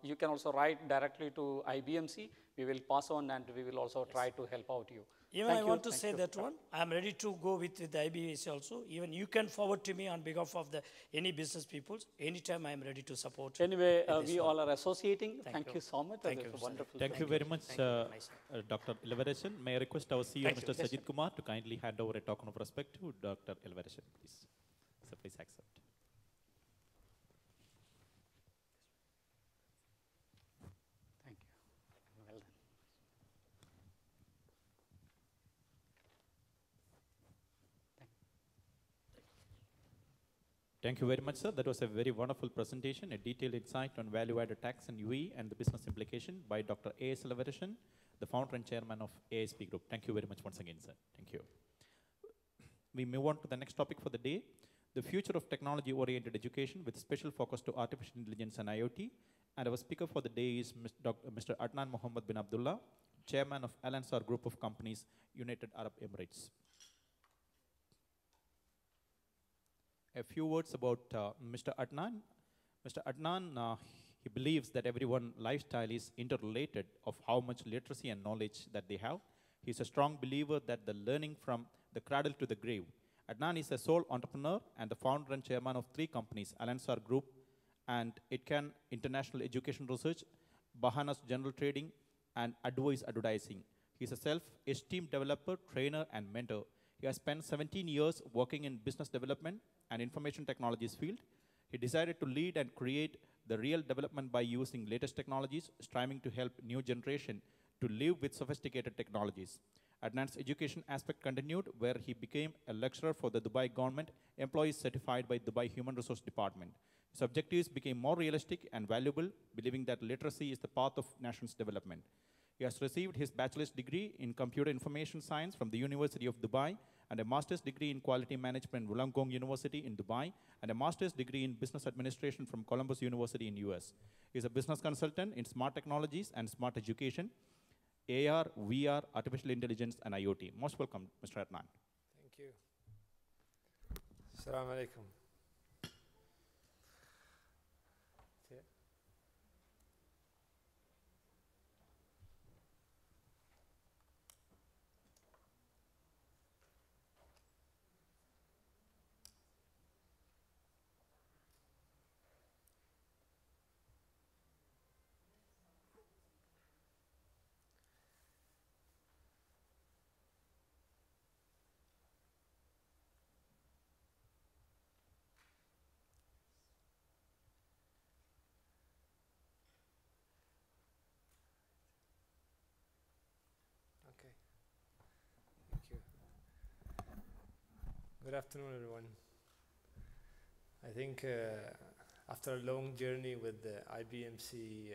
You can also write directly to IBMC. We will pass on and we will also try to help out you. Even I want to say that one, I am ready to go with the IBMC also. Even you can forward to me on behalf of any business people. Anytime I am ready to support. Anyway, we all are associating. Thank you so much. Thank you. Wonderful. Thank you very much, Dr. Elvaration. May I request our CEO, Mr. Sajid Kumar, to kindly hand over a token of respect to Dr. Elvaration, please. So please accept. Thank you. Well done. Thank you very much, sir. That was a very wonderful presentation, a detailed insight on value-added tax in UAE and the business implication by Dr. A.S. Elvaration, the founder and chairman of ASP Group. Thank you very much once again, sir. Thank you. We move on to the next topic for the day, the future of technology-oriented education with special focus to artificial intelligence and IoT. And our speaker for the day is Mr. Adnan Mohammed bin Abdullah, chairman of Al Ansar Group of Companies, United Arab Emirates. A few words about Mr. Adnan. Mr. Adnan, he believes that everyone's lifestyle is interrelated of how much literacy and knowledge that they have. He's a strong believer that the learning from the cradle to the grave. Adnan is a sole entrepreneur and the founder and chairman of 3 companies, Al Ansar Group and ITCAN International Education Research, Bahanas General Trading, and Advice Advertising. He's a self-esteemed developer, trainer, and mentor. He has spent 17 years working in business development and information technologies field. He decided to lead and create the real development by using latest technologies, striving to help new generation to live with sophisticated technologies. Adnan's education aspect continued, where he became a lecturer for the Dubai government, employees certified by Dubai Human Resource Department. His objectives became more realistic and valuable, believing that literacy is the path of nation's development. He has received his bachelor's degree in computer information science from the University of Dubai, and a master's degree in quality management from Wollongong University in Dubai, and a master's degree in business administration from Columbus University in US. He is a business consultant in smart technologies and smart education, AR, VR, artificial intelligence, and IoT. Most welcome, Mr. Adnan. Thank you. Assalamu alaikum. Okay. Thank you. Good afternoon, everyone. I think after a long journey with the IBMC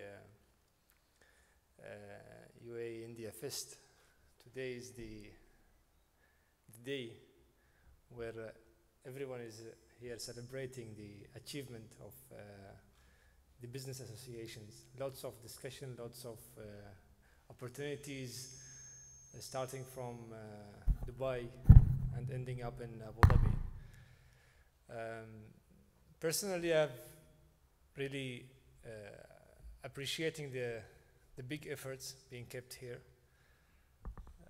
UAE-INDIA Fest, today is the day where everyone is here celebrating the achievement of the business associations. Lots of discussion, lots of opportunities, starting from Dubai and ending up in Abu Dhabi. Personally, I've really appreciating the big efforts being kept here.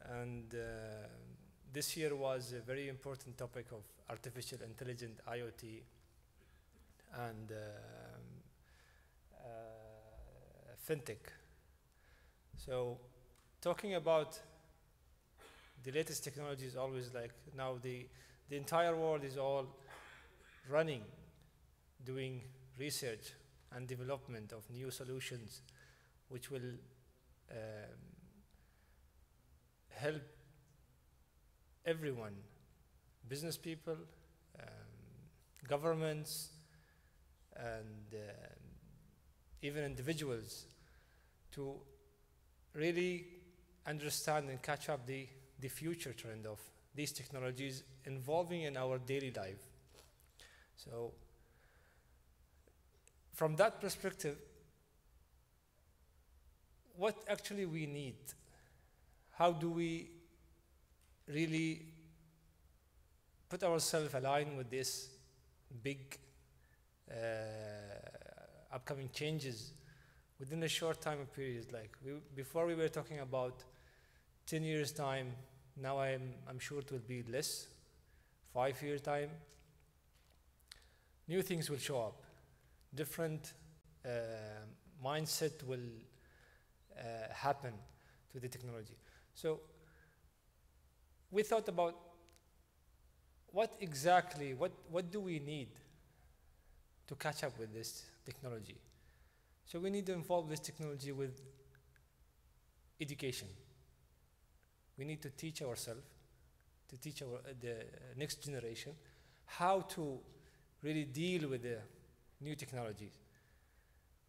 And this year was a very important topic of artificial intelligence, IoT, and fintech. So talking about the latest technology is always like now the entire world is all running, doing research and development of new solutions which will help everyone, business people, governments, and even individuals to really understand and catch up the future trend of these technologies involving in our daily life. So from that perspective, what actually we need? How do we really put ourselves aligned with this big upcoming changes within a short time period? Like before we were talking about 10 years time, now I'm sure it will be less, 5 years time. New things will show up, different mindset will happen to the technology. So we thought about what exactly, what do we need to catch up with this technology? So we need to involve this technology with education. We need to teach ourselves, to teach the next generation how to really deal with the new technologies.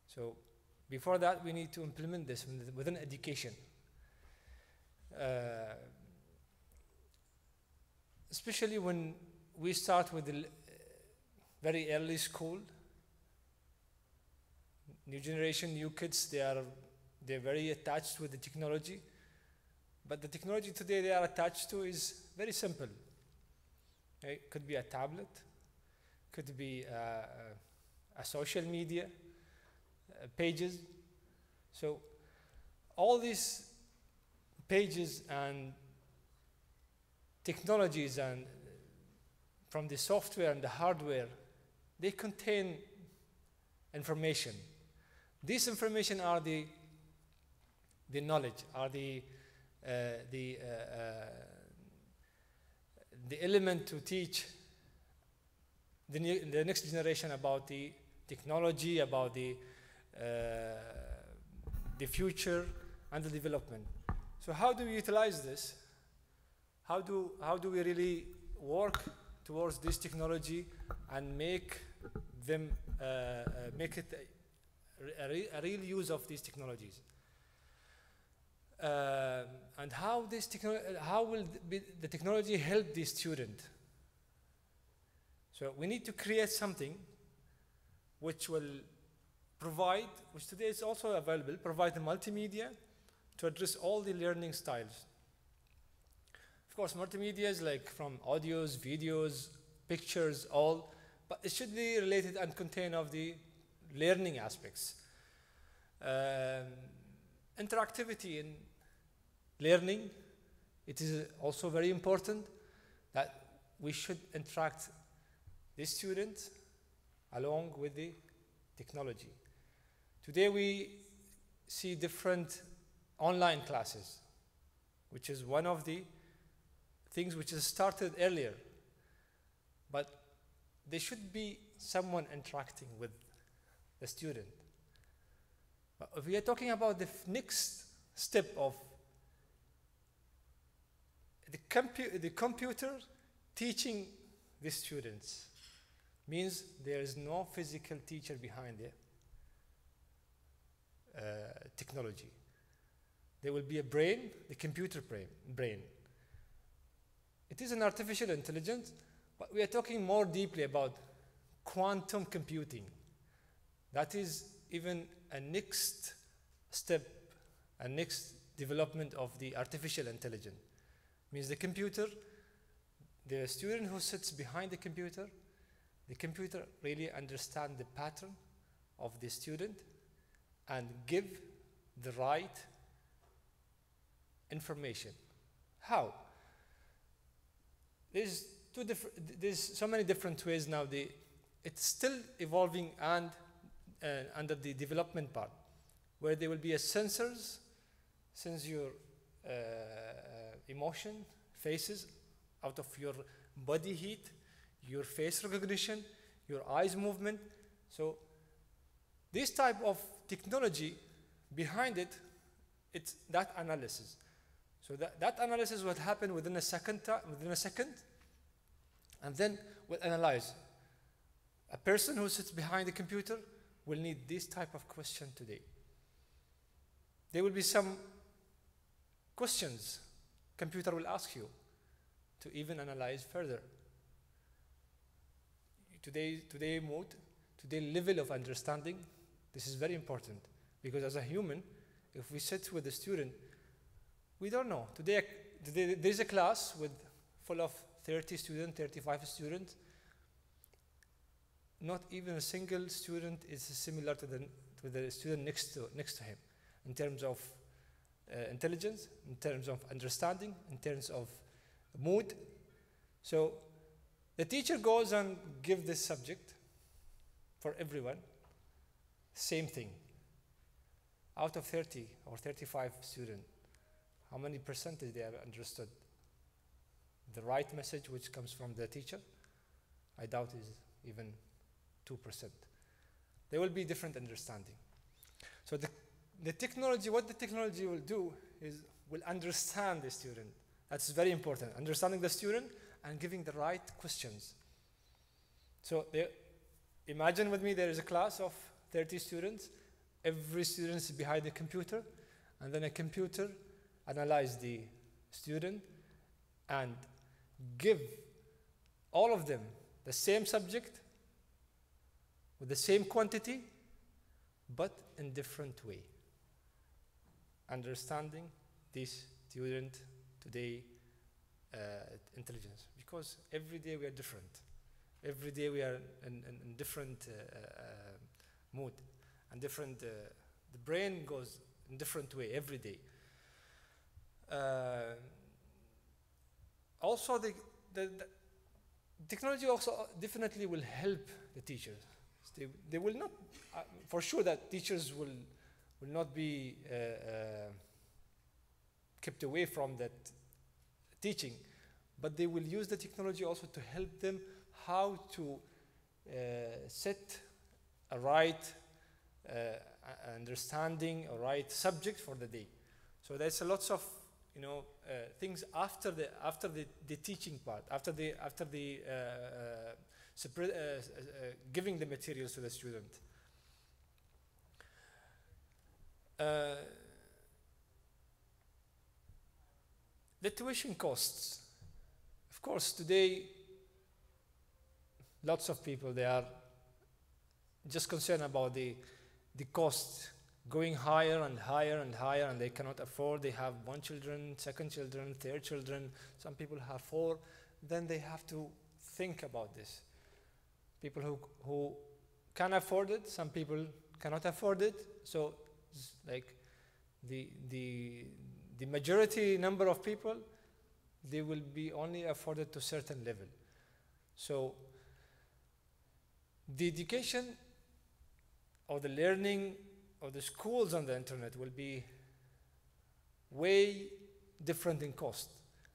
So before that, we need to implement this within education. Especially when we start with the very early school, new generation, new kids, they're very attached with the technology. But the technology today they are attached to is very simple. It could be a tablet, could be a social media, pages. So all these pages and technologies and from the software and the hardware, they contain information. This information are the knowledge, are the element to teach the next generation about the technology, about the future and the development. So how do we utilize this? how do we really work towards this technology and make them make it a real use of these technologies, and how will the technology help the student. So we need to create something which will provide, which today is also available, provide the multimedia to address all the learning styles. Of course, multimedia is like from audios, videos, pictures, all, but it should be related and contain of the learning aspects. Interactivity in learning, it is also very important that we should interact the student along with the technology. Today we see different online classes, which is one of the things which has started earlier, but there should be someone interacting with the student. But if we are talking about the next step of the computer teaching the students, means there is no physical teacher behind the technology. There will be a brain, the computer brain. It is an artificial intelligence, but we are talking more deeply about quantum computing. That is even a next step, a next development of the artificial intelligence. Means the computer, the student who sits behind the computer really understands the pattern of the student and give the right information. How? There's so many different ways now. It's still evolving and under the development part, where there will be a sensors, sense your emotion, faces, out of your body heat, your face recognition, your eyes movement. So this type of technology behind it, it's that analysis. So that analysis will happen within a second, and then we'll analyze. A person who sits behind the computer will need this type of question today. There will be some questions computer will ask you to even analyze further. Today mood, today level of understanding, this is very important, because as a human, if we sit with a student, we don't know. Today there's a class full of 30 students, 35 students. Not even a single student is similar to the student next to him, in terms of intelligence, in terms of understanding, in terms of mood. So the teacher goes and gives this subject for everyone, same thing. Out of 30 or 35 students, how many percentage they have understood the right message which comes from the teacher? I doubt is even 2%. There will be different understanding. So the technology, what the technology will do is will understand the student. That's very important. Understanding the student and giving the right questions. So imagine with me there is a class of 30 students. Every student is behind the computer, and then a computer analyze the student and give all of them the same subject with the same quantity, but in different way. Understanding this student today intelligence, because every day we are different. Every day we are in different mood, and different. The brain goes in different way every day. Also, the technology also definitely will help the teachers. They will not, for sure that teachers will not be kept away from that teaching, but they will use the technology also to help them how to set a right understanding, a right subject for the day. So there's a lots of things after the teaching part, after giving the materials to the student. The tuition costs. Of course, today, lots of people, they are just concerned about the cost going higher and higher and higher, and they cannot afford. They have one children, second children, third children. Some people have 4. Then they have to think about this. People who can afford it, some people cannot afford it. So, like the majority number of people, they will be only afforded to a certain level. So, the education or the learning or the schools on the internet will be way different in cost.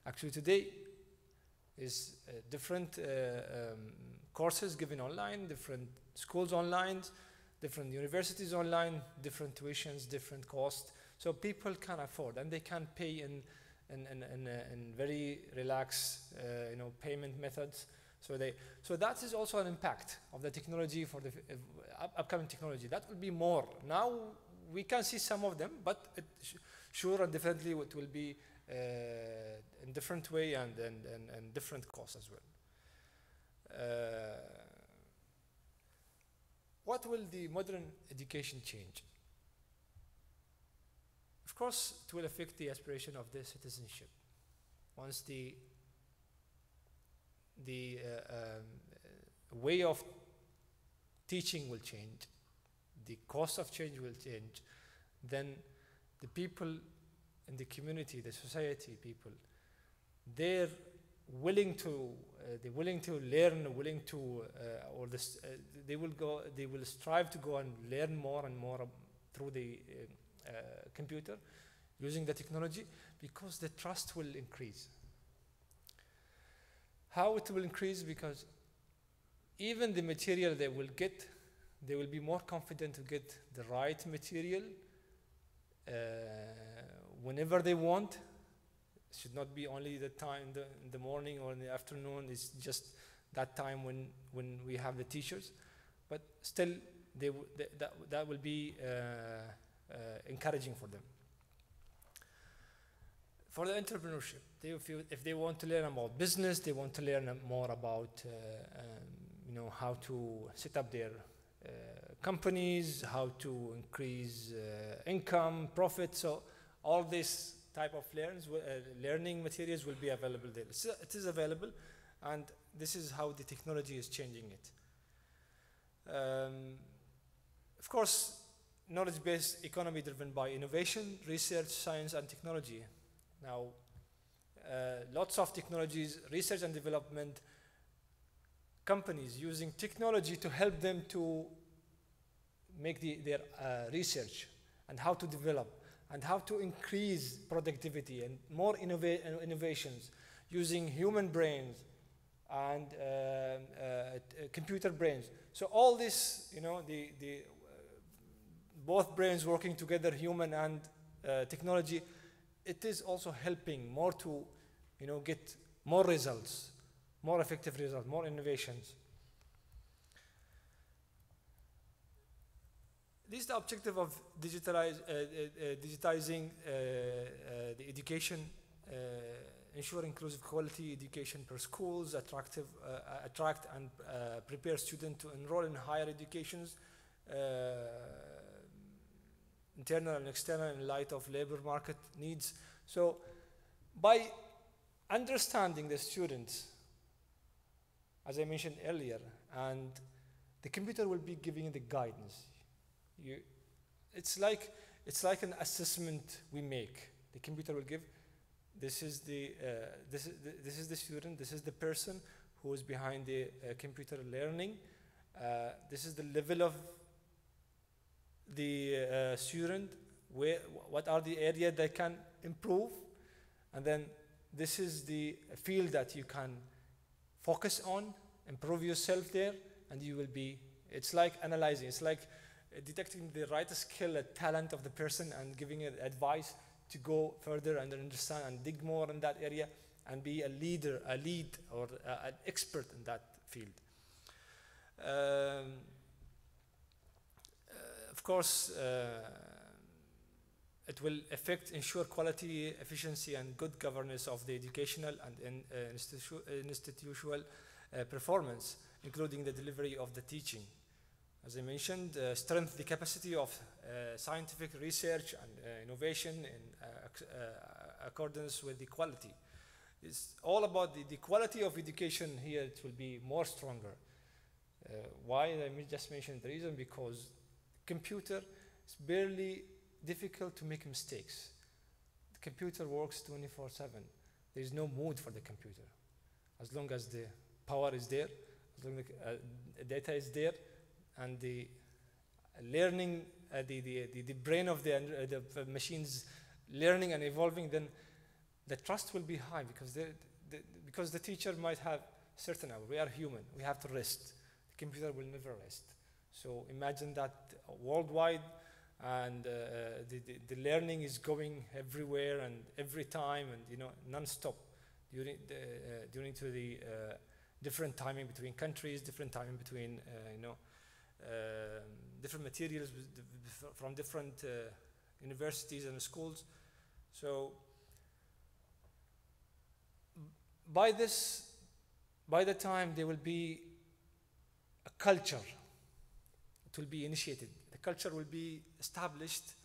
Actually, today is different courses given online, different schools online, different universities online, different tuitions, different costs. So people can afford, and they can pay in very relaxed, payment methods. So that is also an impact of the technology for the upcoming technology. That will be more. Now we can see some of them, but sure and definitely it will be in different way and different costs as well. What will the modern education change? Of course, it will affect the aspiration of the citizenship. Once the way of teaching will change, the cost of change will change, then the people in the community, the society people, they're willing to learn, they will strive to go and learn more and more through the computer, using the technology, because the trust will increase. How it will increase? Because even the material they will get, they will be more confident to get the right material whenever they want. It should not be only the time in the morning or in the afternoon. It's just that time when we have the teachers. But still, that will be encouraging for them. For the entrepreneurship, if they want to learn about business, they want to learn more about how to set up their companies, how to increase income, profit. So all this type of learning materials will be available there. So it is available, and this is how the technology is changing it. Of course, knowledge-based economy driven by innovation, research, science, and technology. Now, lots of technologies, research and development companies using technology to help them to make their research and how to develop and how to increase productivity and more innovations using human brains and computer brains. So all this, both brains working together, human and technology, it is also helping more to, get more results, more effective results, more innovations. This is the objective of digitizing the education, ensure inclusive quality education per schools, attract and prepare students to enroll in higher educations, internal and external in light of labor market needs. So by understanding the students, as I mentioned earlier, and the computer will be giving the guidance. It's like an assessment we make. The computer will give, this is the student, this is the person who is behind the computer learning. This is the level of the student, what are the areas that can improve, and then this is the field that you can focus on, improve yourself there, and you will be, it's like analyzing, it's like detecting the right skill, talent of the person and giving it advice to go further and understand and dig more in that area and be a leader, a lead, or an expert in that field. Of course, it will ensure quality, efficiency, and good governance of the educational and institutional performance, including the delivery of the teaching. As I mentioned, strengthen the capacity of scientific research and innovation in accordance with the quality. It's all about the quality of education here. It will be more stronger. Why? I just mentioned the reason, because computer is barely difficult to make mistakes. The computer works 24/7. There is no mood for the computer. As long as the power is there, as long as the data is there, and the learning, the brain of the machines learning and evolving, then the trust will be high, because the teacher might have certain hour. We are human. We have to rest. The computer will never rest. So imagine that worldwide, and the learning is going everywhere and every time, and non-stop during the different timing between countries, different timing between different materials from different universities and schools. So by the time there will be a culture, it will be initiated. The culture will be established.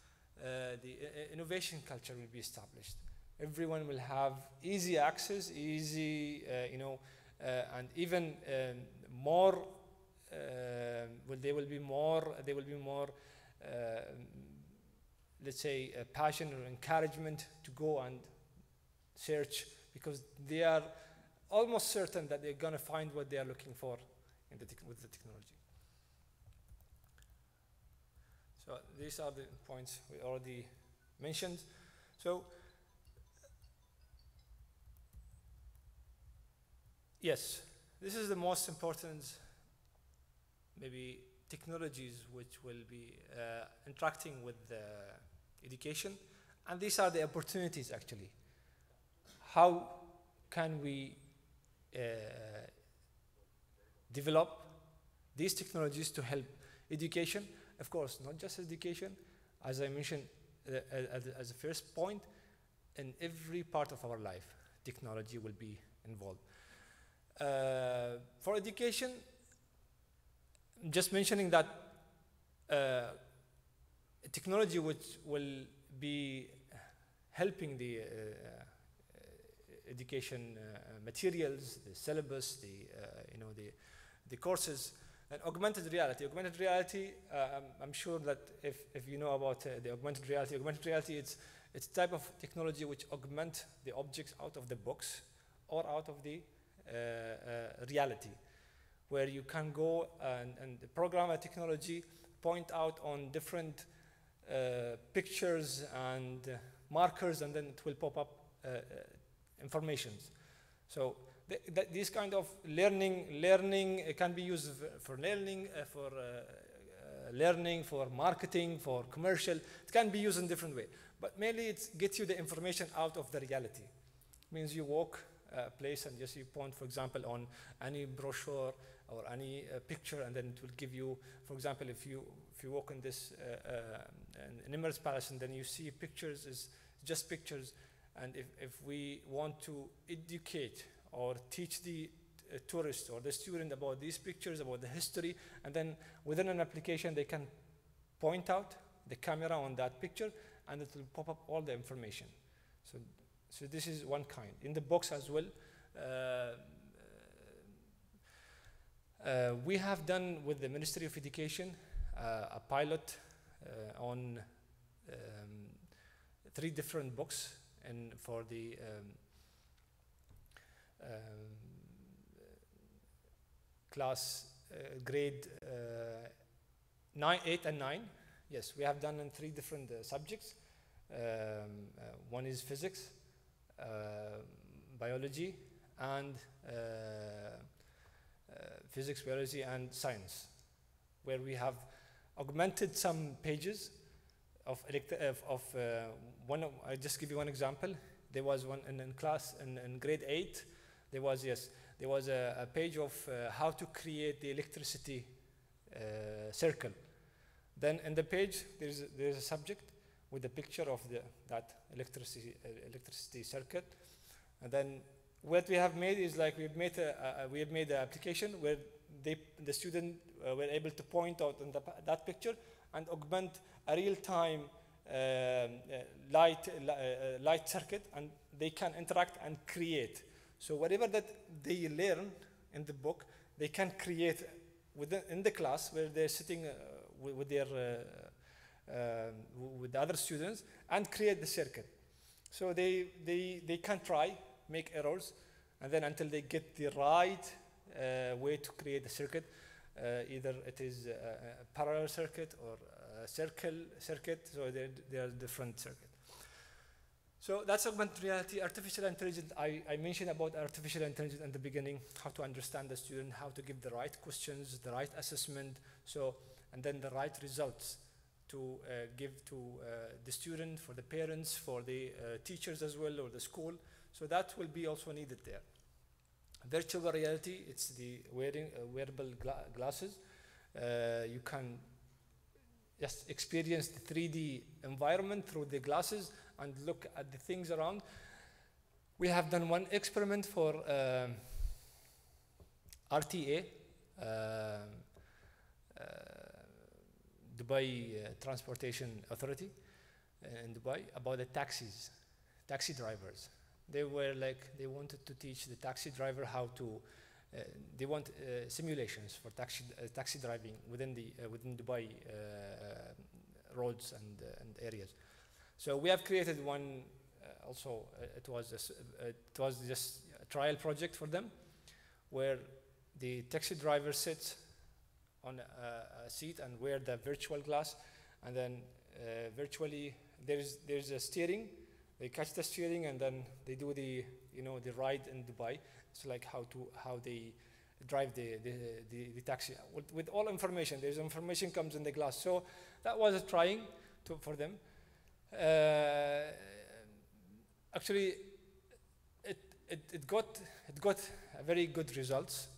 The innovation culture will be established. Everyone will have easy access, and even more. There will be more. Let's say passion or encouragement to go and search, because they are almost certain that they're going to find what they are looking for with the technology. So these are the points we already mentioned. So yes, this is the most important, maybe, technologies which will be interacting with education, and these are the opportunities actually. How can we develop these technologies to help education? Of course, not just education, as I mentioned as a first point, in every part of our life, technology will be involved. For education, just mentioning that technology which will be helping the education materials, the syllabus, the courses, and augmented reality. Augmented reality, I'm sure that if you know about the augmented reality, it's a type of technology which augment the objects out of the box or out of the reality, where you can go and program a technology, point out on different pictures and markers, and then it will pop up information. So this kind of learning can be used for learning, for marketing, for commercial. It can be used in different way, but mainly it gets you the information out of the reality. It means you walk a place and just you point, for example, on any brochure or any picture, and then it will give you, for example, if you walk in this in Emirates Palace, and then you see pictures, is just pictures. And if we want to educate or teach the tourist or the student about these pictures, about the history, and then within an application they can point out the camera on that picture, and it will pop up all the information. So this is one kind. In the box as well, we have done with the Ministry of Education a pilot on 3 different books, and for the class grade 8 and 9. Yes, we have done in 3 different subjects. One is physics, biology, and physics, biology, and science, where we have augmented some pages I just give you one example. There was one in class in grade 8. There was a page of how to create the electricity circle. Then in the page there's a subject with a picture of that electricity circuit, and then what we have made is like we have made an application where the student were able to point out on that picture and augment a real-time light circuit, and they can interact and create. So whatever that they learn in the book, they can create in the class where they're sitting with the other students and create the circuit. So they can try, make errors, and then until they get the right way to create the circuit, either it is a parallel circuit or a circuit, so they are different circuits. So that's augmented reality. Artificial intelligence, I mentioned about artificial intelligence in the beginning, how to understand the student, how to give the right questions, the right assessment, and then the right results to give to the student, for the parents, for the teachers as well, or the school. So that will be also needed there. Virtual reality, it's the wearable glasses. You can just experience the 3D environment through the glasses and look at the things around. We have done one experiment for RTA, Dubai Transportation Authority in Dubai, about the taxi drivers. They wanted to teach the taxi driver how to, they want simulations for taxi driving within Dubai roads and areas. So we have created one. Also, it was just a trial project for them, where the taxi driver sits on a seat and wear the virtual glass, and then virtually there's a steering. They catch the steering and then they do the ride in Dubai. It's like how they drive the taxi with all information. There's information comes in the glass. So that was a trying for them. Actually, it got a very good results.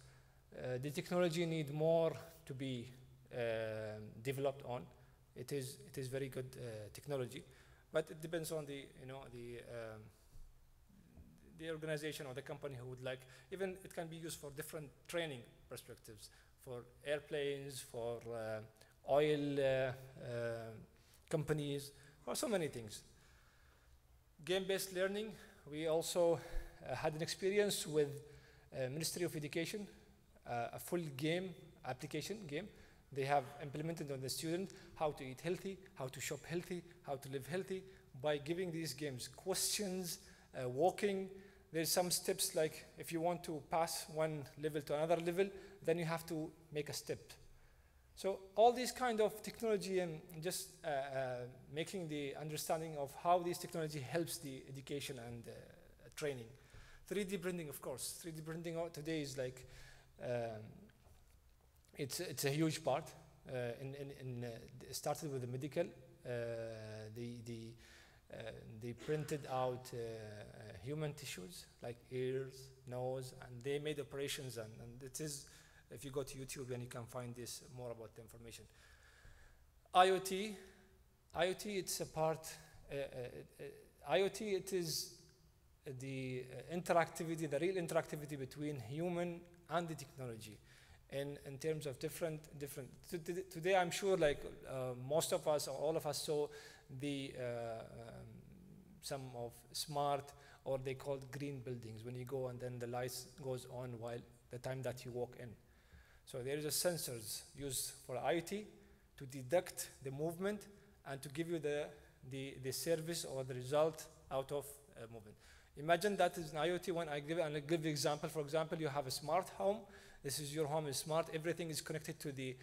The technology need more to be developed on. It is very good technology, but it depends on the organization or the company who would like. Even it can be used for different training perspectives, for airplanes, for oil companies, for so many things. Game-based learning, we also had an experience with Ministry of Education, a full game application game. They have implemented on the student how to eat healthy, how to shop healthy, how to live healthy, by giving these games questions, walking. There's some steps, like if you want to pass one level to another level, then you have to make a step. So all these kind of technology and just making the understanding of how this technology helps the education and training. 3D printing, of course. 3D printing today is like, it's a huge part. It started with the medical. They printed out human tissues like ears, nose, and they made operations. And it is, if you go to YouTube, then you can find this more about the information. IoT, it's a part. IoT, it is the interactivity, the real interactivity between human and the technology. In terms of different. Today, I'm sure, like most of us, or all of us, saw the some of smart, or they called green buildings, when you go and then the lights goes on while the time that you walk in. So there is a sensors used for IoT to detect the movement and to give you the service or the result out of movement. Imagine that is an IoT. When I'll give the example. For example, you have a smart home. This is your home is smart. Everything is connected to the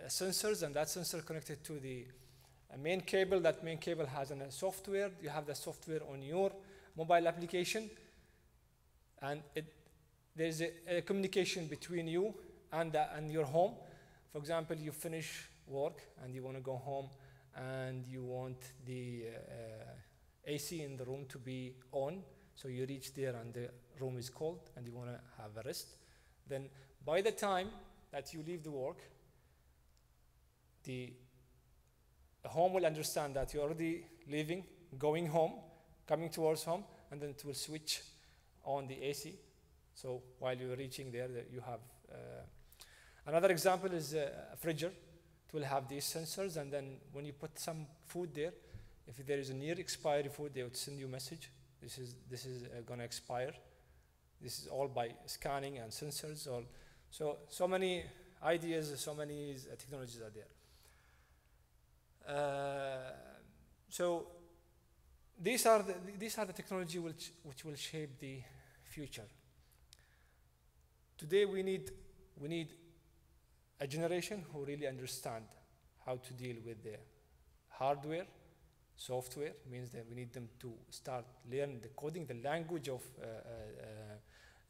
sensors, and that sensor connected to the main cable. That main cable has a software. You have the software on your mobile application, and there's a communication between you and your home. For example, you finish work and you want to go home, and you want the AC in the room to be on, so you reach there and the room is cold and you want to have a rest, then by the time that you leave the work, the home will understand that you're already leaving, going home, coming towards home, and then it will switch on the AC. So while you're reaching there, you have another example is a fridger. It will have these sensors, and then when you put some food there, if there is a near expiry food, they would send you a message. This is going to expire. This is all by scanning and sensors. So many ideas, so many technologies are there. So these are the technology which will shape the future. Today we need a generation who really understand how to deal with the hardware, software. Means that we need them to start learning the coding, the language of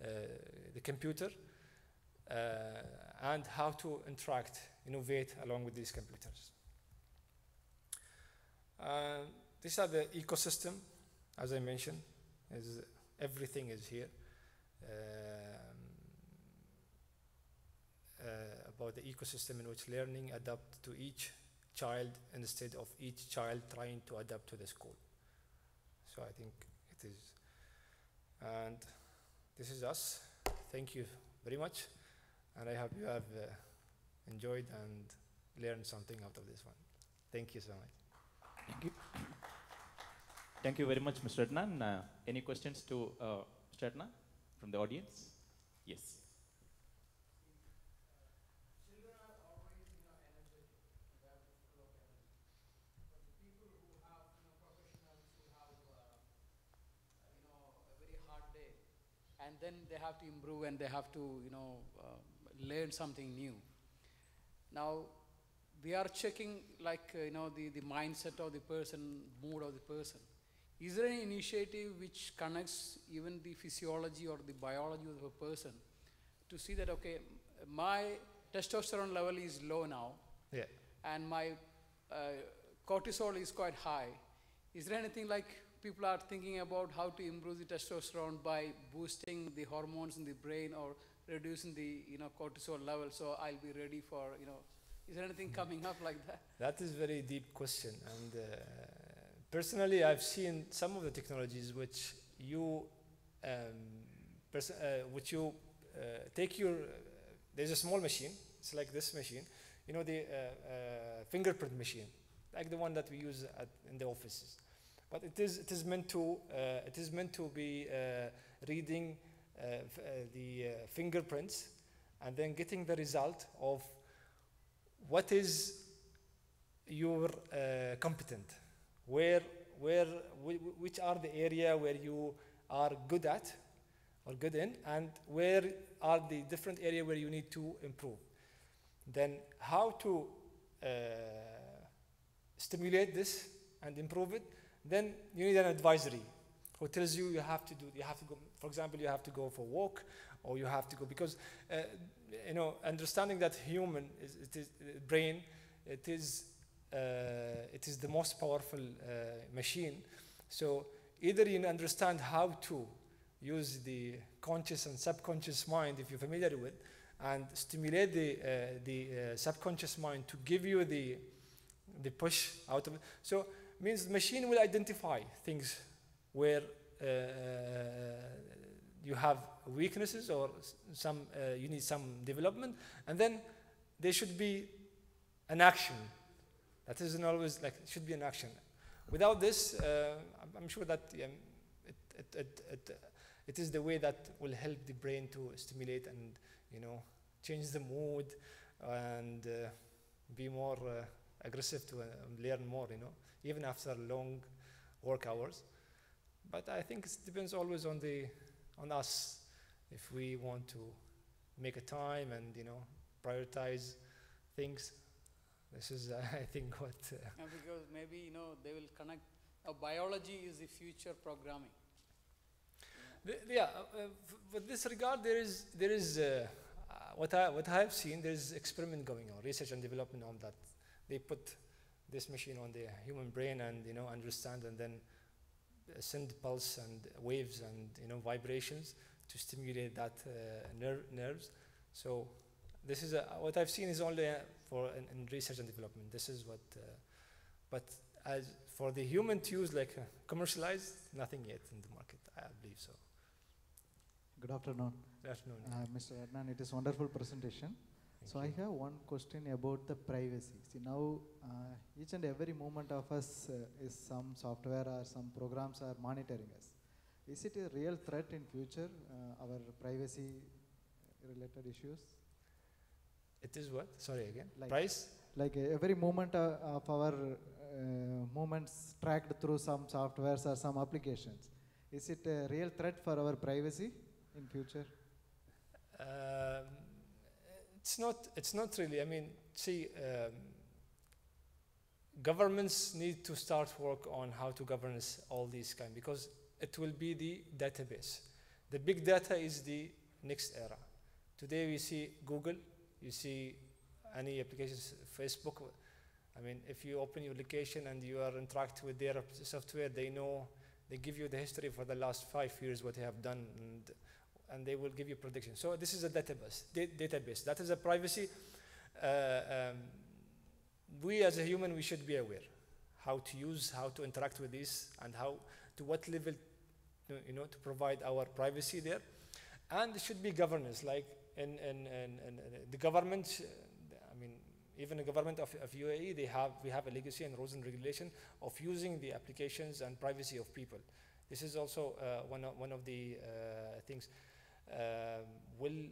the computer, and how to interact, innovate along with these computers. These are the ecosystem, as I mentioned. Everything is here. About the ecosystem in which learning adapt to each child instead of each child trying to adapt to the school. So I think it is. And this is us. Thank you very much. And I hope you have enjoyed and learned something out of this one. Thank you so much. Thank you. Thank you very much, Mr. Adnan. Any questions to Mr. Adnan from the audience? Yes. And then they have to improve and they have to, learn something new. Now, we are checking the mindset of the person, mood of the person. Is there any initiative which connects even the physiology or the biology of a person to see that, okay, my testosterone level is low now, yeah, and my cortisol is quite high. Is there anything like people are thinking about how to improve the testosterone by boosting the hormones in the brain or reducing the cortisol level, so I'll be ready for, is there anything coming up like that? That is a very deep question. And personally, I've seen some of the technologies which you take your, there's a small machine, it's like this machine, the fingerprint machine, like the one that we use in the offices. But it is meant to be reading the fingerprints and then getting the result of what is your competent, which are the area where you are good at or good in, and where are the different area where you need to improve. Then how to stimulate this and improve it. Then you need an advisory who tells you you have to go, for example, you have to go for a walk, or you have to go, because understanding that human brain, it is the most powerful machine. So either you understand how to use the conscious and subconscious mind, if you're familiar with, and stimulate the subconscious mind to give you the push out of it. So means the machine will identify things where you have weaknesses or you need some development, and then there should be an action. That isn't always like, it should be an action. Without this, I'm sure that it is the way that will help the brain to stimulate and change the mood and be more aggressive to learn more, even after long work hours. But I think it depends always on us, if we want to make a time and prioritize things. This is I think what because maybe they will connect. Biology is the future programming. With this regard, there is what I have seen. There is experiment going on, research and development on that. They put this machine on the human brain and understand and then send pulse and waves and vibrations to stimulate that nerves. So this is what I've seen is only for in research and development. This is what, but as for the human to use, like commercialized, nothing yet in the market. I believe so. Good afternoon. Good afternoon. Mr. Adnan, it is a wonderful presentation. So I have one question about the privacy. See now, each and every moment of us is some software or some programs are monitoring us. Is it a real threat in future, our privacy related issues? It is what? Sorry again. Like Price? Like every moment of our movements tracked through some softwares or some applications. Is it a real threat for our privacy in future? It's not really. I mean, see, governments need to start work on how to govern all these kind, because it will be the database. The big data is the next era. Today we see Google, you see any applications, Facebook. I mean, if you open your application and you are interact with their software, they know, they give you the history for the last 5 years, what they have done, and they will give you predictions. So this is a database. That is a privacy. We as a human, we should be aware how to use, how to interact with this, and how, to what level, to provide our privacy there. And there should be governance, like in the government, I mean, even the government of UAE, we have a legacy and rules and regulation of using the applications and privacy of people. This is also one of the things will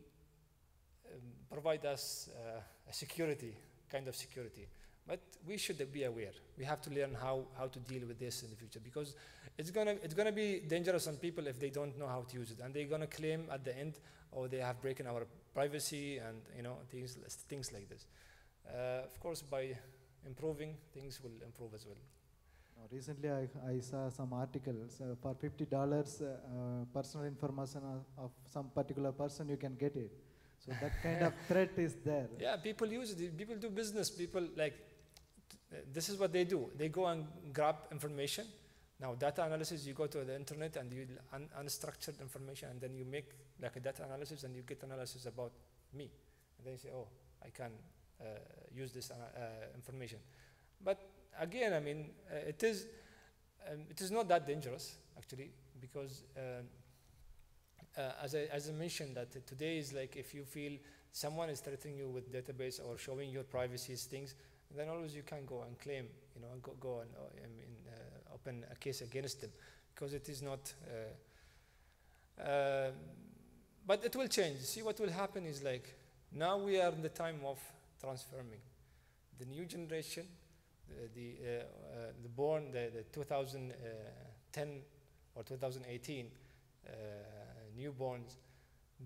provide us a security, kind of security. But we should be aware. We have to learn how to deal with this in the future, because it's gonna be dangerous on people if they don't know how to use it, and they're gonna claim at the end, oh, they have broken our privacy and things like this. Of course, by improving, things will improve as well. Recently, I saw some articles for $50 personal information of some particular person, you can get it. So that kind of threat is there. Yeah, people use it. People do business. People this is what they do. They go and grab information. Now, data analysis, you go to the internet and you unstructured information, and then you make like a data analysis, and you get analysis about me. And then you say, oh, I can use this information. But again, I mean, it is not that dangerous actually, because as I mentioned, that today is like, if you feel someone is threatening you with database or showing your privacy things, then always you can go and claim, go and open a case against them, because it is not. But it will change. See, what will happen is, like, now we are in the time of transforming. The new generation, the the 2010 or 2018 newborns,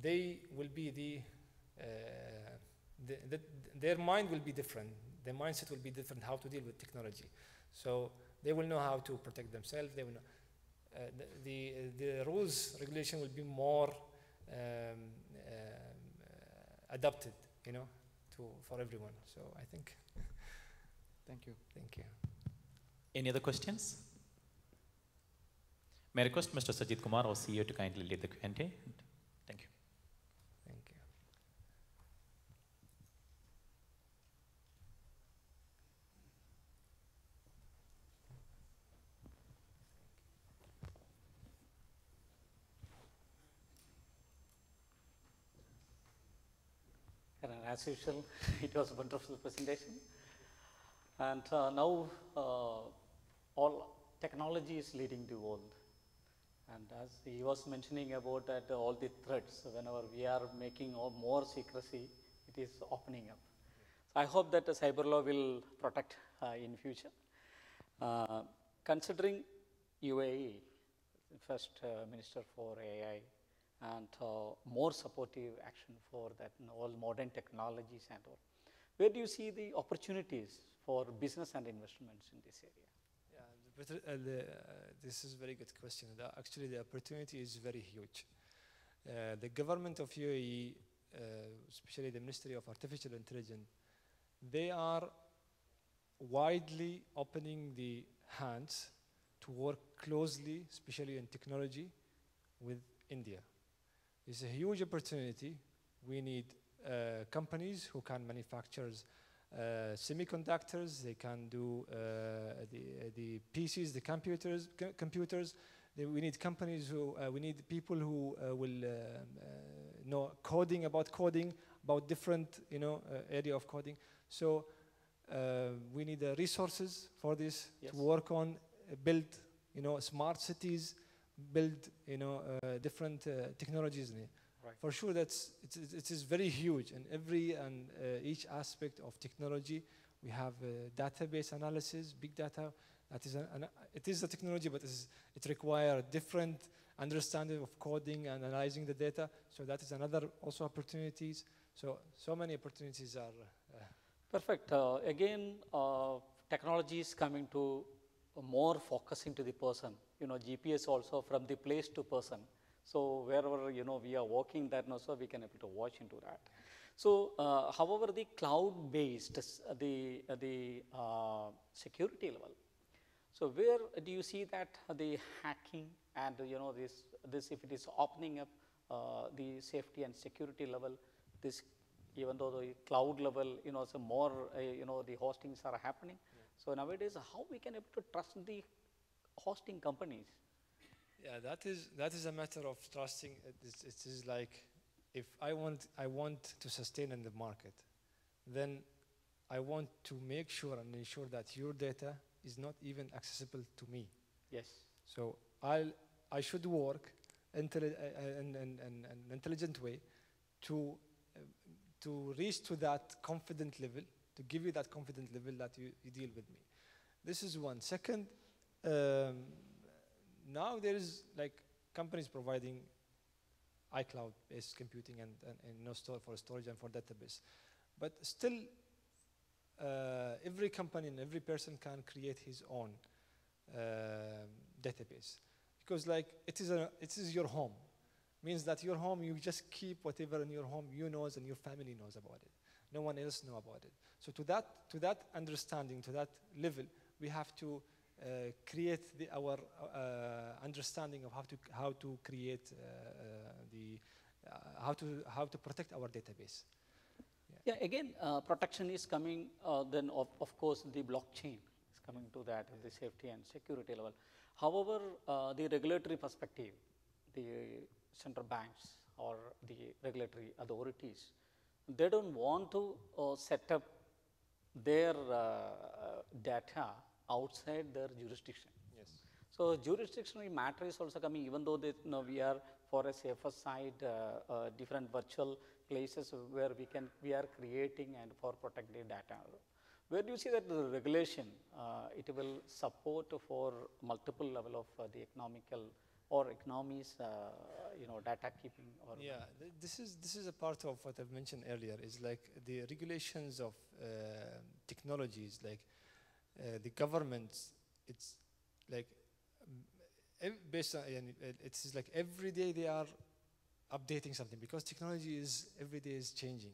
they will be their mind will be different. Their mindset will be different, how to deal with technology. So they will know how to protect themselves. They will know. The rules, regulation will be more adapted, for everyone. So I think. Thank you. Thank you. Any other questions? May I request Mr. Sajid Kumar, our CEO, to kindly lead the Q&A? Thank you. Thank you. And as usual, it was a wonderful presentation. And now all technology is leading the world. And as he was mentioning about that, all the threats, whenever we are making more secrecy, it is opening up. So I hope that the cyber law will protect in future. Considering UAE, first Minister for AI, and more supportive action for that, all modern technologies and all, where do you see the opportunities for business and investments in this area? This is a very good question. Actually, the opportunity is very huge. The government of UAE, especially the Ministry of Artificial Intelligence, they are widely opening the hands to work closely, especially in technology, with India. It's a huge opportunity. We need companies who can manufacture semiconductors. They can do the PCs, the computers. We need companies who, we need people who will know coding, about different area of coding. So we need the resources for this to work on, build smart cities, build different technologies in it. Right. For sure, it is very huge in every and each aspect of technology. We have database analysis, big data. That is it is a technology, but it requires different understanding of coding and analyzing the data. So that is another also opportunities. So many opportunities are. Perfect. Again, technology is coming to more focusing to the person. GPS also from the place to person. So wherever we are working that now, so we can able to watch into that. So however, the cloud-based the security level. So where do you see that the hacking and this if it is opening up the safety and security level, this even though the cloud level so more the hostings are happening. So nowadays, how we can able to trust the hosting companies? Yeah, that is a matter of trusting. It is like if I want to sustain in the market, then I want to make sure and ensure that your data is not even accessible to me. Yes. So I should work in an intelligent way to reach to that confident level, to give you that confident level that you deal with me. This is one. Second, now there is like companies providing iCloud-based computing and store for storage and for database. But still, every company and every person can create his own database. Because like it is your home. Means that your home, you just keep whatever in your home you knows and your family knows about it. No one else know about it. So to that understanding, to that level, we have to create our understanding of how to create how to protect our database. Yeah, again, protection is coming, then of course the blockchain is coming to that, the safety and security level. However, the regulatory perspective, the central banks or the regulatory authorities, they don't want to set up their data outside their jurisdiction. Yes. So jurisdictional matter is also coming, even though we are for a safer side, different virtual places where we are creating and for protecting data. Where do you see that the regulation it will support for multiple level of the economical or economies, data keeping? Or yeah, this is a part of what I've mentioned earlier. Is like the regulations of technologies, like the governments. It's like based on it's like every day they are updating something because technology is every day is changing.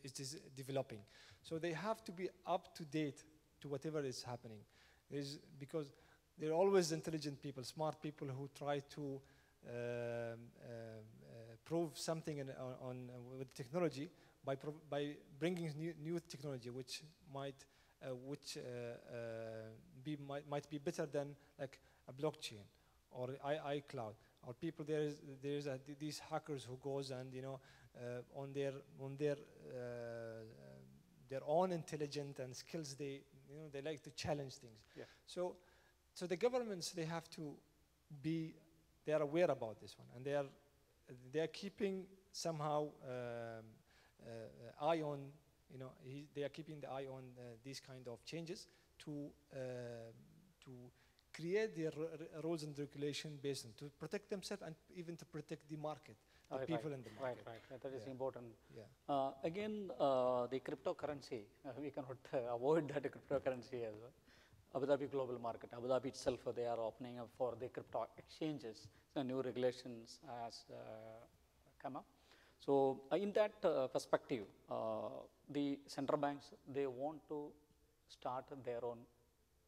It is developing, so they have to be up to date to whatever is happening. Because there are always intelligent people, smart people who try to prove something with technology by bringing new technology, which might be better than like a blockchain or iCloud. Or people there's these hackers who goes and on their own intelligence and skills they like to challenge things. Yeah. So the governments they are aware about this one, and they are keeping somehow eye on they are keeping the eye on these kind of changes to create their rules and regulation based on to protect themselves and even to protect the market, the people in the market. Right. That is important. Yeah. Again, the cryptocurrency, we cannot avoid that cryptocurrency as well. Abu Dhabi global market, Abu Dhabi itself, they are opening up for the crypto exchanges. So new regulations has come up. So in that perspective, the central banks, they want to start their own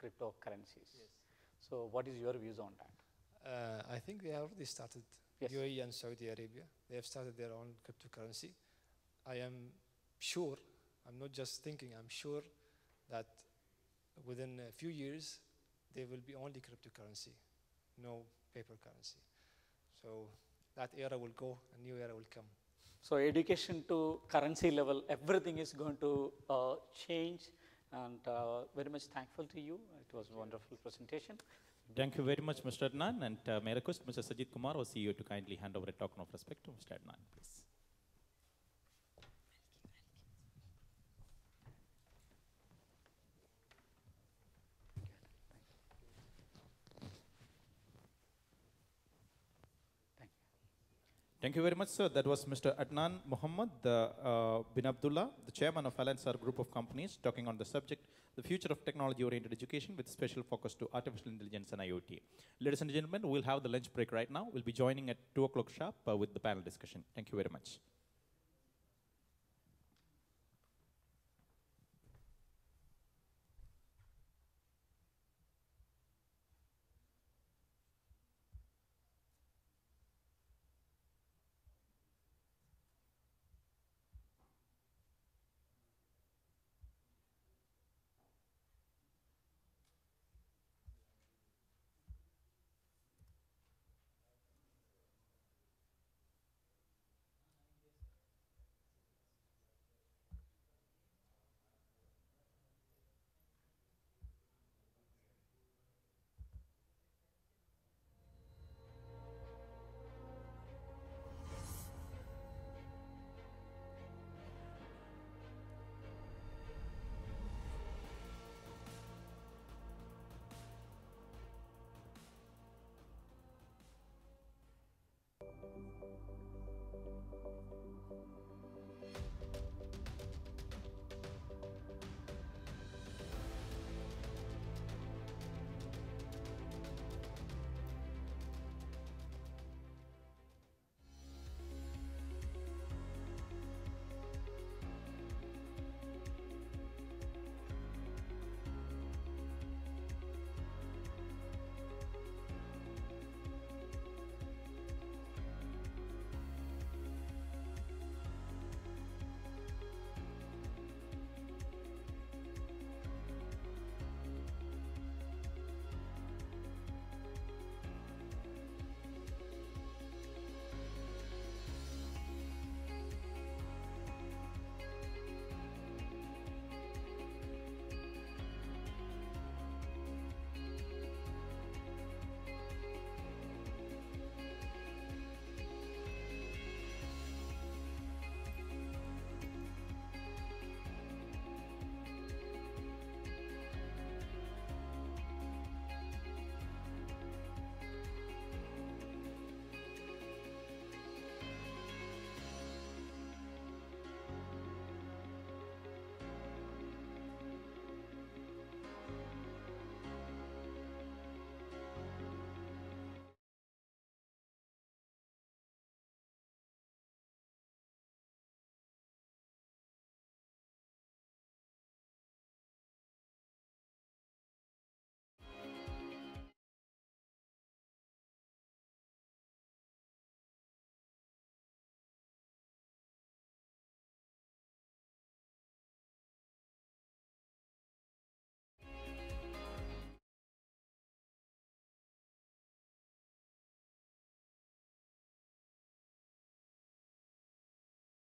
cryptocurrencies. Yes. So what is your views on that? I think they already started. Yes. UAE and Saudi Arabia, they have started their own cryptocurrency. I am sure, I'm not just thinking, I'm sure that within a few years, there will be only cryptocurrency, no paper currency. So that era will go, a new era will come. So education to currency level, everything is going to change, and very much thankful to you. It was a wonderful presentation. Thank you very much, Mr. Adnan, and may I request Mr. Sajid Kumar, our CEO, to kindly hand over a token of respect to Mr. Adnan, please. Thank you very much, sir. That was Mr. Adnan Muhammad bin Abdullah, the chairman of Al Ansar Group of Companies, talking on the subject, the future of technology-oriented education with special focus to artificial intelligence and IoT. Ladies and gentlemen, we'll have the lunch break right now. We'll be joining at 2 o'clock sharp with the panel discussion. Thank you very much.